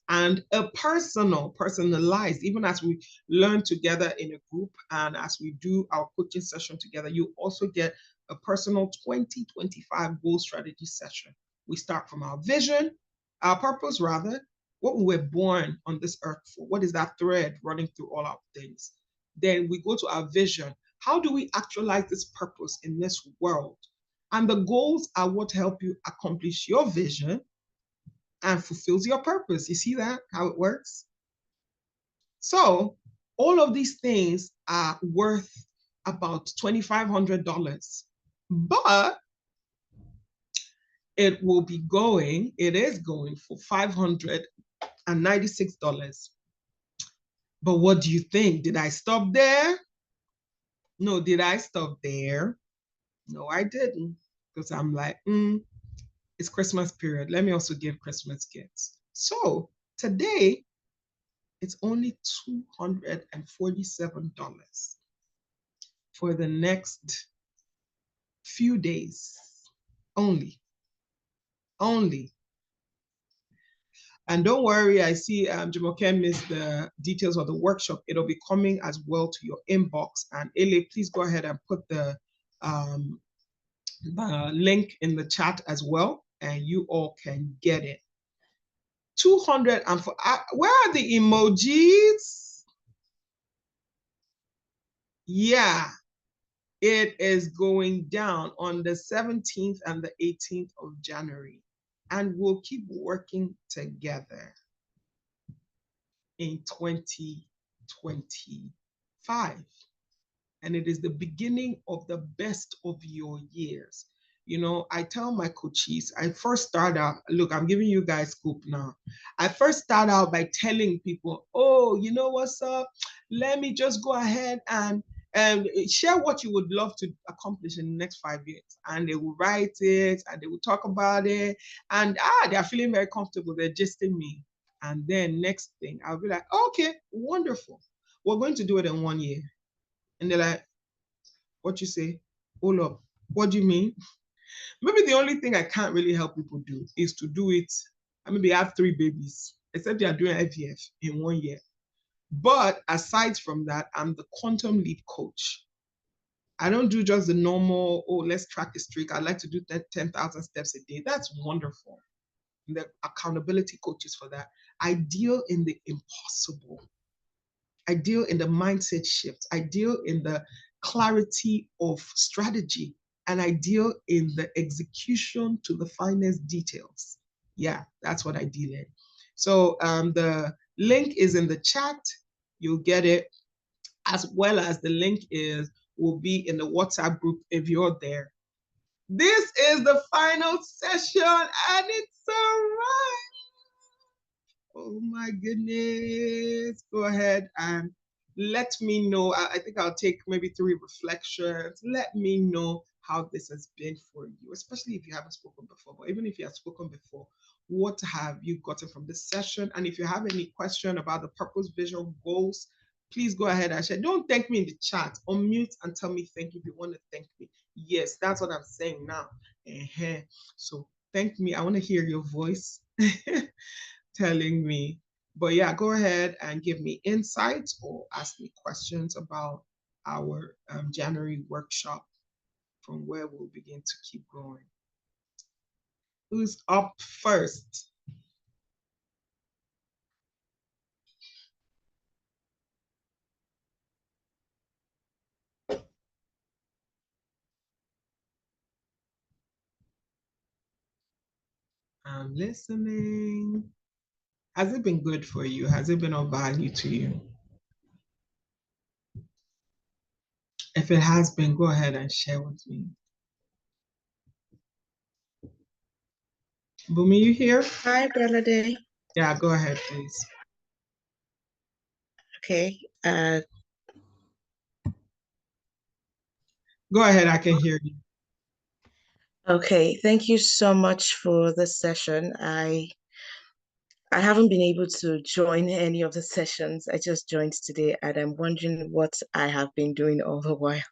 and a personalized, even as we learn together in a group and as we do our coaching session together, you also get a personal 2025 goal strategy session. We start from our vision, our purpose rather, what we were born on this earth for. What is that thread running through all our things? Then we go to our vision. How do we actualize this purpose in this world? And the goals are what help you accomplish your vision and fulfills your purpose. You see that, how it works? So all of these things are worth about $2,500, but it is going for $596. But what do you think? Did I stop there? No, did I stop there? No, I didn't. Because I'm like, it's Christmas period. Let me also give Christmas gifts. So today, it's only $247 for the next few days. Only. And don't worry, I see Jumoke missed the details of the workshop. It'll be coming as well to your inbox. And Ele, please go ahead and put the link in the chat as well, and you all can get it. 200 and where are the emojis? Yeah, it is going down on the 17th and the 18th of January, and we'll keep working together in 2025. And it is the beginning of the best of your years. You know, I tell my coaches, I first start out, look, I'm giving you guys scoop now. I first start out by telling people, oh, you know what's up? Let me just go ahead and share what you would love to accomplish in the next 5 years. And they will write it and they will talk about it. And they're feeling very comfortable. They're gisting me. And then next thing, I'll be like, okay, wonderful. We're going to do it in 1 year. And they're like, what you say? Hold up. What do you mean? Maybe the only thing I can't really help people do is to do it. I maybe have 3 babies, except they are doing IVF in 1 year. But aside from that, I'm the quantum leap coach. I don't do just the normal, oh, let's track the streak. I like to do 10,000 steps a day. That's wonderful. The accountability coaches for that. I deal in the impossible. I deal in the mindset shift. I deal in the clarity of strategy. And I deal in the execution to the finest details. Yeah, that's what I deal in. So the link is in the chat. You'll get it, as well as the link will be in the WhatsApp group if you're there. This is the final session, and it's a wrap. Oh my goodness. Go ahead and let me know. I think I'll take maybe 3 reflections. Let me know how this has been for you, especially if you haven't spoken before. But even if you have spoken before, what have you gotten from this session? And if you have any question about the purpose, vision, goals, please go ahead and share. Don't thank me in the chat. Unmute and tell me thank you if you want to thank me. Yes, that's what I'm saying now. So thank me. I want to hear your voice telling me. But yeah, go ahead and give me insights or ask me questions about our January workshop, from where we'll begin to keep going. Who's up first? I'm listening. Has it been good for you? Has it been of value to you? If it has been, go ahead and share with me. Bumi, you here? Hi, Brother. Yeah, go ahead, please. Okay. Go ahead, I can hear you. Okay. Thank you so much for this session. I haven't been able to join any of the sessions. I just joined today, and I'm wondering what I have been doing all the while.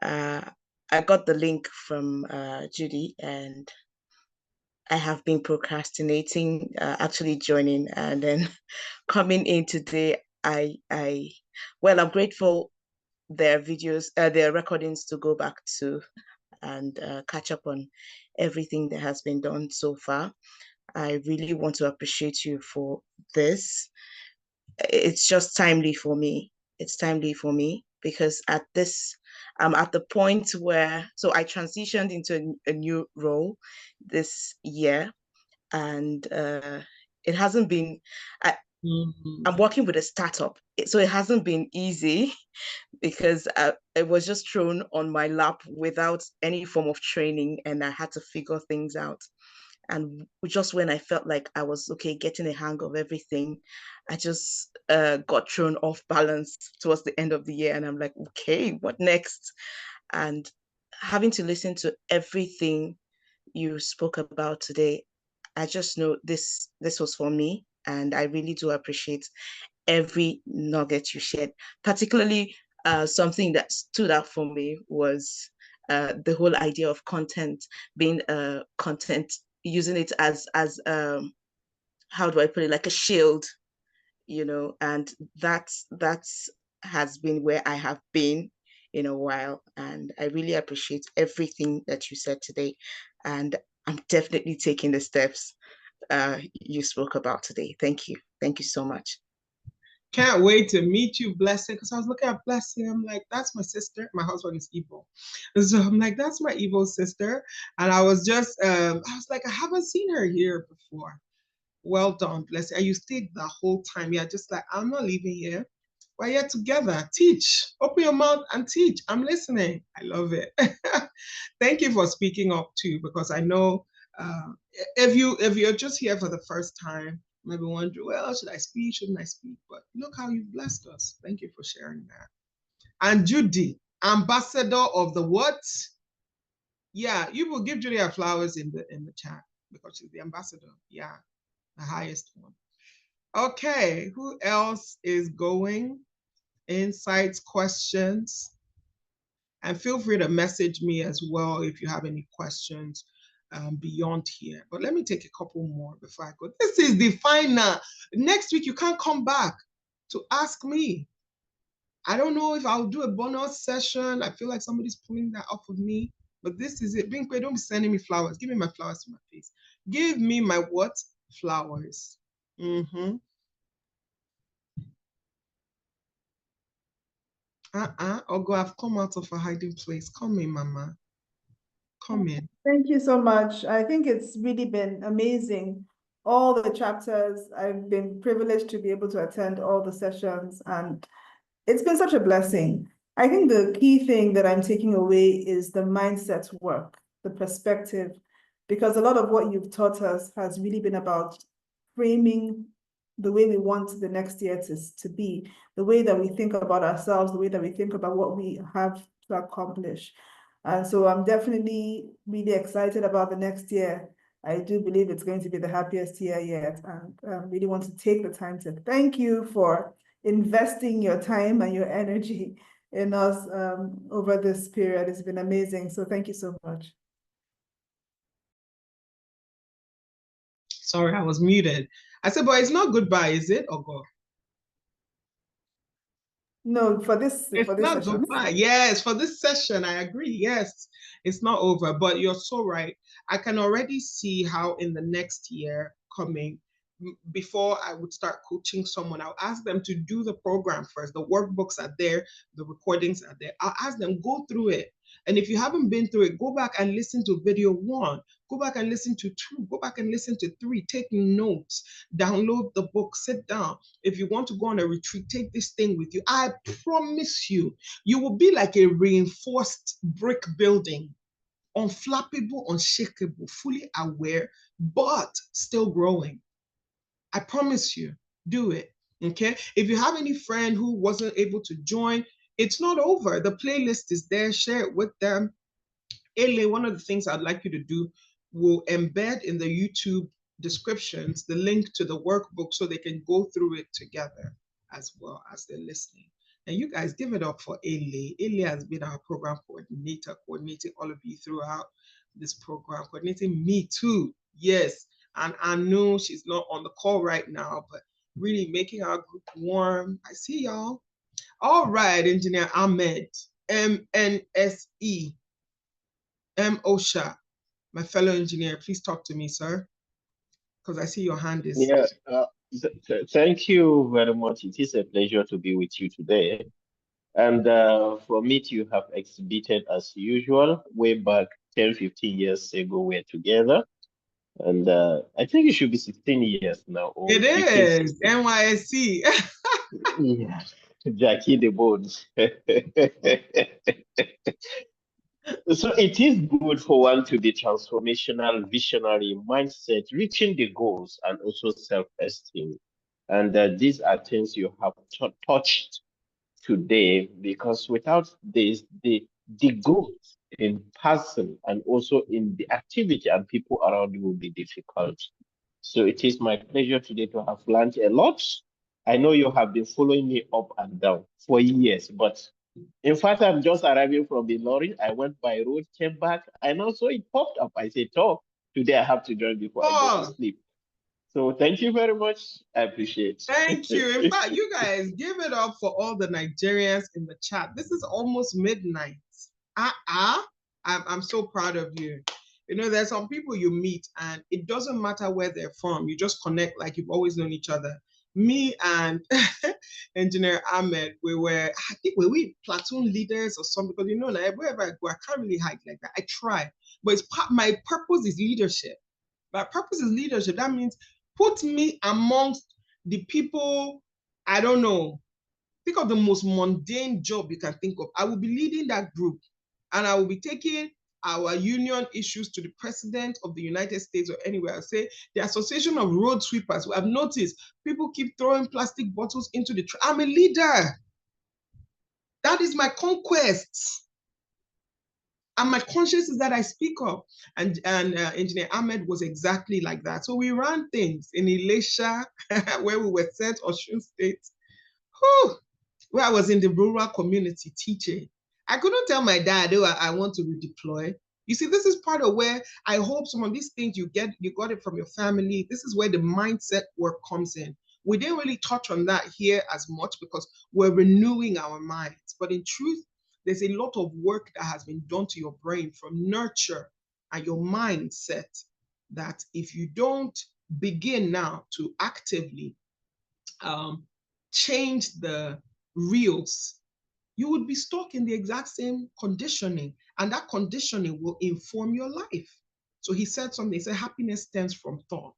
I got the link from Judy, and I have been procrastinating actually joining, and then coming in today. I'm grateful there are videos, there are recordings to go back to and catch up on everything that has been done so far. I really want to appreciate you for this. It's just timely for me. It's timely for me because I'm at the point where, so I transitioned into a new role this year, and it hasn't been, I'm working with a startup, so it hasn't been easy because it was just thrown on my lap without any form of training, and I had to figure things out. And just when I felt like I was okay, getting a hang of everything, I just got thrown off balance towards the end of the year. And I'm like, okay, what next? And having to listen to everything you spoke about today, I just know this was for me. And I really do appreciate every nugget you shared, particularly something that stood out for me was the whole idea of content, being content, using it as how do I put it, like a shield, and that's has been where I have been in a while, and I really appreciate everything that you said today, and I'm definitely taking the steps you spoke about today. Thank you so much. Can't wait to meet you, Blessing, because I was looking at Blessing. I'm like, that's my sister. My husband is Igbo. So I'm like, that's my Igbo sister. And I was just, I was like, I haven't seen her here before. Well done, Blessing. And you stayed the whole time. Yeah, just like, I'm not leaving here. We're here together. Teach. Open your mouth and teach. I'm listening. I love it. Thank you for speaking up too, because I know if you're just here for the first time, maybe wondering, well, should I speak? Shouldn't I speak? But look how you've blessed us. Thank you for sharing that. And Judy, ambassador of the what? Yeah, you will give Judy her flowers in the chat because she's the ambassador. Yeah. the highest one. Okay, who else is going? Insights, questions? And feel free to message me as well if you have any questions beyond here. But let me take a couple more before I go. This is the final. Next week, you can't come back to ask me. I don't know if I'll do a bonus session. I feel like somebody's pulling that off of me. But this is it. Binkwe, don't be sending me flowers. Give me my flowers to my face. Give me my what? Flowers. Ogo, I've come out of a hiding place. Come in, Mama. Come in. Thank you so much. I think it's really been amazing. All the chapters, I've been privileged to be able to attend all the sessions, and it's been such a blessing. I think the key thing that I'm taking away is the mindset work, the perspective, because a lot of what you've taught us has really been about framing the way we want the next year to be, the way that we think about ourselves, the way that we think about what we have to accomplish. And so I'm definitely really excited about the next year. I do believe it's going to be the happiest year yet. And I really want to take the time to thank you for investing your time and your energy in us over this period. It's been amazing. So thank you so much. Sorry, I was muted. I said, but it's not goodbye, is it, Ogo? No, for this not session. goodbye. Yes, for this session, I agree. Yes, it's not over, but you're so right. I can already see how in the next year coming, before I would start coaching someone, I'll ask them to do the program first. The workbooks are there, the recordings are there. I'll ask them, go through it. And if you haven't been through it, go back and listen to video 1, go back and listen to 2, go back and listen to 3, take notes, download the book, sit down. If you want to go on a retreat, take this thing with you. I promise you, you will be like a reinforced brick building, unflappable, unshakable, fully aware, but still growing. I promise you, do it, okay? If you have any friend who wasn't able to join, it's not over. The playlist is there, share it with them. Ele, one of the things I'd like you to do, will embed in the YouTube descriptions the link to the workbook so they can go through it together as well as they're listening. And you guys give it up for Ele. Ele has been our program coordinator, coordinating all of you throughout this program, coordinating me too, yes. And I know she's not on the call right now, but really making our group warm. I see y'all. All right, Engineer Ahmed, MNSE, M. Osha, my fellow engineer, please talk to me, sir, because I see your hand is. Yeah, thank you very much. It is a pleasure to be with you today. And from it, you have exhibited as usual. Way back 10, 15 years ago, we're together. And I think it should be 16 years now. It is, NYSC. Yeah, Jackie the Bones. So it is good for one to be transformational, visionary mindset, reaching the goals, and also self-esteem. And these are things you have touched today, because without this, the growth in person and also in the activity and people around you will be difficult. So it is my pleasure today to have learned a lot. I know you have been following me up and down for years, but in fact, I'm just arriving from the lorry. I went by road, came back, and also it popped up. I said, oh, today I have to join before I go to sleep. So thank you very much. I appreciate it. Thank you. In fact, you guys give it up for all the Nigerians in the chat. This is almost midnight. I'm so proud of you. You know, there's some people you meet and it doesn't matter where they're from. You just connect like you've always known each other. Me and Engineer Ahmed, I think we platoon leaders or something, because you know, like, wherever I go, I can't really hike like that. I try, but it's my purpose is leadership. My purpose is leadership. That means put me amongst the people, I don't know, think of the most mundane job you can think of. I will be leading that group and I will be taking our union issues to the president of the United States or anywhere. I'll say the Association of Road Sweepers. I've noticed people keep throwing plastic bottles into the trash. I'm a leader. That is my conquest. And my conscience is that I speak up. And Engineer Ahmed was exactly like that. So we ran things in Elisha, where we were sent, Osun State, where I was in the rural community teaching. I couldn't tell my dad, oh, I want to redeploy. You see, this is part of where I hope some of these things you got it from your family. This is where the mindset work comes in. We didn't really touch on that here as much because we're renewing our minds. But in truth, there's a lot of work that has been done to your brain from nurture and your mindset that if you don't begin now to actively change the reels, you would be stuck in the exact same conditioning, and that conditioning will inform your life. So he said something, he said happiness stems from thought.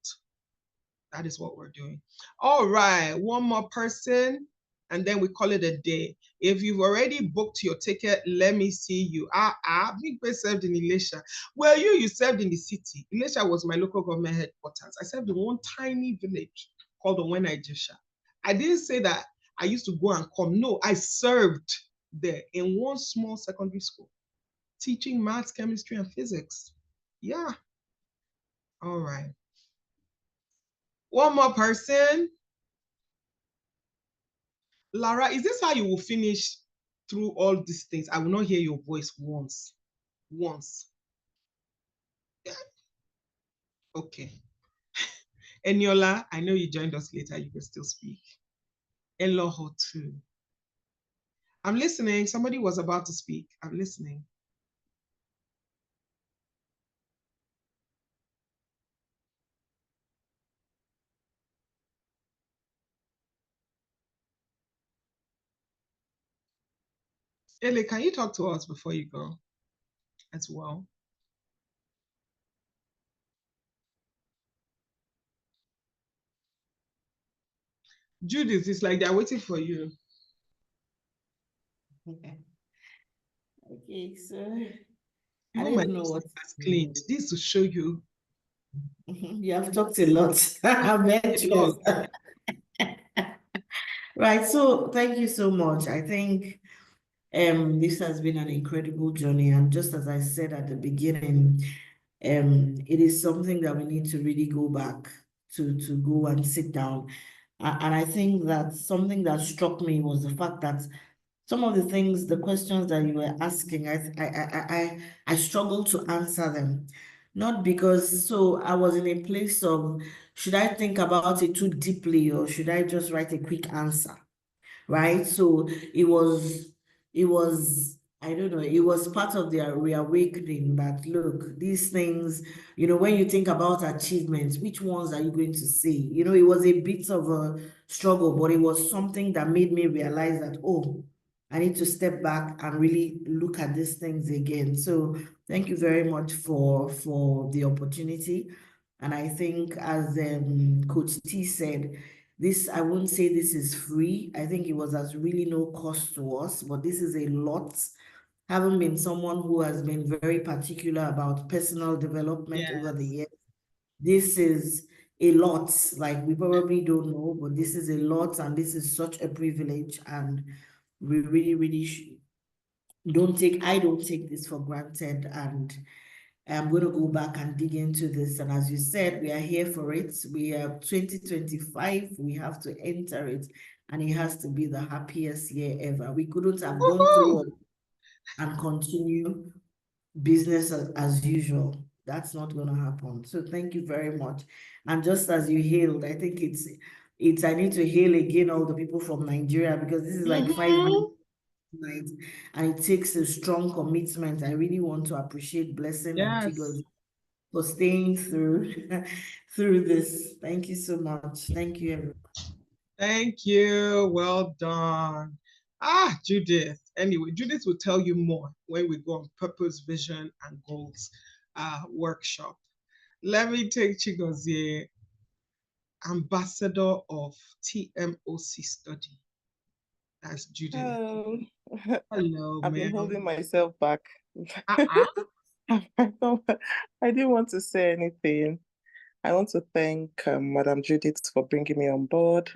That is what we're doing. All right, one more person, and then we call it a day. If you've already booked your ticket, let me see you. Big Bay served in Elisha. Well, you served in the city. Elisha was my local government headquarters. I served in one tiny village called Owenaijesha. I didn't say that I used to go and come. No, I served there in one small secondary school, teaching maths, chemistry, and physics. Yeah. All right. One more person. Lara, is this how you will finish through all these things? I will not hear your voice once. Yeah. Okay. Eniola, I know you joined us later. You can still speak. Eloho too. I'm listening. Somebody was about to speak. I'm listening. Ele, can you talk to us before you go as well? Judith, it's like they're waiting for you. Okay, so You I know my don't know what has cleaned. This is to show you. you have talked a lot. I've met you. Right, so thank you so much. I think this has been an incredible journey, and just as I said at the beginning, it is something that we need to really go back to go and sit down. And I think that something that struck me was the fact that some of the things, the questions that you were asking, I struggled to answer them. Not because, so I was in a place of, should I think about it too deeply or should I just write a quick answer? Right? So it was, I don't know, it was part of their reawakening that, look, these things, when you think about achievements, which ones are you going to see? It was a bit of a struggle, but it was something that made me realize that, oh, I need to step back and really look at these things again. So thank you very much for the opportunity. And I think as Coach T said, this, I wouldn't say this is free. I think it was as really no cost to us, but this is a lot. Having been someone who has been very particular about personal development over the years, this is a lot. Like, we probably don't know, but this is a lot, and this is such a privilege, and we really, really I don't take this for granted, and I'm going to go back and dig into this. And as you said, we are here for it. We are 2025. We have to enter it, and it has to be the happiest year ever. We couldn't have gone through it and continue business as usual. That's not going to happen. So thank you very much. And just as you hailed, I think I need to hail again all the people from Nigeria, because this is like 5 minutes night, and it takes a strong commitment. I really want to appreciate Blessing and Chigozie for staying through through this. Thank you so much. Thank you, everyone. Thank you. Well done. Judith. Anyway, Judith will tell you more when we go on Purpose, Vision, and Goals workshop. Let me take Chigozie, ambassador of TMOC study. That's Judith. Hello, I've ma'am. been holding myself back. I didn't want to say anything. I want to thank Madam Judith for bringing me on board.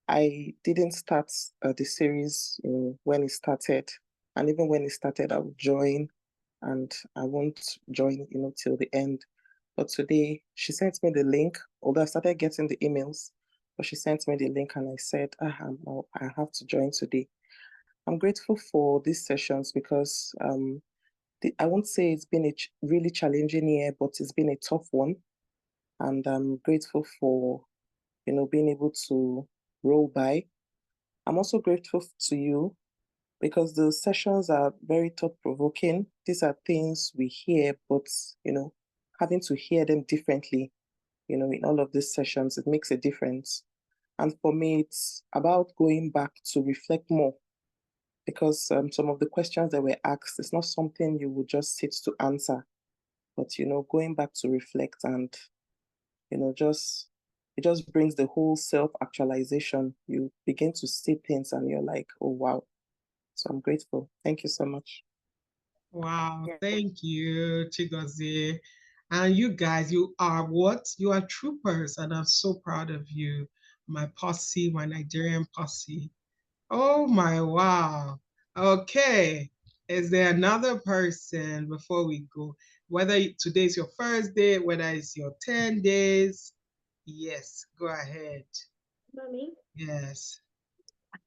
I didn't start the series when it started. And even when it started, I would join. and I won't join, till the end. But today she sent me the link, although I started getting the emails, but she sent me the link and I said, I have to join today. I'm grateful for these sessions because I won't say it's been a really challenging year, but it's been a tough one. And I'm grateful for, being able to roll by. I'm also grateful to you because the sessions are very thought-provoking. These are things we hear, but, having to hear them differently, in all of these sessions, it makes a difference. And for me, it's about going back to reflect more because some of the questions that were asked, it's not something you would just sit to answer, but, going back to reflect and, it just brings the whole self-actualization. You begin to see things and you're like, oh, wow. So I'm grateful. Thank you so much. Wow, thank you, Chigozie. And you guys, you are what? You are troopers, and I'm so proud of you. My posse, my Nigerian posse. Oh my, wow. Okay. Is there another person before we go? Whether today's your first day, whether it's your 10 days. Yes, go ahead. Mommy? Yes.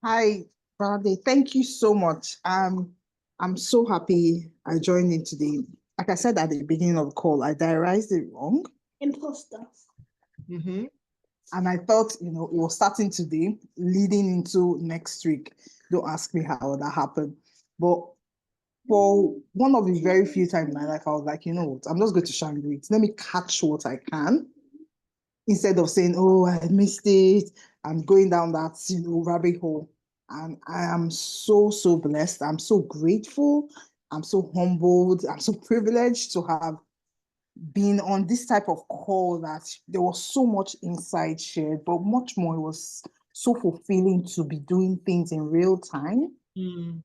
Hi, Brother. Thank you so much. I'm so happy I joined in today. Like I said at the beginning of the call, I diarized it wrong. Imposter. Mm-hmm. And I thought, it was starting today, leading into next week. Don't ask me how that happened. But for one of the very few times in my life, I was like, you know what, I'm just going to shine it. Let me catch what I can instead of saying, oh, I missed it. I'm going down that, rabbit hole. And I am so, so blessed. I'm so grateful. I'm so humbled. I'm so privileged to have been on this type of call that there was so much insight shared, but much more, it was so fulfilling to be doing things in real time. Mm.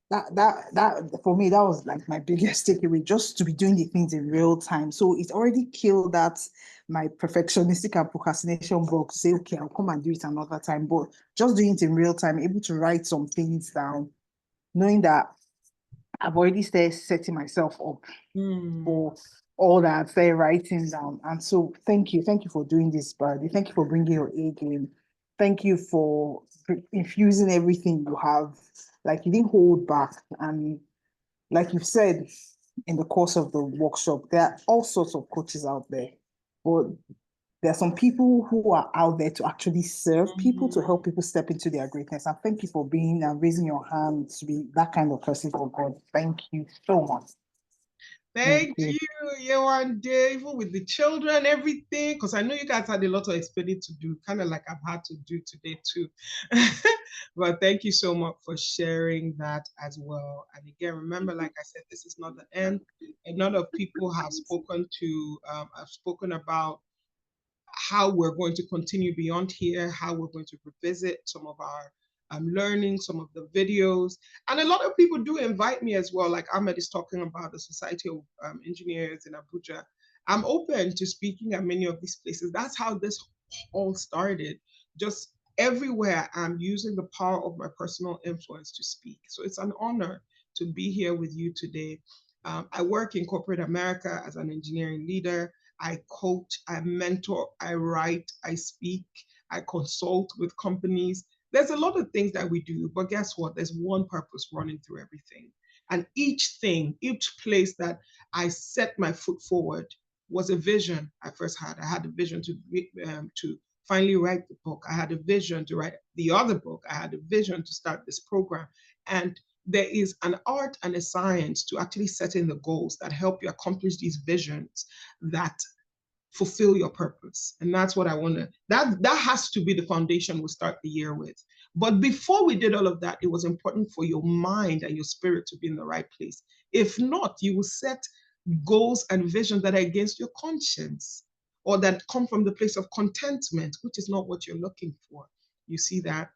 That for me, that was like my biggest takeaway, just to be doing the things in real time. So it's already killed that my perfectionistic and procrastination bug to say, okay, I'll come and do it another time. But just doing it in real time, able to write some things down, knowing that I've already started setting myself up for all that I've started writing down. And so thank you for doing this, Brady. Thank you for bringing your A game. Thank you for infusing everything you have. Like, you didn't hold back. And like you've said in the course of the workshop, there are all sorts of coaches out there. But there are some people who are out there to actually serve people, to help people step into their greatness. And thank you for being and raising your hand to be that kind of person for God. Thank you so much. Thank you, Yewan Day, even with the children, everything, because I know you guys had a lot of explaining to do, kind of like I've had to do today too. But thank you so much for sharing that as well. And again, remember, like I said, this is not the end. A lot of people have spoken about how we're going to continue beyond here, how we're going to revisit some of our learning, some of the videos. And a lot of people do invite me as well, like Ahmed is talking about the Society of Engineers in Abuja. I'm open to speaking at many of these places. That's how this all started. Just everywhere I'm using the power of my personal influence to speak. So it's an honor to be here with you today. I work in corporate America as an engineering leader. I coach, I mentor, I write, I speak, I consult with companies. There's a lot of things that we do, but guess what? There's one purpose running through everything. And each thing, each place that I set my foot forward was a vision I first had. I had a vision to finally write the book. I had a vision to write the other book. I had a vision to start this program. And there is an art and a science to actually setting the goals that help you accomplish these visions that fulfill your purpose. And that's what I want to, that has to be the foundation we start the year with. But before we did all of that, it was important for your mind and your spirit to be in the right place. If not, you will set goals and visions that are against your conscience or that come from the place of contentment, which is not what you're looking for. You see that?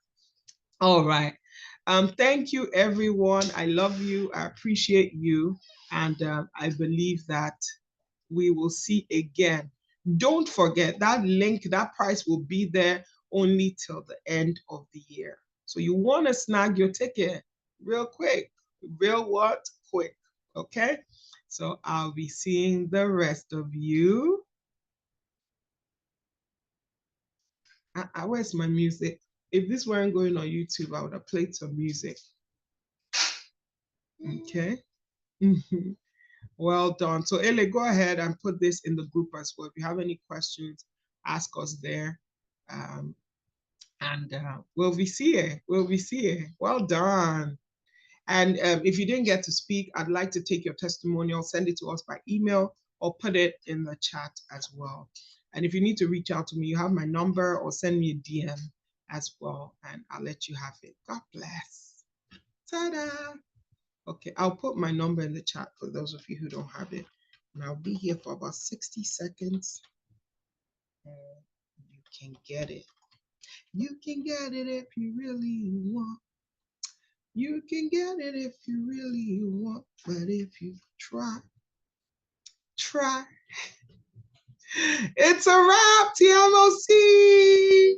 All right. Thank you, everyone. I love you. I appreciate you. And I believe that we will see again. Don't forget that link, that price will be there only till the end of the year. So you want to snag your ticket real quick. Real what? Quick. Okay, so I'll be seeing the rest of you. Where's my music? If this weren't going on YouTube, I would have played some music. Okay. Well done. So Ele, go ahead and put this in the group as well. If you have any questions, ask us there. We'll be seeing. We'll be seeing. Well done. And if you didn't get to speak, I'd like to take your testimonial, send it to us by email or put it in the chat as well. And if you need to reach out to me, you have my number, or send me a DM as well, and I'll let you have it. God bless. Ta-da. Okay, I'll put my number in the chat for those of you who don't have it. And I'll be here for about 60 seconds. You can get it. You can get it if you really want. You can get it if you really want, but if you try. It's a wrap, TMOC.